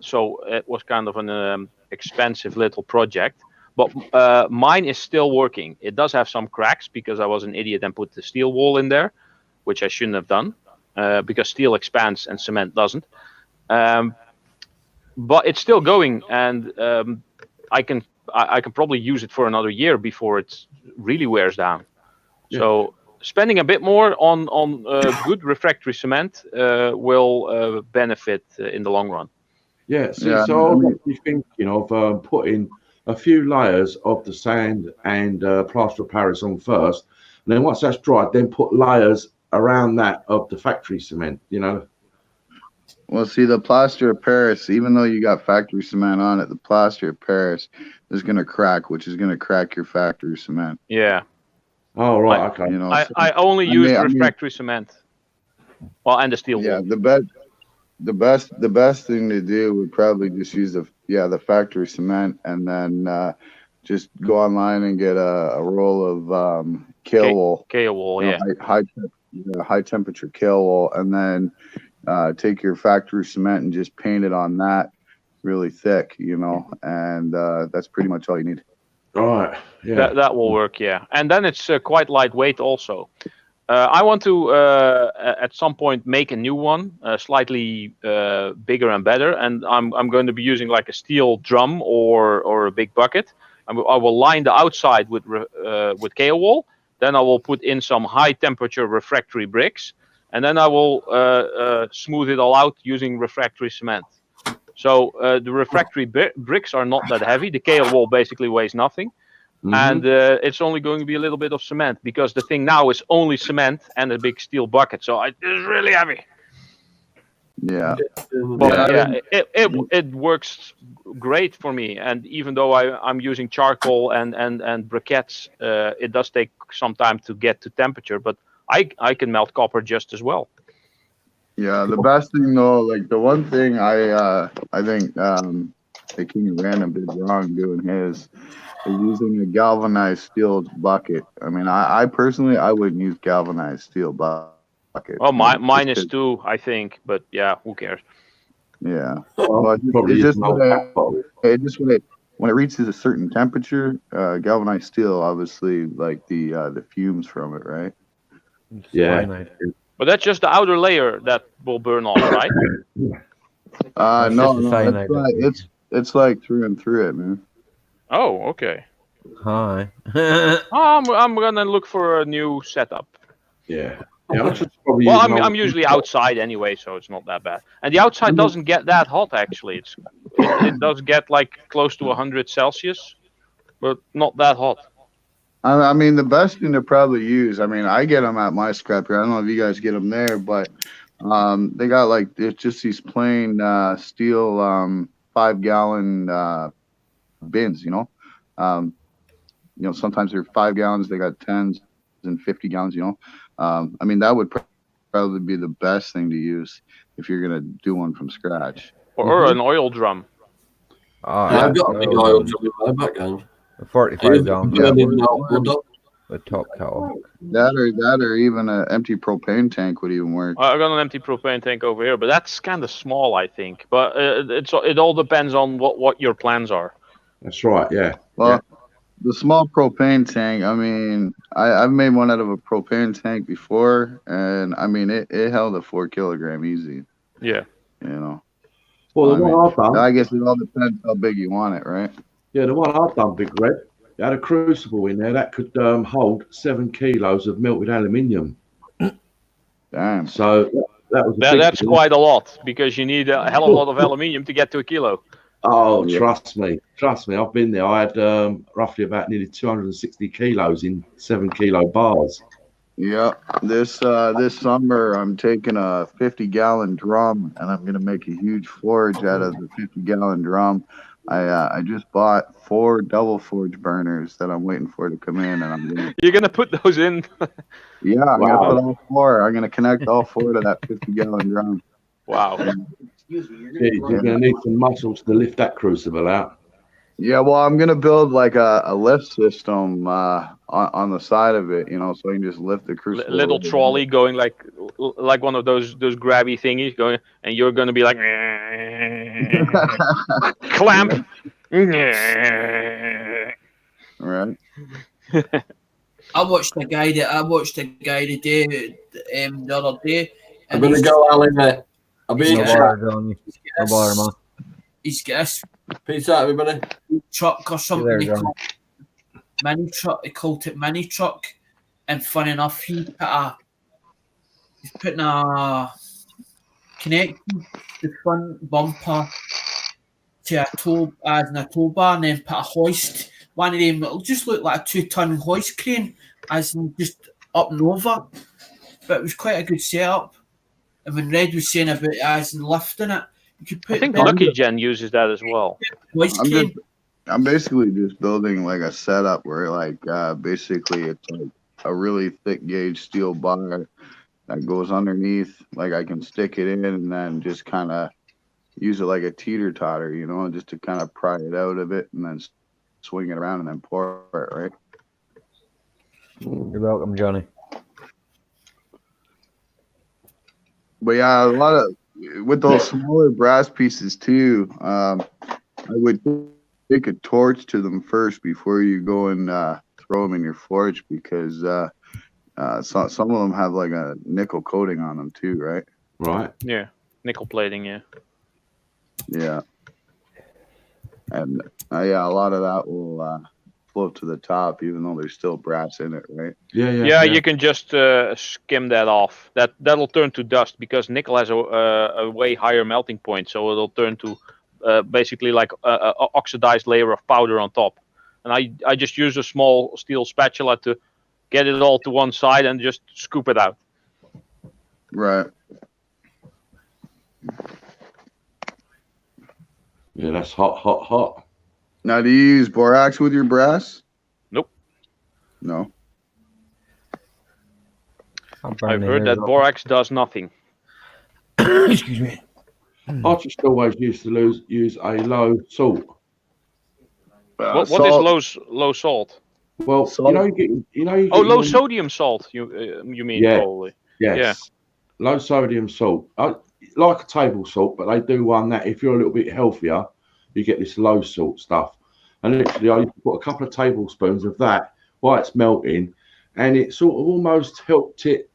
So it was kind of an expensive little project, but mine is still working. It does have some cracks because I was an idiot and put the steel wall in there, which I shouldn't have done, because steel expands and cement doesn't. But it's still going, and I can probably use it for another year before it really wears down. Yeah. So spending a bit more on good refractory cement will benefit in the long run. Yeah, so I would be thinking of putting a few layers of the sand and plaster of Paris on first, and then once that's dried, then put layers around that of the factory cement, Well, see, the plaster of Paris, even though you got factory cement on it, the plaster of Paris is going to crack, which is going to crack your factory cement. Yeah. Oh, right. Okay. I only use refractory cement. Well, and the steel wall. The best thing to do would probably just use the factory cement, and then just go online and get a roll of kale wool. Kale wool, yeah. High temperature kale wool, and then take your factory cement and just paint it on that really thick, and that's pretty much all you need. All right. Yeah. That will work, yeah. And then it's quite lightweight also. I want to, at some point, make a new one, slightly bigger and better. And I'm going to be using like a steel drum or a big bucket. I will line the outside with kale wool. Then I will put in some high temperature refractory bricks. And then I will smooth it all out using refractory cement. So the refractory bricks are not that heavy. The kale wall basically weighs nothing. Mm-hmm. And it's only going to be a little bit of cement, because the thing now is only cement and a big steel bucket. So it's really heavy. Yeah. But it works great for me. And even though I'm using charcoal and briquettes, it does take some time to get to temperature. But I can melt copper just as well. Yeah, the best thing though, like the one thing I think the King of Random did wrong doing his is using a galvanized steel bucket. I mean, I personally wouldn't use galvanized steel bucket. Well, mine is too, I think, but yeah, who cares? Yeah. Well, But probably it's just use an old tap bottle. when it reaches a certain temperature, galvanized steel, obviously, like the fumes from it, right? Yeah. Cyanide. But that's just the outer layer that will burn off, right? That's No, just the no, cyanide. it's like through and through it, man. Oh, okay. Hi. I'm gonna look for a new setup. Yeah. Yeah, I'm just probably Well, using I'm old usually tap bottle. outside anyway, so it's not that bad. And the outside doesn't get that hot actually. It does get like close to 100 Celsius, but not that hot. I mean, the best thing to probably use. I mean, I get them at my scrapyard. I don't know if you guys get them there, but they got like it's just these plain steel 5-gallon bins. Sometimes they're 5 gallons. They got 10s and 50 gallons. I mean, that would probably be the best thing to use if you're gonna do one from scratch. Or an oil drum. I've got a big oil drum in my background. 45 gallons. With top cowl. That or even an empty propane tank would even work. I got an empty propane tank over here, but that's kind of small, I think. But it all depends on what your plans are. That's right. Yeah. Well, the small propane tank. I mean, I've made one out of a propane tank before, and I mean it held a 4 kilogram easy. Yeah. Well, the one I've done. I guess it all depends how big you want it, right? Yeah, the one I've done, Big Red. It had a crucible in there that could hold 7 kilos of melted aluminium. Damn. So that's quite a lot because you need a hell of a lot of aluminium to get to a kilo. Oh, trust me. I've been there. I had roughly about nearly 260 kilos in 7 kilo bars. Yeah, this summer I'm taking a 50-gallon drum and I'm gonna make a huge forge out of the 50-gallon drum. I just bought 4 double forge burners that I'm waiting for to come in, and You're gonna put those in? Yeah, I'm gonna put all 4. I'm gonna connect all 4 to that 50-gallon drum. Wow. You're gonna need some muscles to lift that crucible out. Yeah, well, I'm gonna build like a lift system on the side of it, so I can just lift the crucible. Little trolley going like one of those grabby thingies going, and you're gonna be like clamp. Right. I watched a guy today, the other day. I'm gonna go, Ali, mate. I'll be in He's got this peace out, everybody. Truck or something. Mini truck. They called it mini truck. And fun enough, he's putting a connecting the front bumper to a tow bar, and then put a hoist. One of them it'll just look like a 2-ton hoist crane, as in just up and over. But it was quite a good setup. And when Red was saying about it, as in lifting it, you could put. I think Lucky Gen uses that as well. I'm basically just building like a setup where like basically it's like a really thick gauge steel bar that goes underneath. Like I can stick it in and then just kind of use it like a teeter totter, just to kind of pry it out of it and then swing it around and then pour it, right? You're welcome, Johnny. But yeah, a lot of with those smaller brass pieces too. I would take a torch to them first before you go and throw them in your forge, because some of them have like a nickel coating on them too, right? Right. Yeah, nickel plating. Yeah. Yeah. And a lot of that will float to the top, even though there's still brass in it, right? Yeah. You can just skim that off. That'll turn to dust because nickel has a way higher melting point, so it'll turn to basically like a oxidized layer of powder on top. And I just use a small steel spatula to get it all to one side and just scoop it out. Right. Yeah, that's hot. Now, do you use borax with your brass? Nope. No. I've heard that borax does nothing. Excuse me. I just always used to use a low salt. What is low salt? Well, salt. Low sodium salt. You mean yeah, probably? Yes. Yeah. Low sodium salt. like a table salt, but they do one that if you're a little bit healthier, you get this low salt stuff. And literally, I used to put a couple of tablespoons of that while it's melting, and it sort of almost helped it.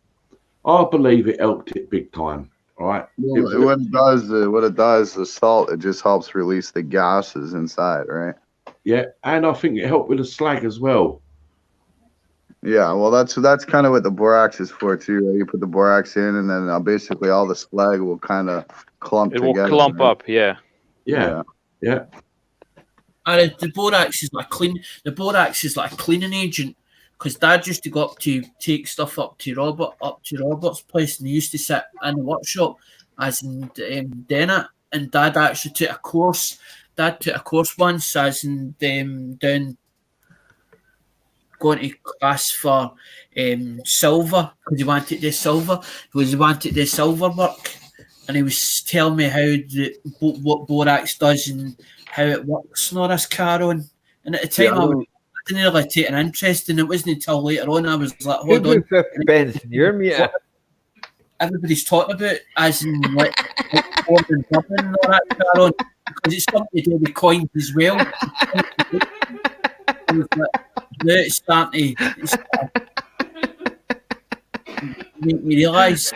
I believe it helped it big time. All right. Well, what it does, the salt, it just helps release the gases inside, right? Yeah, and I think it helped with the slag as well. Yeah, well, that's kind of what the borax is for too. Right? You put the borax in, and then basically all the slag will kind of clump It together. will clump right? up, yeah. Yeah. And the borax is like The borax is like a cleaning agent. Because Dad used to go up to take stuff up to Robert's place, and he used to sit in the workshop as in doing it. And Dad actually took a course. Dad took a course once as in down going to class for silver because he wanted to do silver. Because he wanted to do silver work, and he was telling me how what borax does and how it works and all this, Karen. And at the time, I didn't really take an interest, and it wasn't until later on I was like, hold on. You're me. Everybody's talking about as in like Ford and Dublin and all that, Karen, because it's something to do with coins as well. It's starting to make me realise.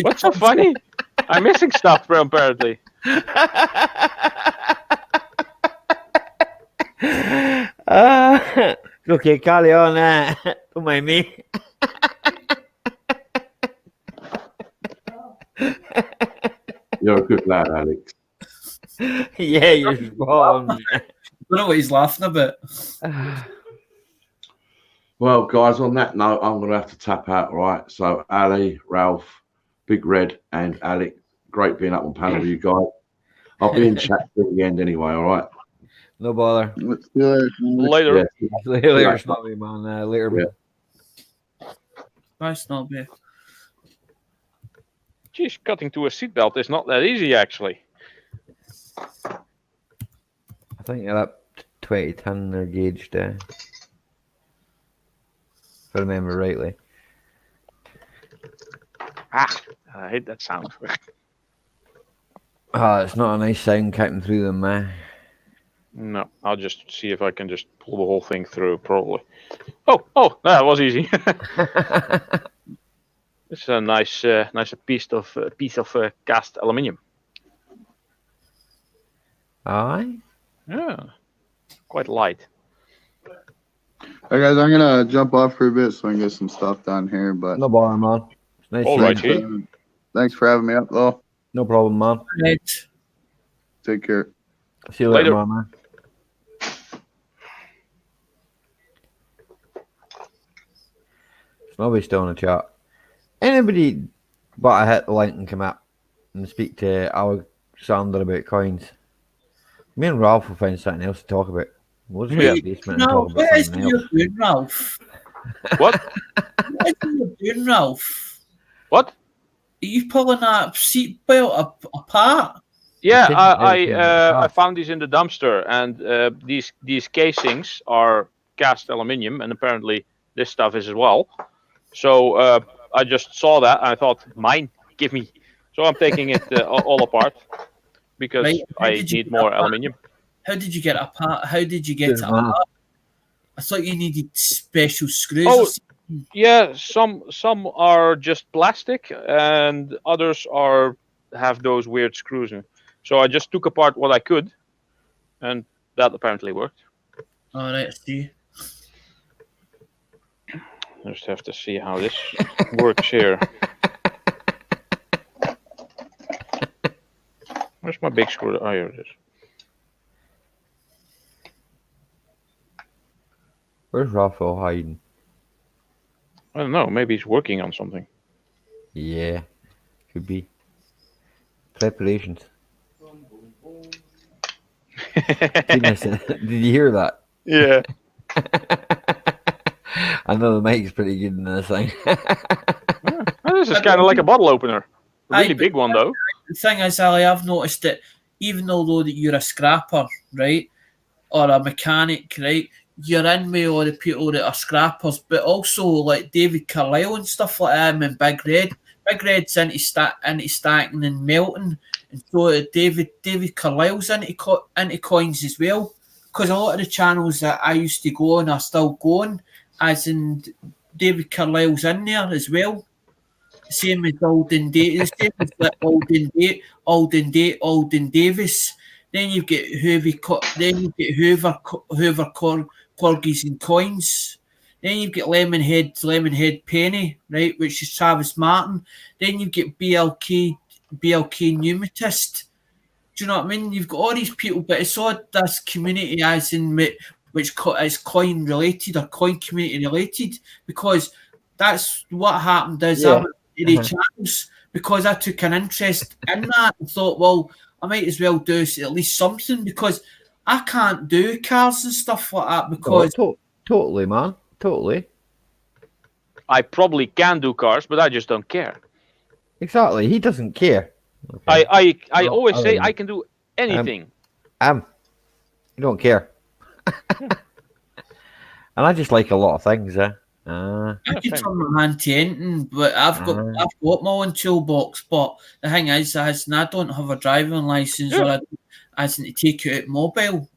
What's so funny? I'm missing stuff, bro, apparently. Okay, carry on. Don't mind me. You're a good lad, Alex. Yeah, you're spot on. I don't know what he's laughing about. Well, guys, on that note, I'm going to have to tap out, right? So, Ali, Ralph, Big Red, and Alec, great being up on panel with you guys. I'll be in chat till the end anyway, all right? No bother. Later. Yeah. Later, Snobby, man. Later. Yeah. Bye, Snobby. Geez, cutting to a seatbelt is not that easy, actually. I think you're up 20-ton they're gauged, if I remember rightly. I hate that sound. It's not a nice sound cutting through them, man. No, I'll just see if I can just pull the whole thing through, probably. Oh, that was easy. It's a nice piece of cast aluminium. Aye. Yeah, quite light. Hey guys, I'm gonna jump off for a bit so I can get some stuff done here. But no bother, man. It's nice. All right, thanks for having me up, though. No problem, man. Right. Take care. See you later, man. Nobody's still in the chat. Anybody but I hit the link and come up and speak to Alexander about coins. Me and Ralph will find something else to talk about. We'll just go to the basement and talk about what is something you else. doing, Ralph? What? What is you doing, Ralph? What? Are you pulling that seatbelt apart? Yeah, I found these in the dumpster, and these casings are cast aluminium, and apparently this stuff is as well. So I just saw that, and I thought, mine, give me. So I'm taking it all apart because I need more aluminium. How did you get it apart? How did you get it apart? I thought you needed special screws. Oh, yeah, some are just plastic, and others have those weird screws in. So I just took apart what I could, and that apparently worked. All right, I see. I just have to see how this works here. Where's my big screw? Oh, here it is. Where's Raphael hiding? I don't know. Maybe he's working on something. Yeah, could be. Preparations. Did you hear that? Yeah. I know the mic's pretty good in this thing. This is kind of like a bottle opener. A really big one, though. The thing is, Ali, I've noticed that even though that you're a scrapper, right, or a mechanic, right, you're in with all the people that are scrappers, but also like David Carlisle and stuff like that, and Big Red, Big Red's into stacking and melting, and so David Carlisle's into coins as well. Because a lot of the channels that I used to go on are still going, as in David Carlisle's in there as well. Same as Alden Davis, same as like Alden Davis. Then you get Hoover Corgis and Coins. Then you get Lemonhead Penny, right, which is Travis Martin. Then you get BLK Pneumatist. Do you know what I mean? You've got all these people, but it's all this community as in which is coin related or coin community related, because that's what happened. Is I went to the channels because I took an interest in that and thought, well, I might as well do at least something, because I can't do cars and stuff like that because totally, man, totally. I probably can do cars, but I just don't care. Exactly, he doesn't care. Okay. I always say I can do anything. You don't care. And I just like a lot of things, I can turn my hand to anything, but I've got my own toolbox. But the thing is, I don't have a driving license, or I need to take it out mobile,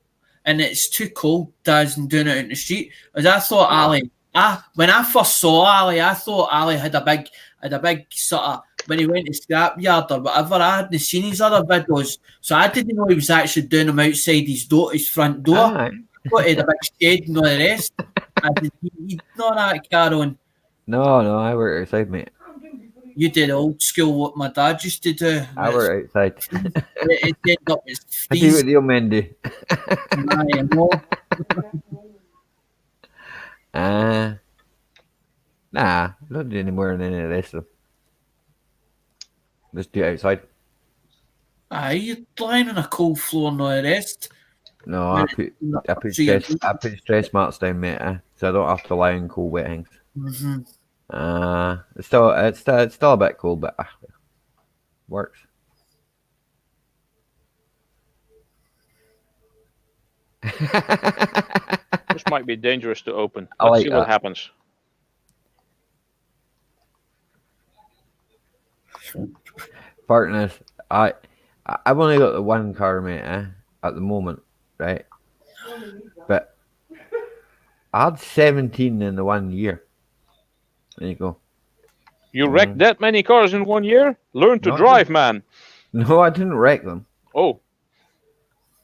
and it's too cold. Doing it out in the street. As I thought, Ali. When I first saw Ali, I thought Ali had a big sort of, when he went to scrapyard or whatever. I hadn't seen his other videos, so I didn't know he was actually doing them outside his front door. I thought he had a big shed and all the rest. He'd not that car on. No, I work outside, mate. You did old school what my dad used to do. I work outside. It ended up as I see what the old men do. Nah, I don't do any more than any of this. So. Just do it outside. You're lying on a cold floor and all the rest. No, I put stress marks down, mate, so I don't have to lie on cold wet things. It's still a bit cold, but works. This might be dangerous to open. I Let's like see that. what happens. Partners, I've only got the one car, mate, at the moment, right? But I had 17 in the 1 year. There you go. You wrecked that many cars in 1 year? Learn to drive, man. No, I didn't wreck them. Oh.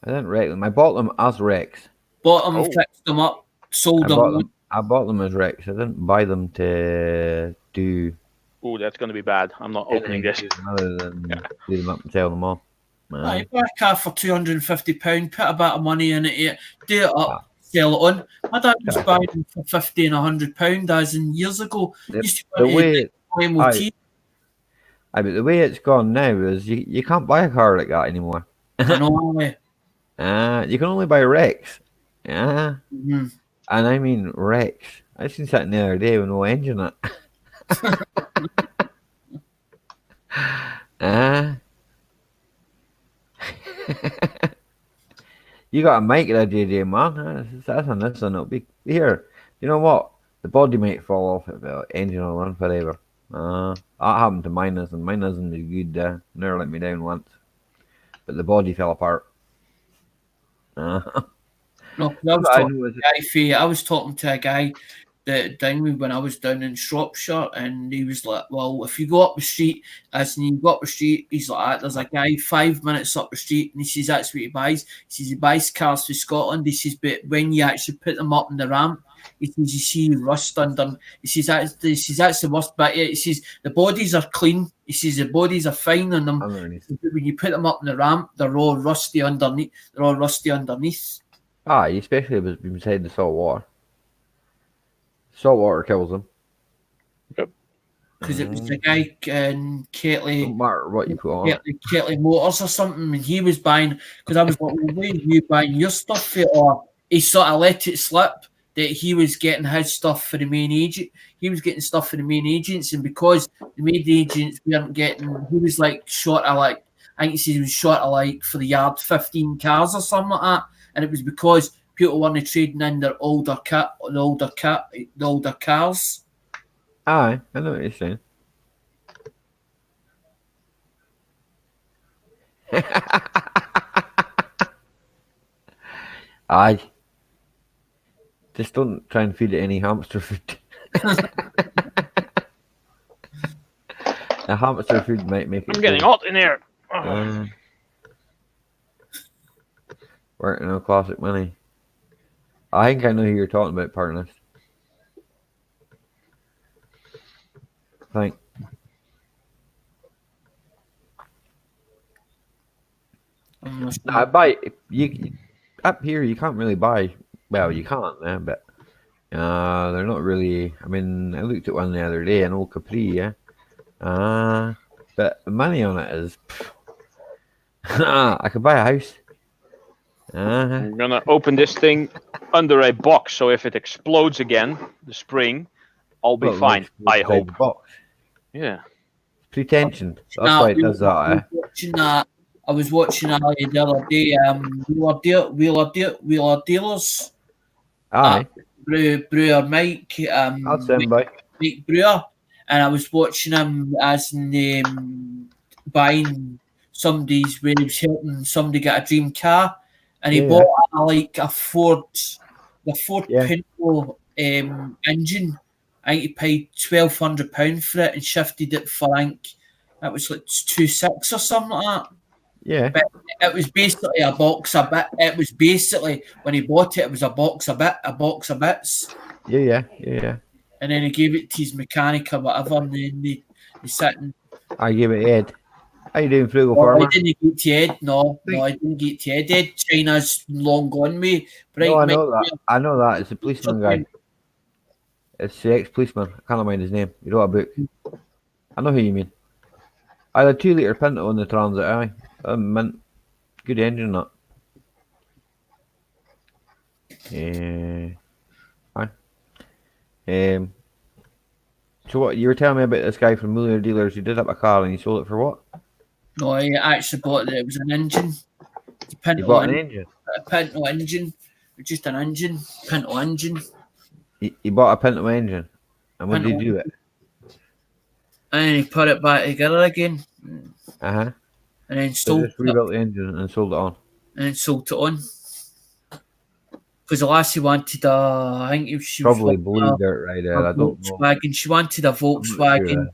I didn't wreck them. I bought them as wrecks. Bought them, fixed them up, sold them. I bought them as wrecks. I didn't buy them to do. Oh, that's going to be bad. I'm not opening this. Other than do them up and sell them all. Buy a car for £250, put a bit of money in it, do it up, sell it on. My dad was buying them for £50 and £100 as in years ago. But the way it's gone now is you can't buy a car like that anymore. I know. You can only buy wrecks. Yeah. Mm-hmm. And I mean wrecks. I seen something the other day with no engine in it. You got a mic there, JJ, man. That's on this one. It'll be here. You know what? The body might fall off it, but the engine will run forever. That happened to mine, and mine isn't as good. Never let me down once. But the body fell apart. No, I was talking to a guy that down me when I was down in Shropshire, and he was like, well, if you go up the street, he's like, there's a guy 5 minutes up the street, and he says that's what he buys. He says he buys cars for Scotland. He says, but when you actually put them up in the ramp, he says you see rust under. He says that's the worst bit. He says the bodies are clean. He says the bodies are fine on them. When you put them up in the ramp, they're all rusty underneath. Especially if it's beside the salt water. Salt water kills them. Yep. Because it was the guy in Ketley. No matter what you put on. Ketley Motors or something, and he was buying. Because I was like, well, where are you buying your stuff for? Or he sort of let it slip that he was getting his stuff for the main agent. He was getting stuff for the main agents, and because the main agents weren't getting, he was like short of like, I think he said he was short of like for the yard 15 cars or something like that, and it was because people weren't trading in their older cars. Aye, I know what you're saying. Aye. Just don't try and feed it any hamster food. The hamster food might make it. I'm getting cold. hot in here. Working on classic money. I think I know who you're talking about, partner. Thank. I buy you up here. You can't really buy. Well, you can't, but they're not really. I mean, I looked at one the other day, an old Capri, yeah. But the money on it is. I could buy a house. I'm gonna open this thing under a box, so if it explodes again, the spring, I'll be fine. I hope. Box. Yeah. Pretension. That's why it does that. I was watching Ali the other day. Wheeler Dealers. Aye. Brewer Mike. That's him, boy. Mike Brewer, and I was watching him as in buying somebody's where he was helping somebody get a dream car, and he bought a Ford Pinto engine. I think he paid £1,200 for it and shifted it for it was like 2.6 or something like that. Yeah. But it was basically a box of bits. It was basically when he bought it, it was a box of bits. Yeah. And then he gave it to his mechanic or whatever, and then he sat and I gave it Ed. How you doing, Frugal I Farmer? didn't get to Ed. No, I didn't get to Ed. Ed China's long gone me. No, I know that. I know that. It's the policeman guy. It's the ex-policeman. I can't mind his name. He wrote a book. I know who you mean. I had a 2-litre Pinto on the Transit. Aye. Mint. Good engine, that. Aye. So what you were telling me about this guy from Wheeler Dealers who did up a car and he sold it for what? No, I actually bought it. It was an engine. You bought an engine? A Pinto engine. Just an engine. Pinto engine. He bought a Pinto engine. And what did he do it? And he put it back together again. And then so just rebuilt the engine and sold it on. And then sold it on. Because the lassie wanted I think she probably blue dirt right there. I don't know. She wanted a Volkswagen,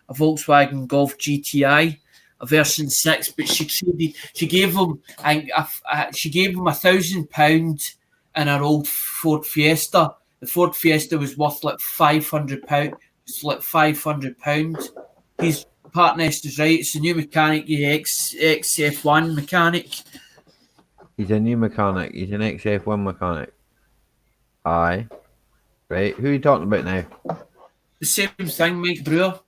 a Volkswagen Golf GTI, a version 6, but she gave him £1,000 in her old Ford Fiesta. The Ford Fiesta was worth like £500. It's like £500. His partners is right. It's a new mechanic. He's ex-F1 mechanic. He's a new mechanic. He's an ex-F1 mechanic. Aye. Right. Who are you talking about now? The same thing, Mike Brewer.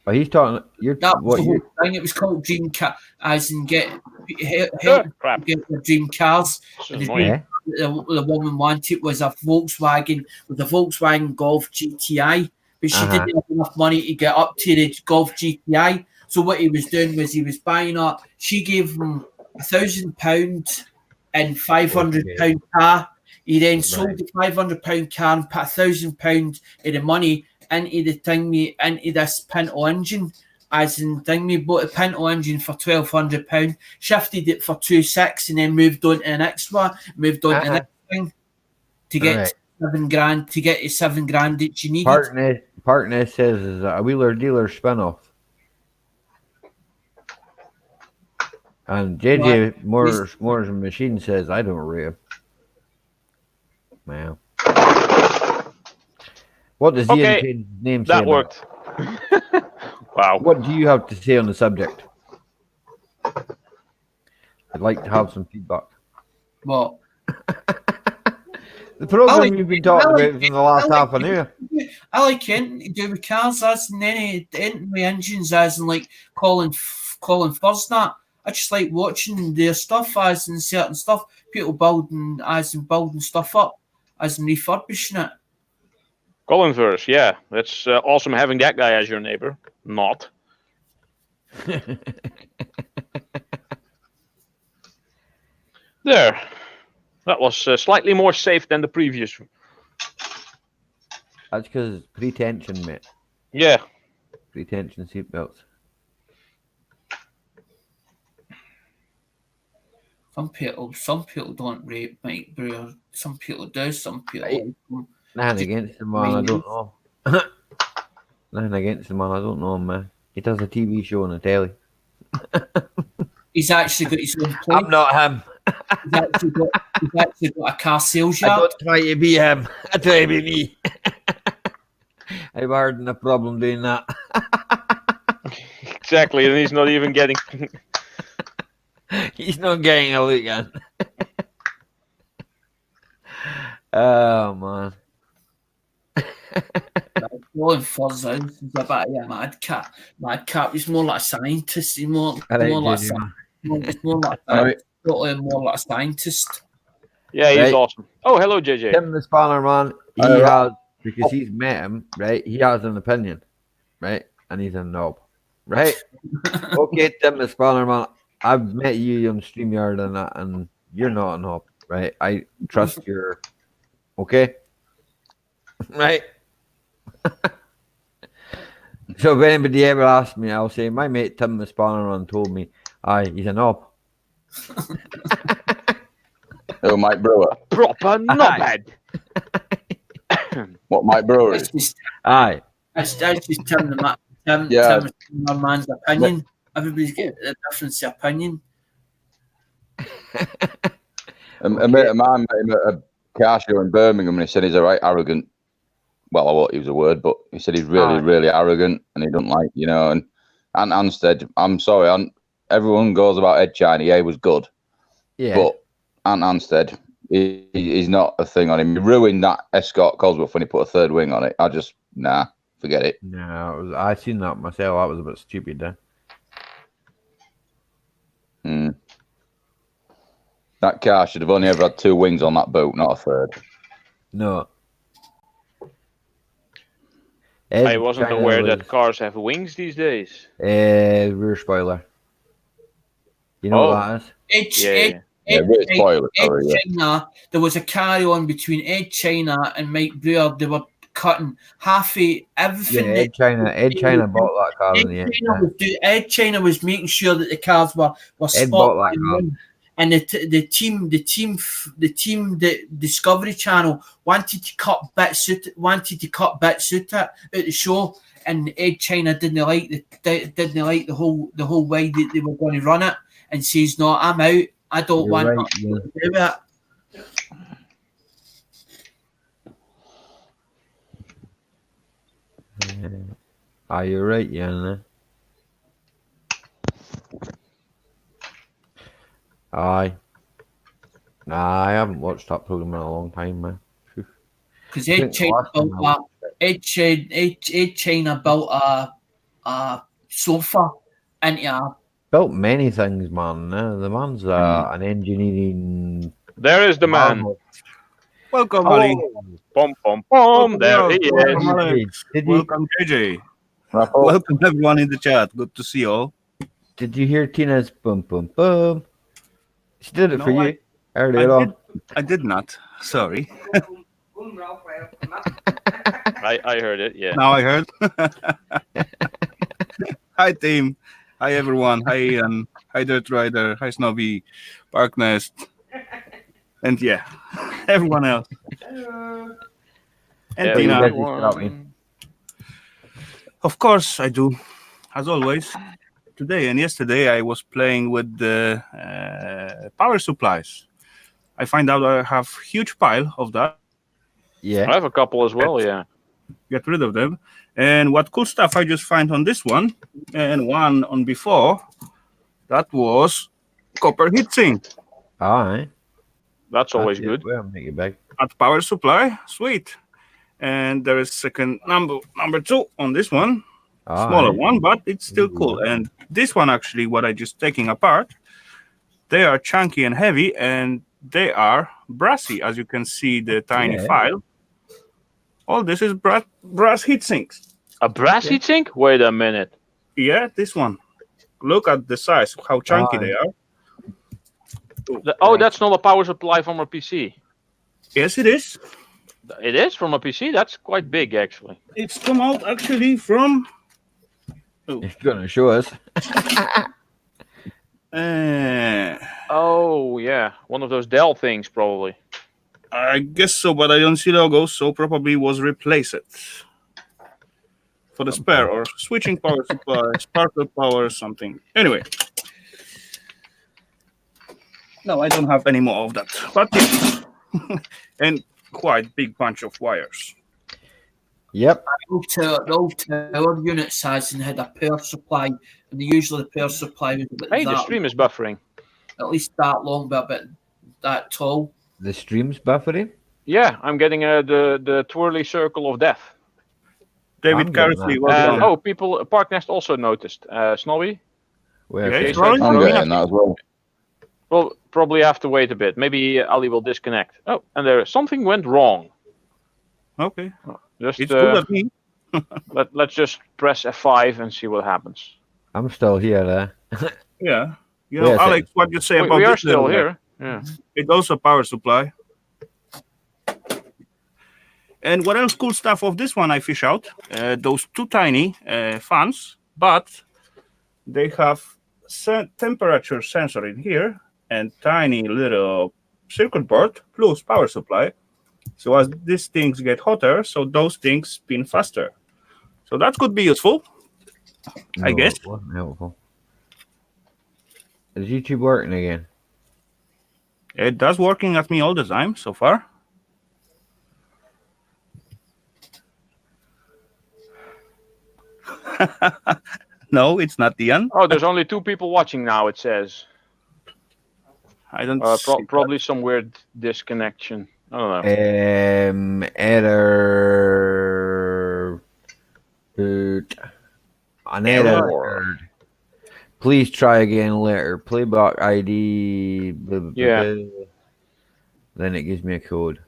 Oh, he's talking. That was the whole thing. It was called Dream Car, as in get your dream cars. And the woman wanted was a Volkswagen with a Volkswagen Golf GTI, but she didn't have enough money to get up to the Golf GTI. So what he was doing was he was buying up. She gave him £1,000 and £500 car. He then sold the £500 car and put £1,000 of the money into this Pinto engine. As in bought a Pinto engine for £1,200, shifted it for 2.6, and then moved on to the next one, moved on to the next thing to get £7,000 to get the £7,000 that you needed. Partner says is a Wheeler Dealer spinoff. And JJ Moore's Machine says I don't rate him. Wow. What does Ian's name say? That worked. Wow. What do you have to say on the subject? I'd like to have some feedback. What? The program you've been talking about for the last half an hour. I like anything to do with cars, as in anything with engines, as in like Colin Fosnat. I just like watching their stuff, as in certain stuff, people building stuff up, as in refurbishing it. Collinverse, yeah. That's awesome having that guy as your neighbor. Not. There. That was slightly more safe than the previous. That's because it's pretension, mate. Yeah. Pretension seatbelts. Some people don't rate Mike Brewer. Some people do. Some people. Nothing against him, man. I don't know. Nothing against him, man. I don't know him, man. He does a TV show on the telly. He's actually got his own place. I'm not him. He's actually got a car sales I yard. don't try to be him. I try to be me. I've hardly no problem doing that. Exactly, and he's not even getting. He's not getting a look at. Oh man. Going fuzz out. He's a bit of a mad cat. Mad cat. He's more like a scientist. He's more like a scientist. Yeah, he's Right. awesome. Oh, hello, JJ. Tim the Spanner Man, he has, because he's met him, right? He has an opinion, right? And he's a knob, right? Okay, Tim the Spanner Man, I've met you on StreamYard and that, and you're not a knob, right? I trust your, okay? Right? So if anybody ever asks me, I'll say, my mate Tim the Spanner Man told me, aye, he's a knob. Oh, Mike Brewer. Proper knobhead. What, Mike Brewer is? Aye. That's just Tim the man's opinion. Everybody's got a different opinion. A mate of mine met him at a car show in Birmingham, and he said he's a right arrogant. Well, I won't use a word, but he said he's really arrogant, and he don't like, and Anstead, I'm sorry, everyone goes about Ed China. Yeah, he was good. Yeah. But Anstead, he's not a thing on him. He ruined that Escort Cosworth when he put a third wing on it. Forget it. No, I seen that myself. That was a bit stupid then. That car should have only ever had 2 wings on that boat, not a third. No. I wasn't aware that cars have wings these days. Rear spoiler. You know what that is? China, there was a carry on between Ed China and Mike Brewer. They were cutting half of everything. Yeah, Ed China bought that car in the end. Ed China was making sure that the cars were Ed bought that car. And the team, the Discovery Channel wanted to cut bits out of the show, and Ed China didn't like the whole way that they were going to run it, and says, "No, I'm out. I don't want to do it." You're right, yeah. Aye. Nah, I haven't watched that program in a long time, man. Because Ed China built a sofa into built many things, man. The man's an engineering. There is the man. Welcome, Ali. Bum, bum, bum. There he is. Welcome, JJ. Welcome, everyone in the chat. Good to see you all. Did you hear Tina's bum, bum, bum? She did it for you earlier on. I did not. Sorry. I heard it, yeah. Now I heard. Hi, team. Hi, everyone. Hi, Ian. Hi, Dirt Rider. Hi, Snobby. Park Nest. And yeah, everyone else. Hello. And Tina. Of course, I do. As always. Today and yesterday, I was playing with the power supplies. I find out I have a huge pile of that. Yeah. I have a couple as well, yeah. Get rid of them. And what cool stuff I just find on this one and one on before, that was copper heatsink. All right. That's always good. Well, make it back. At power supply, sweet. And there is second number 2 on this one. Smaller one, but it's still cool. And this one, actually, what I just taking apart, they are chunky and heavy, and they are brassy, as you can see the tiny file. All this is brass heatsinks. A brass heatsink? Wait a minute. Yeah, this one. Look at the size, how chunky they are. That's not a power supply from a PC. Yes, it is. It is from a PC? That's quite big, actually. It's come out, actually, from... It's going to show us. Oh yeah, one of those Dell things probably. I guess so, but I don't see logos, so probably was replace it for the spare or switching power supply, sparkle power, or something. Anyway, no, I don't have any more of that. But yeah, and quite big bunch of wires. Yep. The old tower unit size and had a power supply, and usually the power supply was about Hey, the that stream is long, buffering. at least that long, but a bit that tall. The stream's buffering? Yeah, I'm getting the twirly circle of death. David Carsley, well And done. people, Parknest also noticed. Snobby? Where? Yeah, it's Jason? rolling. I'm getting that as well. Well, probably have to wait a bit. Maybe Ali will disconnect. Oh, and there something went wrong. Okay. Just It's good at me. let's just press F5 and see what happens. I'm still here, Yeah. You know, Wait a second. Alex, what you say about We are this little still guy? here. Yeah. It's also power supply. And what else cool stuff of this one I fish out? Those two tiny fans, but they have temperature sensor in here and tiny little circuit board plus power supply. So as these things get hotter, so those things spin faster. So that could be useful, I guess. It wasn't helpful. Is YouTube working again? It does working at me all the time so far. No, it's not the end. Oh, there's only 2 people watching now, it says. I don't probably some weird disconnection. I don't know. Error. An error. Please try again later. Playback ID. Blah, blah, Yeah. blah. Then it gives me a code.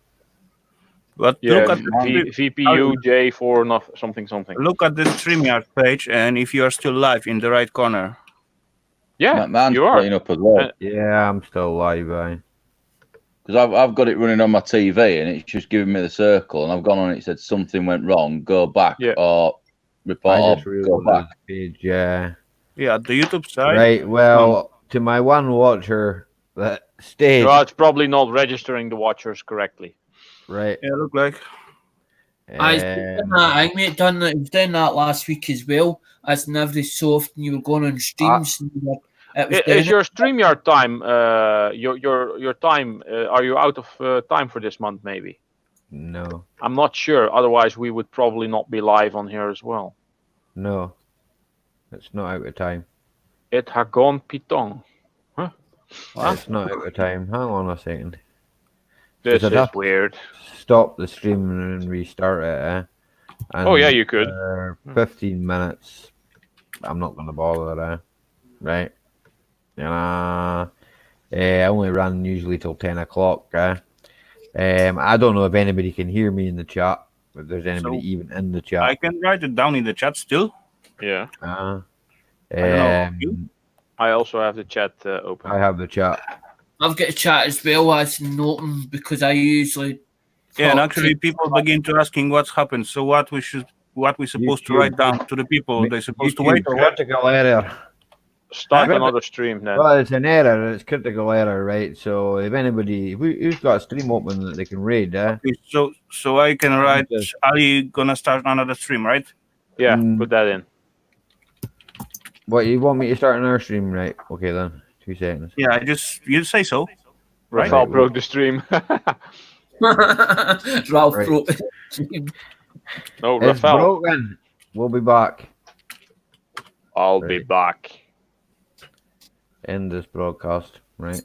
But Yeah, look at the VPU J4 something. Look at the StreamYard page, and if you are still live in the right corner. Yeah, Man's you are. playing up as well. Yeah, I'm still live, Because I've got it running on my TV and it's just giving me the circle, and I've gone on it. It said something went wrong. Go back or report. I Or just go reloaded back. the page, yeah. Yeah, the YouTube side. Right, well, to my one watcher that stayed. Well, it's probably not registering the watchers correctly. Right. Yeah, look like. I was doing that. I mate done that. Was doing that last week as well. As in every so often you were going on streams. And you were, it was Is your StreamYard time, your time, are you out of time for this month maybe? No. I'm not sure. Otherwise, we would probably not be live on here as well. No. It's not out of time. It ha gone pitong. Huh? It's not out of time. Hang on a second. This I'd is have to weird. Stop the stream and restart it. And Oh, yeah, you could. 15 minutes. I'm not going to bother. Right. I only run usually till 10 o'clock. I don't know if anybody can hear me in the chat. If there's anybody even in the chat. I can write it down in the chat still. Yeah. I don't know. You? I also have the chat open. I have the chat. I've got a chat as well as noting because I usually. Yeah, and actually people begin to asking what's happened. So what we supposed to write down to the people? They're supposed to wait or what? Critical error. Start another stream then. Well, it's an error. It's critical error, right? So if anybody, who's got a stream open that they can read, Okay, so I can write. Ali gonna start another stream, right? Yeah, put that in. What, you want me to start another stream, right? Okay then, 2 seconds. Yeah, you say so. Right? Rafal broke the stream. Ralph Right. broke the stream. No, It's Rafal. broken. We'll be back. I'll be back. End this broadcast, right?